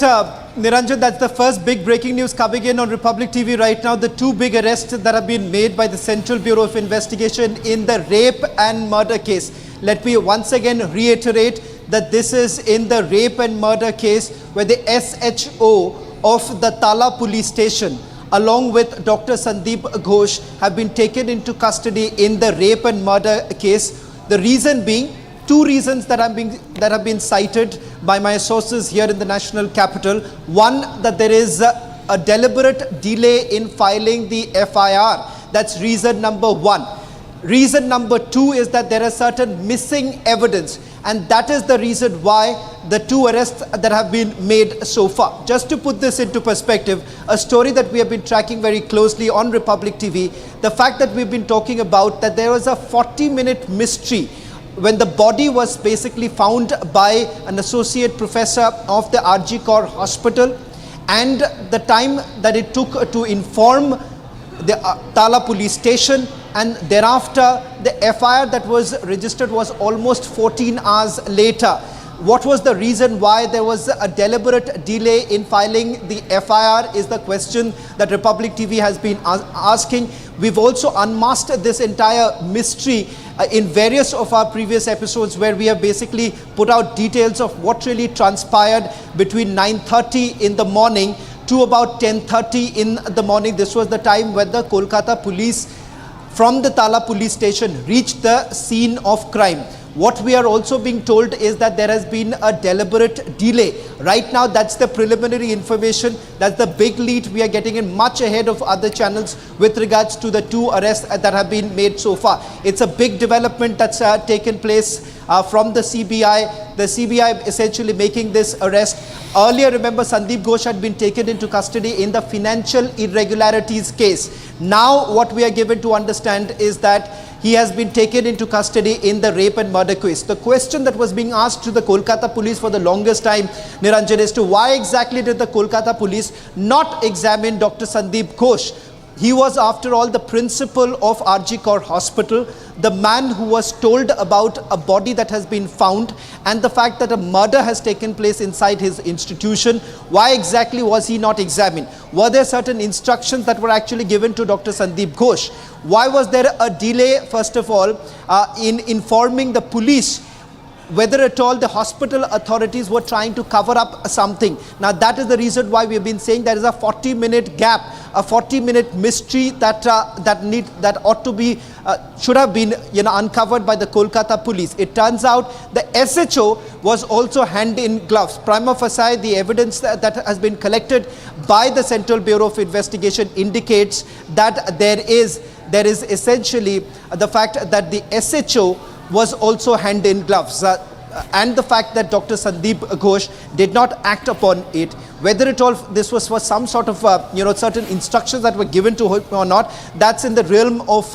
Niranjan, that's the first big breaking news coming in on Republic TV right now. The two big arrests that have been made by the Central Bureau of Investigation in the rape and murder case. Let me once again reiterate that this is in the rape and murder case where the SHO of the Tala police station along with Dr. Sandeep Ghosh have been taken into custody in the rape and murder case. The reason being, two reasons that have been cited by my sources here in the national capital. One, that there is a deliberate delay in filing the FIR. That's reason number one. Reason number two is that there is certain missing evidence, and that is the reason why the two arrests that have been made so far. Just to put this into perspective, a story that we have been tracking very closely on Republic TV, the fact that we've been talking about that there was a 40-minute mystery when the body was basically found by an associate professor of the RG Kaur Hospital, and the time that it took to inform the Tala police station, and thereafter the FIR that was registered was almost 14 hours later. What was the reason why there was a deliberate delay in filing the FIR is the question that Republic TV has been asking. We've also unmasked this entire mystery in various of our previous episodes where we have basically put out details of what really transpired between 9:30 in the morning to about 10:30 in the morning. This was the time when the Kolkata police from the Tala police station reached the scene of crime. What we are also being told is that there has been a deliberate delay. Right now, that's the preliminary information. That's the big lead we are getting in, much ahead of other channels with regards to the 2 arrests that have been made so far. It's a big development that's taken place from the CBI. The CBI essentially making this arrest. Earlier, remember, Sandeep Ghosh had been taken into custody in the financial irregularities case. Now, what we are given to understand is that he has been taken into custody in the rape and murder case. The question that was being asked to the Kolkata police for the longest time, Niranjan, is to why exactly did the Kolkata police not examine Dr. Sandeep Ghosh? He was, after all, the principal of RG Kaur Hospital, the man who was told about a body that has been found and the fact that a murder has taken place inside his institution. Why exactly was he not examined? Were there certain instructions that were actually given to Dr. Sandeep Ghosh? Why was there a delay, first of all, in informing the police whether at all the hospital authorities were trying to cover up something? Now, that is the reason why we have been saying there is a 40-minute gap, a 40-minute mystery that ought to be should have been uncovered by the Kolkata police. It turns out the SHO was also hand in gloves. Prima facie, the evidence that has been collected by the Central Bureau of Investigation indicates that there is essentially the fact that the SHO was also hand in gloves, and the fact that Dr. Sandeep Ghosh did not act upon it. Whether at all this was for some sort of certain instructions that were given to him or not, that's in the realm of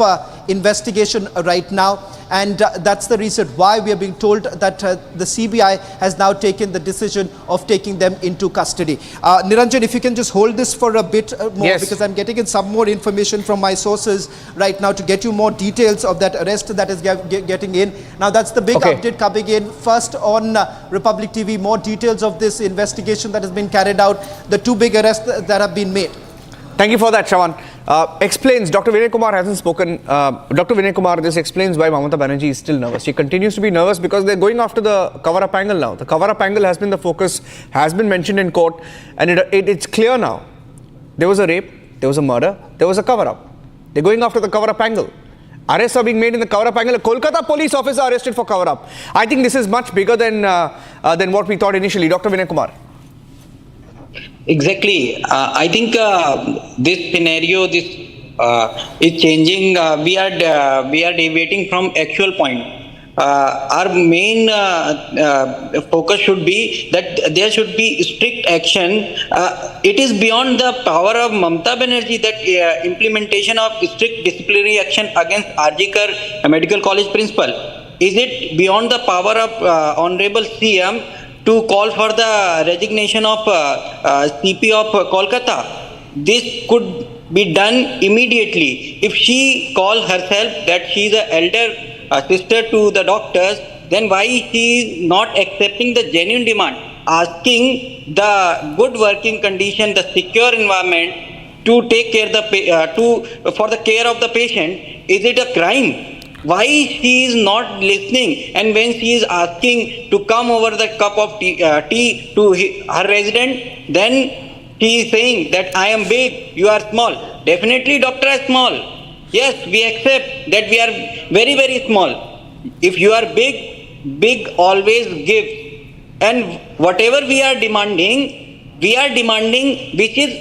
investigation right now, and that's the reason why we are being told that the CBI has now taken the decision of taking them into custody. Niranjan, if you can just hold this for a bit more, yes, because I'm getting in some more information from my sources right now to get you more details of that arrest that is getting in. Now, that's the big update coming in. First on Republic TV, more details of this investigation that has been carried out, the 2 big arrests that have been made. Thank you for that, Shravan. Explains, Dr. Vinay Kumar hasn't spoken. Dr. Vinay Kumar, this explains why Mamata Banerjee is still nervous. She continues to be nervous because they're going after the cover-up angle now. The cover-up angle has been the focus, has been mentioned in court, and it's clear now. There was a rape, there was a murder, there was a cover-up. They're going after the cover-up angle. Arrests are being made in the cover-up angle. A Kolkata police officer arrested for cover-up. I think this is much bigger than what we thought initially. Dr. Vinay Kumar. Exactly. I think this scenario, is changing. We are deviating from actual point. Our main focus should be that there should be strict action. It is beyond the power of Mamata Banerjee that implementation of strict disciplinary action against RG Kaur Medical College principal. Is it beyond the power of Honorable CM to call for the resignation of CP of Kolkata? This could be done immediately. If she call herself that she is an elder sister to the doctors, then why she is not accepting the genuine demand, asking the good working condition, the secure environment to take care for the care of the patient? Is it a crime? Why she is not listening? And when she is asking to come over the cup of tea to her resident, then she is saying that I am big, you are small. Definitely doctor is small. Yes, we accept that we are very, very small. If you are big, big always gives. And whatever we are demanding which is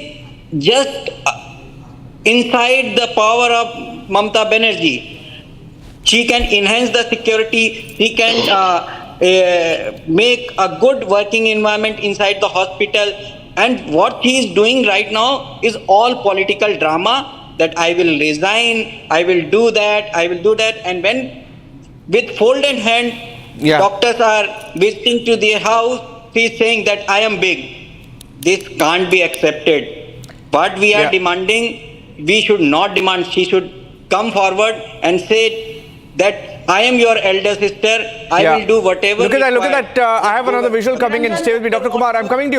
just inside the power of Mamata Banerjee. She can enhance the security, she can make a good working environment inside the hospital. And what she is doing right now is all political drama, that I will resign, I will do that, and when with folded hand, doctors are visiting to their house, she is saying that I am big. This can't be accepted. What we are demanding, we should not demand. She should come forward and say that I am your elder sister. I will do whatever. Look at that. I have another visual coming in. Stay with me, Dr. Kumar. I'm coming to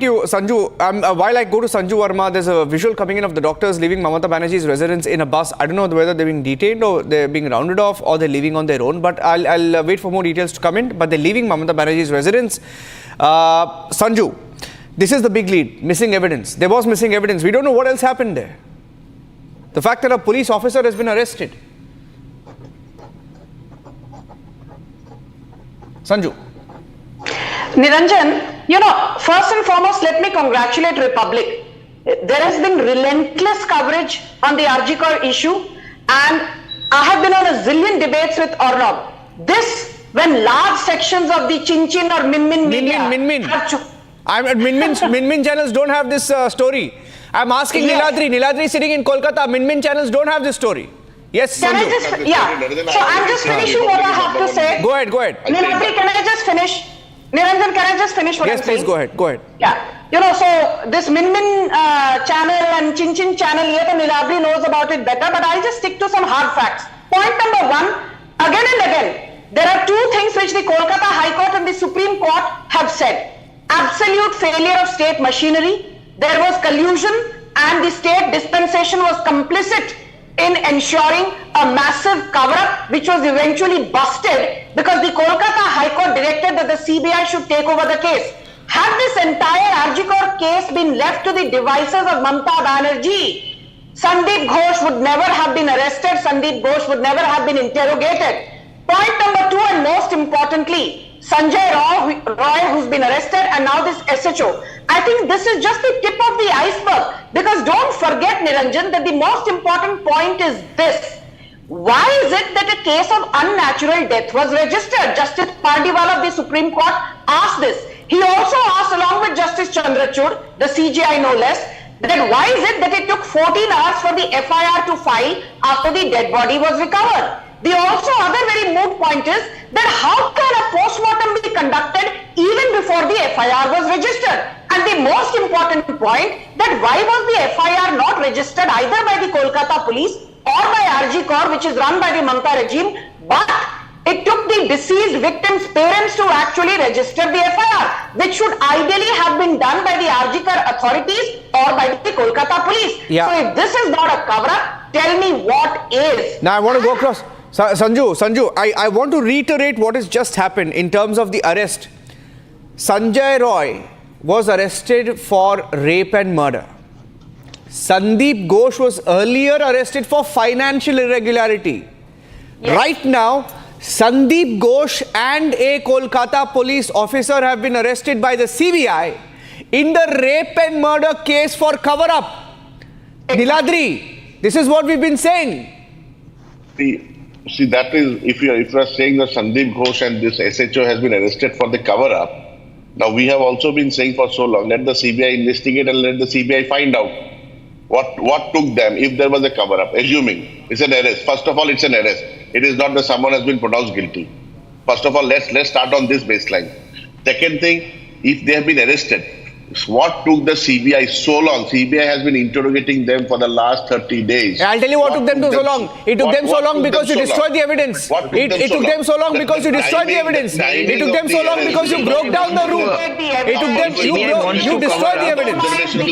you, Sanju. While I go to Sanju Verma, there's a visual coming in of the doctors leaving Mamata Banerjee's residence in a bus. I don't know whether they're being detained or they're being rounded off or they're leaving on their own. But I'll wait for more details to come in. But they're leaving Mamata Banerjee's residence. Sanju, this is the big lead. Missing evidence. There was missing evidence. We don't know what else happened there. The fact that a police officer has been arrested. Sanju. Niranjan, first and foremost, let me congratulate Republic. There has been relentless coverage on the RG issue, and I have been on a zillion debates with Arnab. This, when large sections of the Chin or Min media... Min channels don't have this story. I'm asking Niladri sitting in Kolkata, Min channels don't have this story. Yes, Can I just, so I'm just finishing what I have to say. Go ahead. Niladri, can I just finish? Niranjan, can I just finish what I'm saying? Yes, please, go ahead. Yeah. So this Min channel and Chin channel, Niladri knows about it better, but I'll just stick to some hard facts. Point number one, again and again, there are two things which the Kolkata High Court and the Supreme Court have said. Absolute failure of state machinery, there was collusion, and the state dispensation was complicit in ensuring a massive cover-up which was eventually busted because the Kolkata High Court directed that the CBI should take over the case. Had this entire RG case been left to the devices of Mamata Banerjee, Sandeep Ghosh would never have been arrested, Sandeep Ghosh would never have been interrogated. Point number two, and most importantly, Sanjay Roy, who's been arrested, and now this SHO. I think this is just the tip of the iceberg, because don't forget, Niranjan, that the most important point is this. Why is it that a case of unnatural death was registered? Justice Pardiwala of the Supreme Court asked this. He also asked, along with Justice Chandrachud, the CJI no less, that why is it that it took 14 hours for the FIR to file after the dead body was recovered? The also other very moot point is that how can a post-mortem be conducted even before the FIR was registered? And the most important point, that why was the FIR not registered either by the Kolkata police or by RG Corps, which is run by the Mamata regime, but it took the deceased victim's parents to actually register the FIR, which should ideally have been done by the RG Corps authorities or by the Kolkata police. Yeah. So if this is not a cover-up, tell me what is. Now I want to go across. Sanju, I want to reiterate what has just happened in terms of the arrest. Sanjay Roy was arrested for rape and murder. Sandeep Ghosh was earlier arrested for financial irregularity. Yes. Right now, Sandeep Ghosh and a Kolkata police officer have been arrested by the CBI in the rape and murder case for cover-up. Niladri, this is what we've been saying. See, that is, if you are saying that Sandeep Ghosh and this SHO has been arrested for the cover-up, now we have also been saying for so long, let the CBI investigate and let the CBI find out what took them if there was a cover-up, assuming it's an arrest. First of all, it's an arrest. It is not that someone has been pronounced guilty. First of all, let's start on this baseline. Second thing, if they have been arrested, what took the CBI so long? CBI has been interrogating them for the last 30 days. I'll tell you what took them so long. It took them so long because you destroyed the evidence. It took them so long because you destroyed the evidence. It took them so long because you broke down the route. It took them, you destroyed the evidence.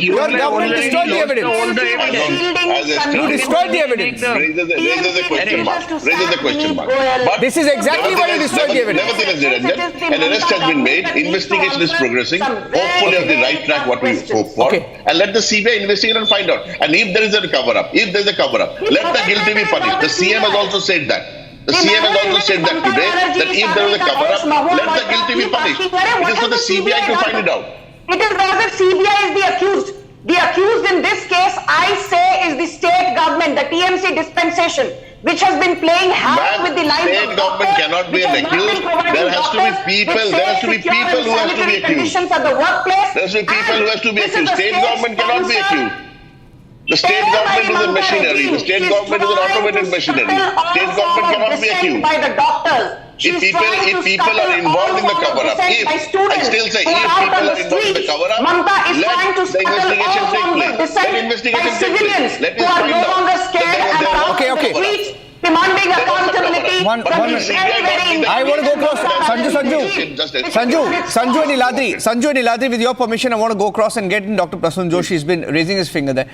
Your government destroyed the evidence. You destroyed the evidence. Raises a question mark. But this is exactly why you destroyed the evidence. Nevertheless, an arrest has been made. Investigation is progressing. Hopefully on the right track, what we hope for. And let the CBI investigate and find out. And if there is a cover-up, let the guilty be punished. The CM has also said that. The CM has also said that today, that if there is a cover-up, let the guilty be punished. It is for the CBI to find it out. It is rather CBI is the accused. The accused in this case, I say, is the state government, the TMC dispensation, which has been playing havoc with the lives of government cannot be an accused. There has to be people. There has to be people who have to be accused. There has to be people who have to be accused. State government cannot be accused. The state government is a machinery. The state government is an automated machinery. State government cannot be accused. By the doctors. If people are involved in the cover-up, I still say, if people are involved in the cover-up, let the investigation take place. Let investigation take place. Let us find out. Okay. Demanding accountability. one. I want to go across. Sanju and Iladri, with your permission, I want to go across and get in Dr. Prasun Joshi. He's been raising his finger there.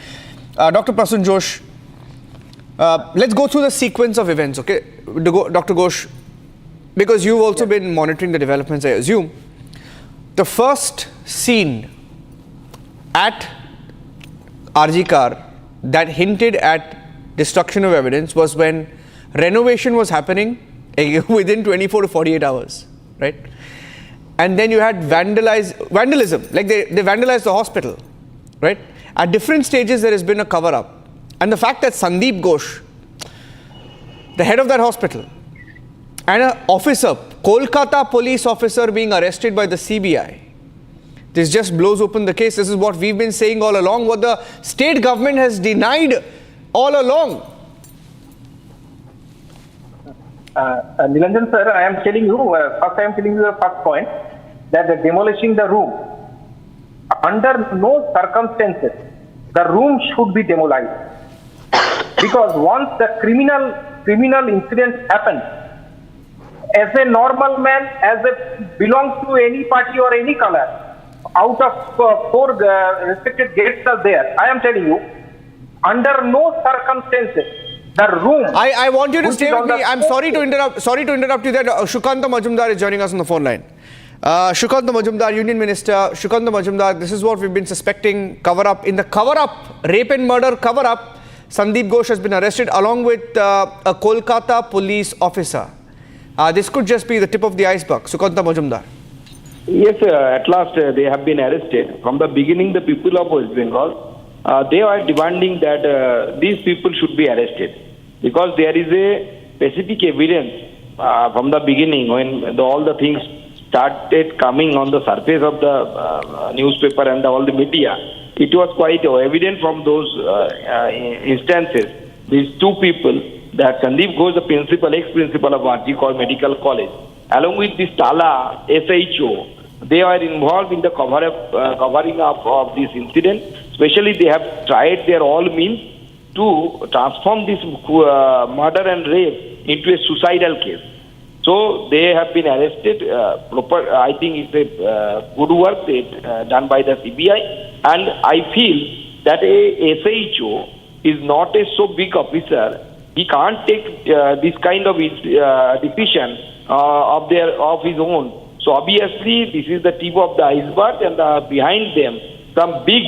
Dr. Prasun Joshi, let's go through the sequence of events, okay? Dr. Ghosh, because you've also been monitoring the developments, I assume. The first scene at RG Car that hinted at destruction of evidence was when renovation was happening within 24 to 48 hours, right? And then you had vandalism, like they vandalized the hospital, right? At different stages there has been a cover-up. And the fact that Sandeep Ghosh, the head of that hospital, and an officer, Kolkata police officer, being arrested by the CBI, this just blows open the case. This is what we've been saying all along, what the state government has denied all along. Nilanjan sir, I am telling you, the first point, that the demolishing the room, under no circumstances, the room should be demolished. Because once the criminal incident happens, as a normal man, belongs to any party or any color, out of four restricted gates are there. I am telling you, under no circumstances, the room. I want you to stay with me. I'm sorry to interrupt. Sorry to interrupt you there. Shukanta Majumdar is joining us on the phone line. Shukanta Majumdar, Union Minister. Shukanta Majumdar, this is what we've been suspecting. Cover-up. In the cover-up, rape and murder cover-up, Sandeep Ghosh has been arrested along with a Kolkata police officer. This could just be the tip of the iceberg. Shukanta Majumdar. Yes, at last they have been arrested. From the beginning, the people of West Bengal, they are demanding that these people should be arrested, because there is a specific evidence from the beginning when all the things started coming on the surface of the newspaper and all the media. It was quite evident from those instances. These two people, that Sandeep Ghosh, the ex-principal of RG Medical College, along with this Tala SHO, they are involved in the covering up of this incident. Especially, they have tried their all means to transform this murder and rape into a suicidal case. So they have been arrested. I think it's a good work done by the CBI, and I feel that a SHO is not a so big officer. He can't take this kind of decision of his own. So obviously, this is the tip of the iceberg, and behind them, some big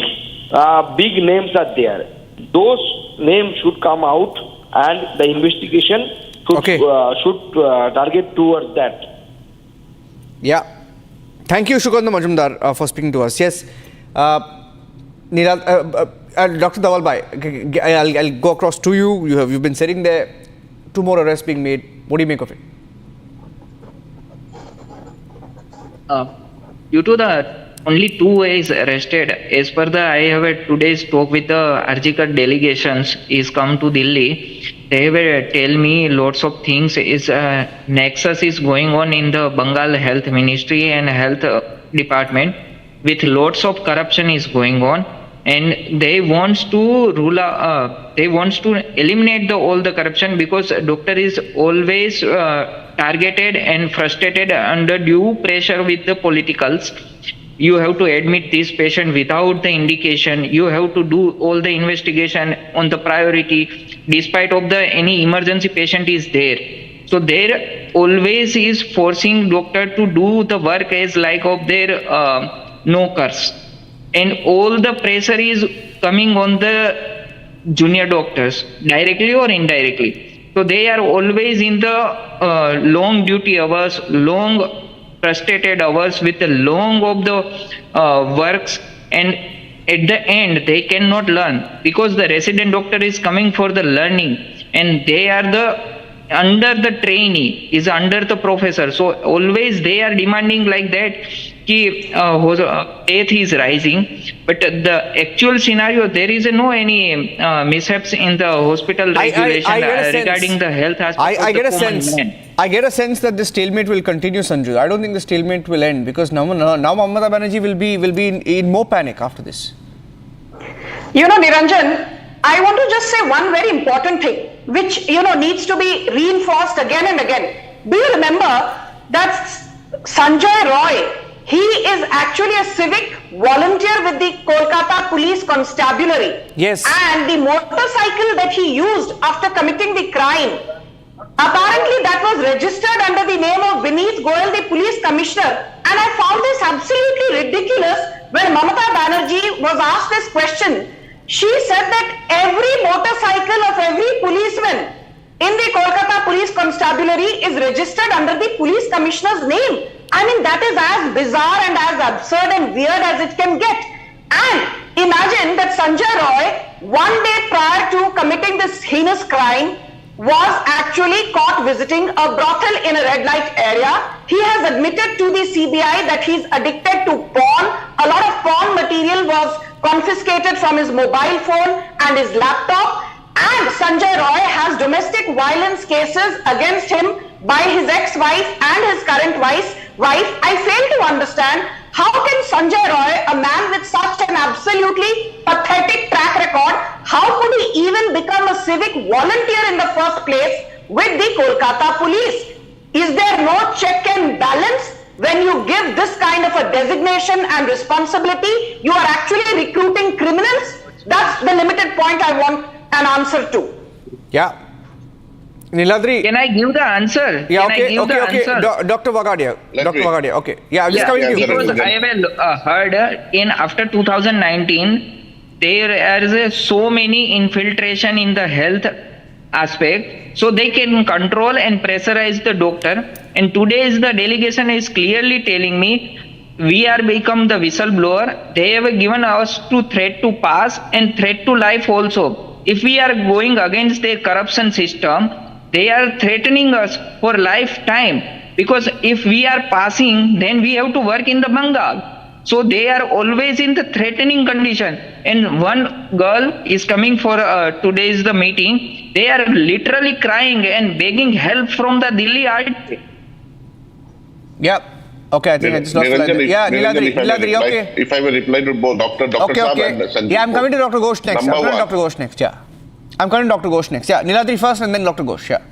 names are there. Those names should come out, and the investigation should target towards that. Yeah. Thank you, Shukanta Majumdar, for speaking to us. Yes. Dr. Dawalbhai, I'll go across to you. You've been sitting there. 2 more arrests being made. What do you make of it? Due to the only 2 ways arrested, as per the I have today's talk with the RG delegations is come to Delhi. They will tell me lots of things. Is nexus is going on in the Bengal Health Ministry and Health Department, with lots of corruption is going on, and they wants to eliminate all the corruption, because doctor is always targeted and frustrated under due pressure with the politicals. You have to admit this patient without the indication. You have to do all the investigation on the priority, despite of the any emergency patient is there. So there always is forcing doctor to do the work as like of their knockers, and all the pressure is coming on the junior doctors, directly or indirectly. So they are always in the long duty hours, long frustrated hours with the long of the works, and at the end they cannot learn, because the resident doctor is coming for the learning, and they are the under the trainee is under the professor. So always they are demanding like that ki death is rising, but the actual scenario, there is no any mishaps in the hospital regulation regarding the health aspect. I get a sense that the stalemate will continue, Sanju. I don't think the stalemate will end, because now Mamata Banerjee will be in more panic after this. You know, Niranjan, I want to just say one very important thing, which, needs to be reinforced again and again. Do you remember that Sanjay Roy, he is actually a civic volunteer with the Kolkata Police Constabulary. Yes. And the motorcycle that he used after committing the crime, apparently that was registered under the name of Vineet Goyal, the police commissioner. And I found this absolutely ridiculous when Mamata Banerjee was asked this question. She said that every motorcycle of every policeman in the Kolkata Police Constabulary is registered under the police commissioner's name. I mean, that is as bizarre and as absurd and weird as it can get. And imagine that Sanjay Roy, one day prior to committing this heinous crime, was actually caught visiting a brothel in a red light area. He has admitted to the CBI that he's addicted to porn. A lot of porn material was confiscated from his mobile phone and his laptop. And Sanjay Roy has domestic violence cases against him by his ex-wife and his current wife. I fail to understand how can Sanjay Roy, a man with such an absolutely pathetic track record, how could he even become a civic volunteer in the first place with the Kolkata police? Is there no check and balance? When you give this kind of a designation and responsibility, you are actually recruiting criminals? That's the limited point I want an answer to. Yeah. Niladri. Can I give the answer? Yeah, Can I give the answer? Dr. Vagadia. Dr. Vagadia, okay. Yeah, I'm just coming to you. Because I have heard after 2019, there is so many infiltration in the health aspect, so they can control and pressurize the doctor. And today's the delegation is clearly telling me we are become the whistleblower. They have given us to threat to pass and threat to life also. If we are going against their corruption system, they are threatening us for lifetime, because if we are passing, then we have to work in the Bengal. So they are always in the threatening condition. And one girl is coming for today's the meeting. They are literally crying and begging help from the Delhi RT. Yeah. Okay, I think I just lost the line. Yeah, Niladri, okay. If I will reply to both Dr. Saab and Sanjeev. Yeah, I'm coming to Dr. Ghosh next. Dr. Ghosh next, yeah. I'm coming to Dr. Ghosh next. Yeah, Niladri first and then Dr. Ghosh, yeah.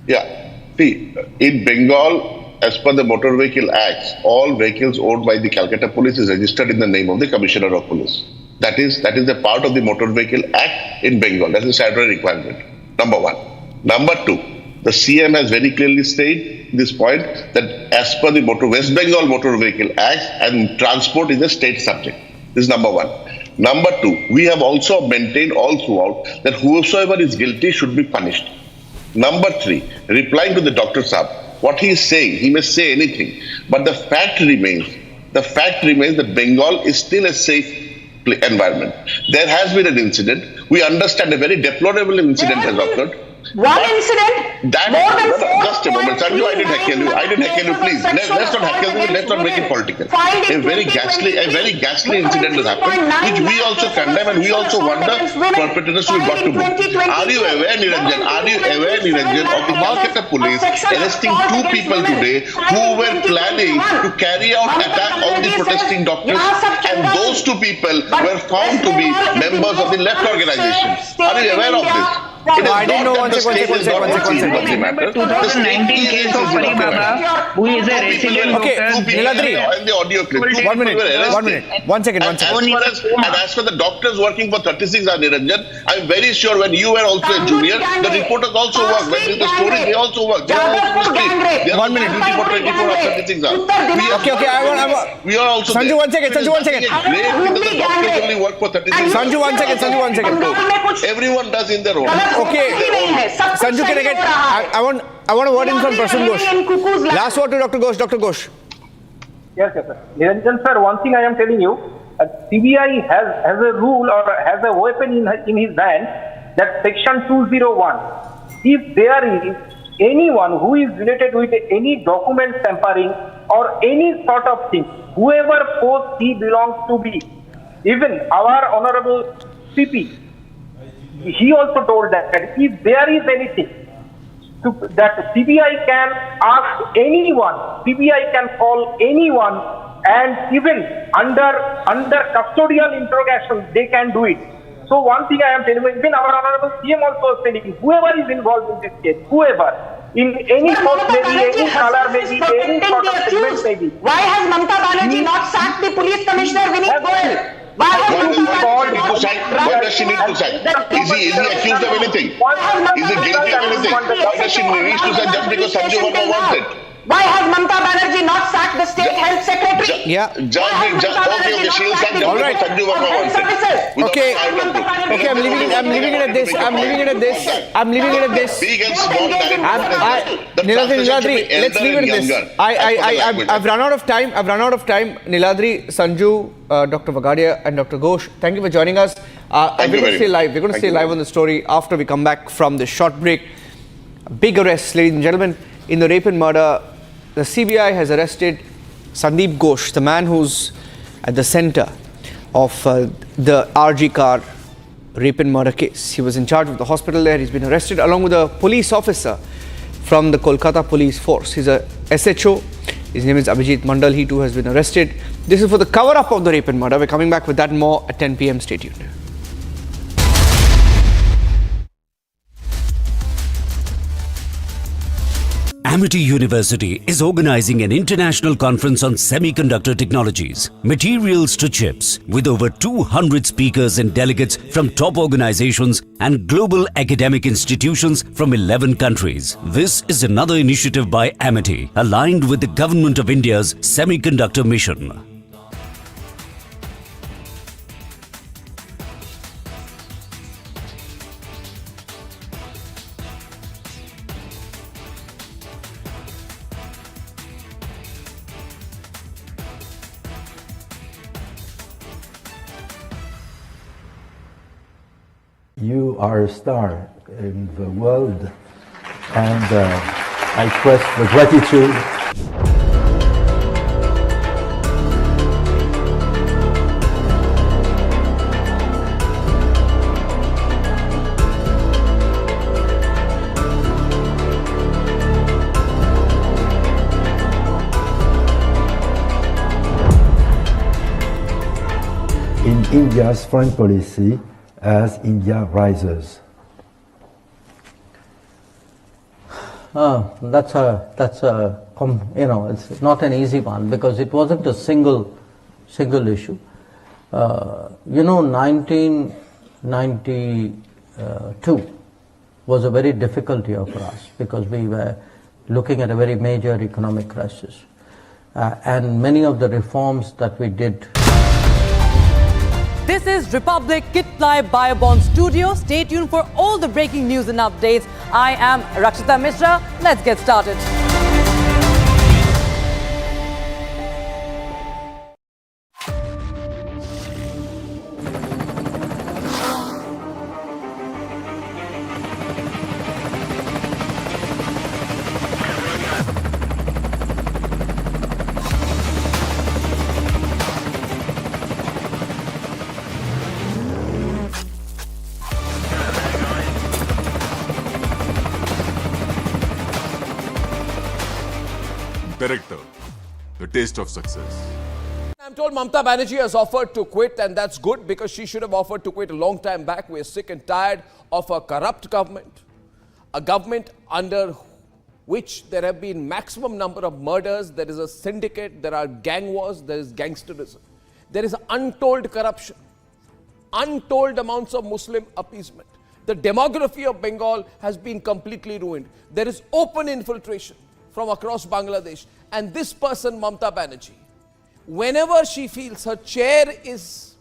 Yeah. See, in Bengal, as per the Motor Vehicle Acts, all vehicles owned by the Calcutta Police is registered in the name of the Commissioner of Police. That is a part of the Motor Vehicle Act in Bengal. That's a statutory requirement. Number one. Number two, the CM has very clearly stated this point that as per the West Bengal Motor Vehicle Act, and transport is a state subject. This is number one. Number two, we have also maintained all throughout that whosoever is guilty should be punished. Number three, replying to the Dr. Saab, what he is saying, he may say anything, but the fact remains that Bengal is still a safe environment. There has been an incident. We understand a very deplorable incident has occurred. One incident? Just a moment, Sanju, I didn't heckle you. Please, let's not heckle you. Let's not make it political. A very ghastly incident has happened, which we also condemn and we also wonder perpetrators to be brought to book. Are you aware, Niranjan, of the Calcutta police arresting two people today who were planning to carry out attack on the protesting doctors, and those two people were found to be members of the left organization? Are you aware of this? I didn't know. One second. Remember 2019 case of Pari Baba, who is a resident doctor. Niladri, and the audio clip. 1 minute. 1 minute. 1 second. And as for the doctors working for 36 hours, Niranjan, I'm very sure when you were also a junior, the reporters also worked. When the stories, they also worked. They are also in the street. They are on duty for 24 hours, 36 hours. Okay. We are also Sanju, 1 second. The doctors only work for 36 hours. Sanju, 1 second. Everyone does in their own. Okay, Sanju, can I get? I want a word in from Prasun Ghosh. Last word to Dr. Ghosh. Dr. Ghosh. Yes, sir. Niranjan sir, one thing I am telling you, CBI has a rule or has a weapon in his hand, that section 201. If there is anyone who is related with any document tampering or any sort of thing, whoever post he belongs to be, even our honorable CP, he also told that if there is anything that CBI can ask anyone, CBI can call anyone, and even under custodial interrogation they can do it. So one thing I am telling you, even our honorable CM also was telling you, whoever is involved in this case, whoever, in any sort, maybe any color, maybe any sort of segment, maybe. Why has Mamata Banerjee not sacked the police commissioner Vineet Goyal? Why does she need to sign? Is he accused of anything? Is he guilty of anything? Why does she need to sign just because Sanju Verma wants it? Why has Mamata Banerjee not sacked the state health secretary? Yeah. Okay, she'll sack just because Sanju Verma wants it. Okay, I'm leaving it at this. He gets small Niladri, let's leave it at this. I've run out of time. Niladri, Sanju, Dr. Vagadia and Dr. Ghosh, thank you for joining us. We're going to stay live. We're going to stay live on the story after we come back from this short break. Big arrest, ladies and gentlemen, in the rape and murder. The CBI has arrested Sandeep Ghosh, the man who's at the center of the RG car rape and murder case. He was in charge of the hospital there. He's been arrested along with a police officer from the Kolkata police force. He's a SHO. His name is Abhijit Mandal. He too has been arrested. This is for the cover-up of the rape and murder. We're coming back with that more at 10 p.m. Stay tuned. Amity University is organizing an international conference on semiconductor technologies, materials to chips, with over 200 speakers and delegates from top organizations and global academic institutions from 11 countries. This is another initiative by Amity, aligned with the Government of India's semiconductor mission. You are a star in the world, and I express the gratitude. In India's foreign policy, as India rises? That's it's not an easy one because it wasn't a single issue. 1992 was a very difficult year for us because we were looking at a very major economic crisis, and many of the reforms that we did. This is Republic Kit Live Biobond Studio. Stay tuned for all the breaking news and updates. I am Rakshita Mishra. Let's get started. Director, the taste of success. I'm told Mamata Banerjee has offered to quit, and that's good because she should have offered to quit a long time back. We're sick and tired of a corrupt government, a government under which there have been maximum number of murders, there is a syndicate, there are gang wars, there is gangsterism. There is untold corruption, untold amounts of Muslim appeasement. The demography of Bengal has been completely ruined. There is open infiltration from across Bangladesh. And this person, Mamata Banerjee, whenever she feels her chair is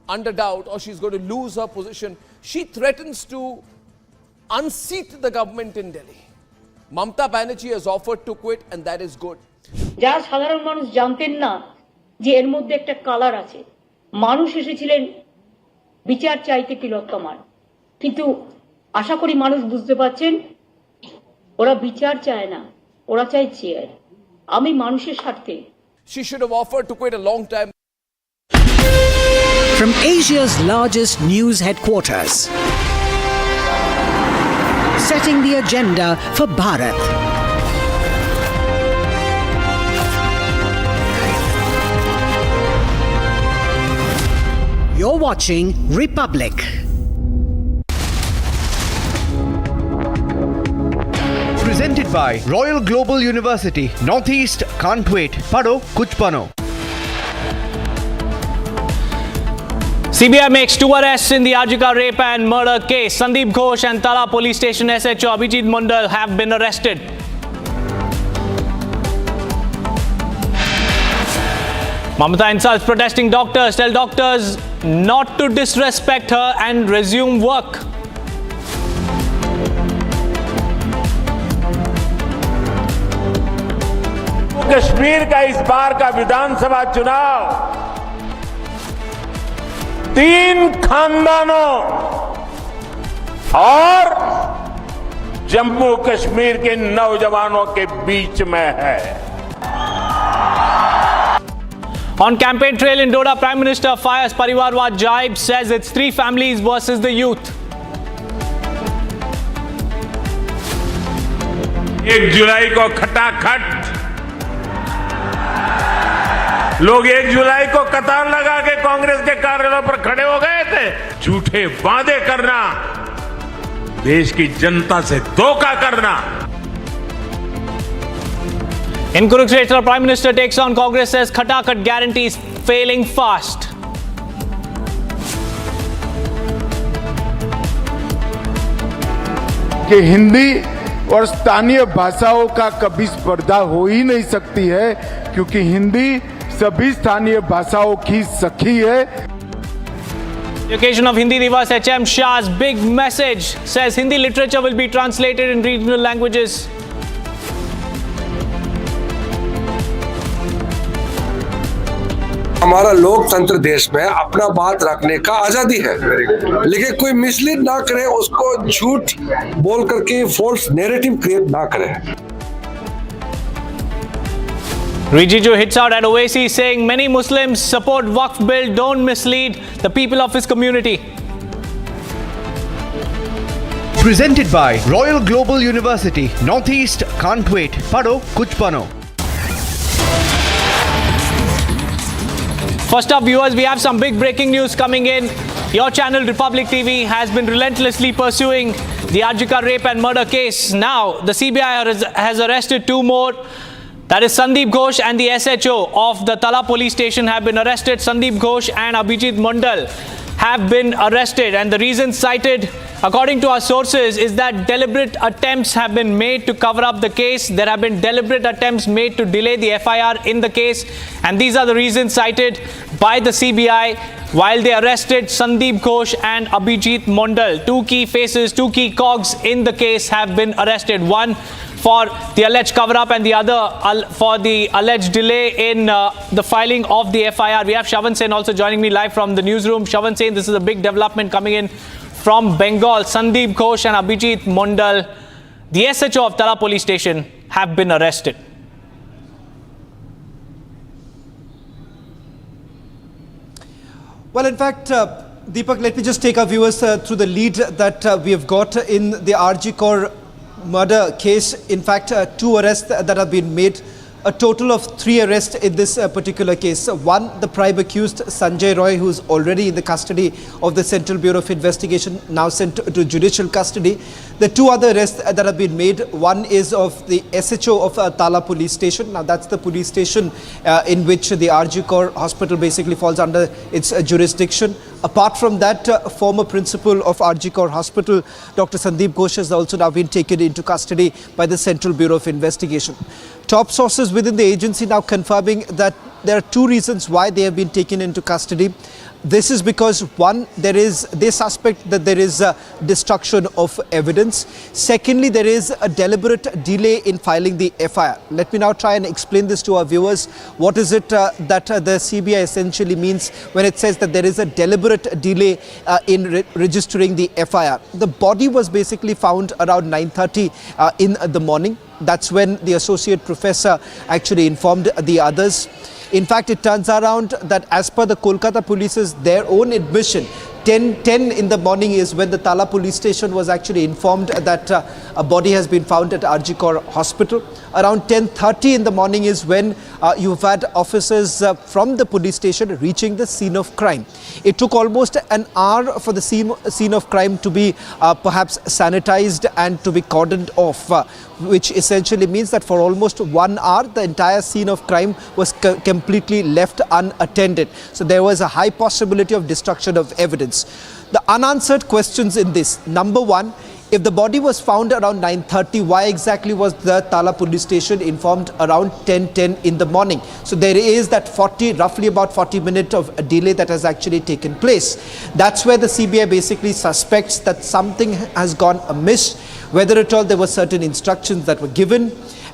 under doubt or she's going to lose her position, she threatens to unseat the government in Delhi. Mamata Banerjee has offered to quit, and that is good. যারা সাধারণ মানুষ জানতেন না যে এর মধ্যে একটা colour আছে, মানুষ এসেছিলেন বিচার চাইতে তিলোত্তমার, কিন্তু আশা করি মানুষ বুঝতে পারছেন ওরা বিচার চায় না, ওরা চায় চেয়ার। আমি মানুষের স্বার্থে। She should have offered to quit a long time. From Asia's largest news headquarters, setting the agenda for Bharat. You're watching Republic. by Royal Global University. Northeast can't wait. Pado kuch bano. CBI makes 2 arrests in the Arjika rape and murder case. Sandeep Ghosh and Tala Police Station SHO Abhijit Mandal have been arrested. Mamata insults protesting doctors, tell doctors not to disrespect her and resume work. Kashmir का इस बार का विधानसभा चुनाव 3 खानदानों और जम्मू कश्मीर के नौजवानों के बीच में है. On campaign trail in Doda, Prime Minister fires Parivarwad jibe, says it's 3 families versus the youth. 1 जुलाई को खटाखट लोग 1 जुलाई को कतार लगा के कांग्रेस के कार्यालयों पर खड़े हो गए थे. झूठे वादे करना, देश की जनता से धोखा करना. In Kurukshetra, Prime Minister takes on Congress, says Khatakat guarantees failing fast. कि हिंदी और स्थानीय भाषाओं का कभी स्पर्धा हो ही नहीं सकती है, क्योंकि हिंदी सभी स्थानीय भाषाओं की सखी है. The occasion of Hindi Divas, HM Shah's big message says Hindi literature will be translated in regional languages. हमारा लोकतंत्र देश में अपना बात रखने का आजादी है, लेकिन कोई मिसलीड ना करे, उसको झूठ बोल करके फॉल्स नैरेटिव क्रिएट ना करे. Rijiju hits out at Owaisi, saying many Muslims support Waqf bill, don't mislead the people of his community. Presented by Royal Global University. Northeast can't wait. Pado kuch bano. First up, viewers, we have some big breaking news coming in. Your channel, Republic TV, has been relentlessly pursuing the Arjika rape and murder case. Now, the CBI has arrested 2 more. That is Sandeep Ghosh and the SHO of the Tala police station have been arrested. Sandeep Ghosh and Abhijit Mandal have been arrested, and the reasons cited, according to our sources, is that deliberate attempts have been made to cover up the case. There have been deliberate attempts made to delay the FIR in the case, and these are the reasons cited by the CBI while they arrested Sandeep Ghosh and Abhijit Mandal. 2 key faces, 2 key cogs in the case have been arrested. One for the alleged cover-up and the other for the alleged delay in the filing of the FIR. We have Shavan Sen also joining me live from the newsroom. Shavan Sen, this is a big development coming in from Bengal. Sandeep Ghosh and Abhijit Mandal, the SHO of Tala police station, have been arrested. Well, in fact, Deepak, let me just take our viewers through the lead that we have got in the Arjikor murder case. In fact, 2 arrests that have been made, a total of 3 arrests in this particular case. One, the prime accused, Sanjay Roy, who is already in the custody of the Central Bureau of Investigation, now sent to judicial custody. The 2 other arrests that have been made, one is of the SHO of Tala police station. Now, that's the police station in which the Arjikor hospital basically falls under its jurisdiction. Apart from that, former principal of Arjikor Hospital, Dr. Sandeep Ghosh, has also now been taken into custody by the Central Bureau of Investigation. Top sources within the agency now confirming that there are 2 reasons why they have been taken into custody. This is because, one, they suspect that there is destruction of evidence. Secondly, there is a deliberate delay in filing the FIR. Let me now try and explain this to our viewers. What is it that the CBI essentially means when it says that there is a deliberate delay in registering the FIR? The body was basically found around 9:30 in the morning. That's when the associate professor actually informed the others. In fact, it turns around that as per the Kolkata police's their own admission, 10 in the morning is when the Tala police station was actually informed that a body has been found at Arjikor hospital. Around 10:30 in the morning is when you've had officers from the police station reaching the scene of crime. It took almost an hour for the scene of crime to be perhaps sanitized and to be cordoned off. which essentially means that for almost 1 hour, the entire scene of crime was completely left unattended. So there was a high possibility of destruction of evidence. The unanswered questions in this: number one, if the body was found around 9:30, why exactly was the Tala police station informed around 10:10 in the morning? So there is that roughly about 40 minutes of a delay that has actually taken place. That's where the CBI basically suspects that something has gone amiss, whether at all there were certain instructions that were given.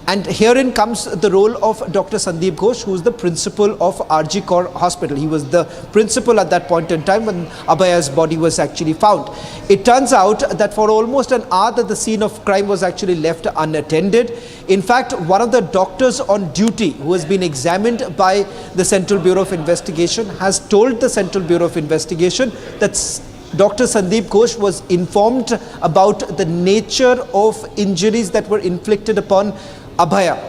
And herein comes the role of Dr. Sandeep Ghosh, who is the principal of RG Kaur Hospital. He was the principal at that point in time when Abhaya's body was actually found. It turns out that for almost an hour that the scene of crime was actually left unattended. In fact, one of the doctors on duty who has been examined by the Central Bureau of Investigation has told the Central Bureau of Investigation that Dr. Sandeep Ghosh was informed about the nature of injuries that were inflicted upon Abhaya.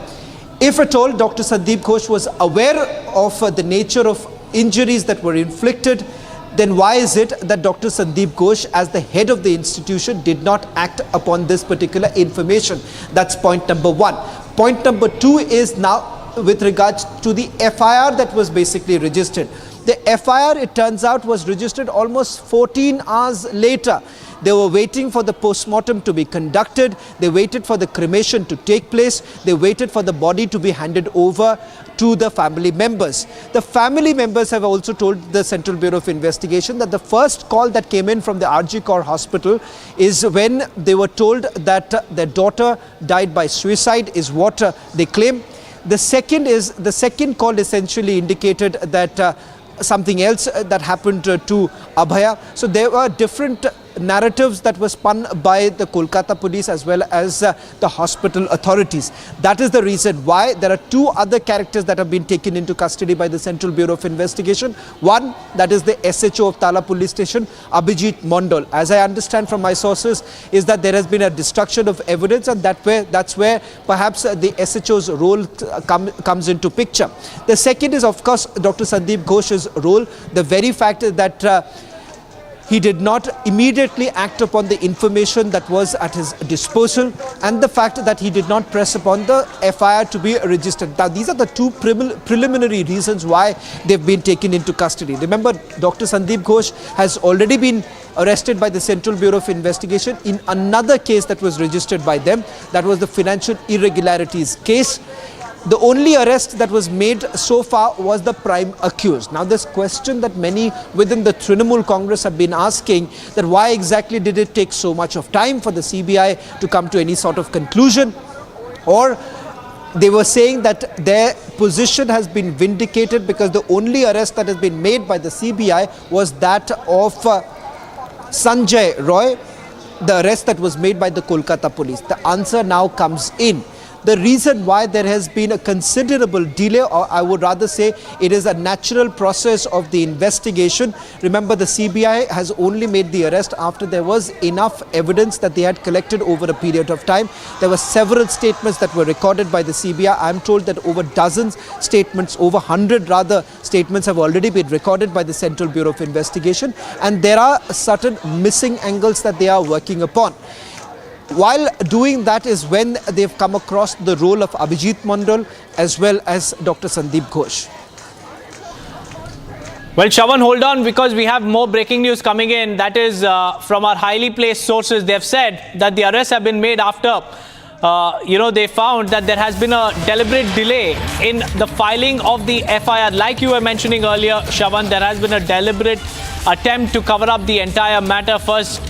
If at all Dr. Sandeep Ghosh was aware of the nature of injuries that were inflicted, then why is it that Dr. Sandeep Ghosh, as the head of the institution, did not act upon this particular information? That's point number one. Point number two is now with regards to the FIR that was basically registered. The FIR, it turns out, was registered almost 14 hours later. They were waiting for the post-mortem to be conducted. They waited for the cremation to take place. They waited for the body to be handed over to the family members. The family members have also told the Central Bureau of Investigation that the first call that came in from the RG Kaur Hospital is when they were told that their daughter died by suicide, is what they claim. The second call essentially indicated that something else that happened to Abhaya. So there were different narratives that were spun by the Kolkata police as well as the hospital authorities. That is the reason why there are two other characters that have been taken into custody by the Central Bureau of Investigation. One, that is the SHO of Tala police station, Abhijit Mondal. As I understand from my sources, is that there has been a destruction of evidence, and that's where perhaps the SHO's role comes into picture. The second is, of course, Dr. Sandeep Ghosh's role. The very fact that he did not immediately act upon the information that was at his disposal, and the fact that he did not press upon the FIR to be registered. Now, these are the two preliminary reasons why they've been taken into custody. Remember, Dr. Sandeep Ghosh has already been arrested by the Central Bureau of Investigation in another case that was registered by them. That was the financial irregularities case. The only arrest that was made so far was the prime accused. Now, this question that many within the Trinamool Congress have been asking, that why exactly did it take so much of time for the CBI to come to any sort of conclusion? Or they were saying that their position has been vindicated because the only arrest that has been made by the CBI was that of Sanjay Roy, the arrest that was made by the Kolkata police. The answer now comes in. The reason why there has been a considerable delay, or I would rather say it is a natural process of the investigation. Remember, the CBI has only made the arrest after there was enough evidence that they had collected over a period of time. There were several statements that were recorded by the CBI. I'm told that over dozens statements, over 100 rather, statements have already been recorded by the Central Bureau of Investigation, and there are certain missing angles that they are working upon. While doing that is when they've come across the role of Abhijit Mondal as well as Dr. Sandeep Ghosh. Well, Shravan, hold on, because we have more breaking news coming in. That is from our highly placed sources. They've said that the arrests have been made after, they found that there has been a deliberate delay in the filing of the FIR. Like you were mentioning earlier, Shravan, there has been a deliberate attempt to cover up the entire matter. First,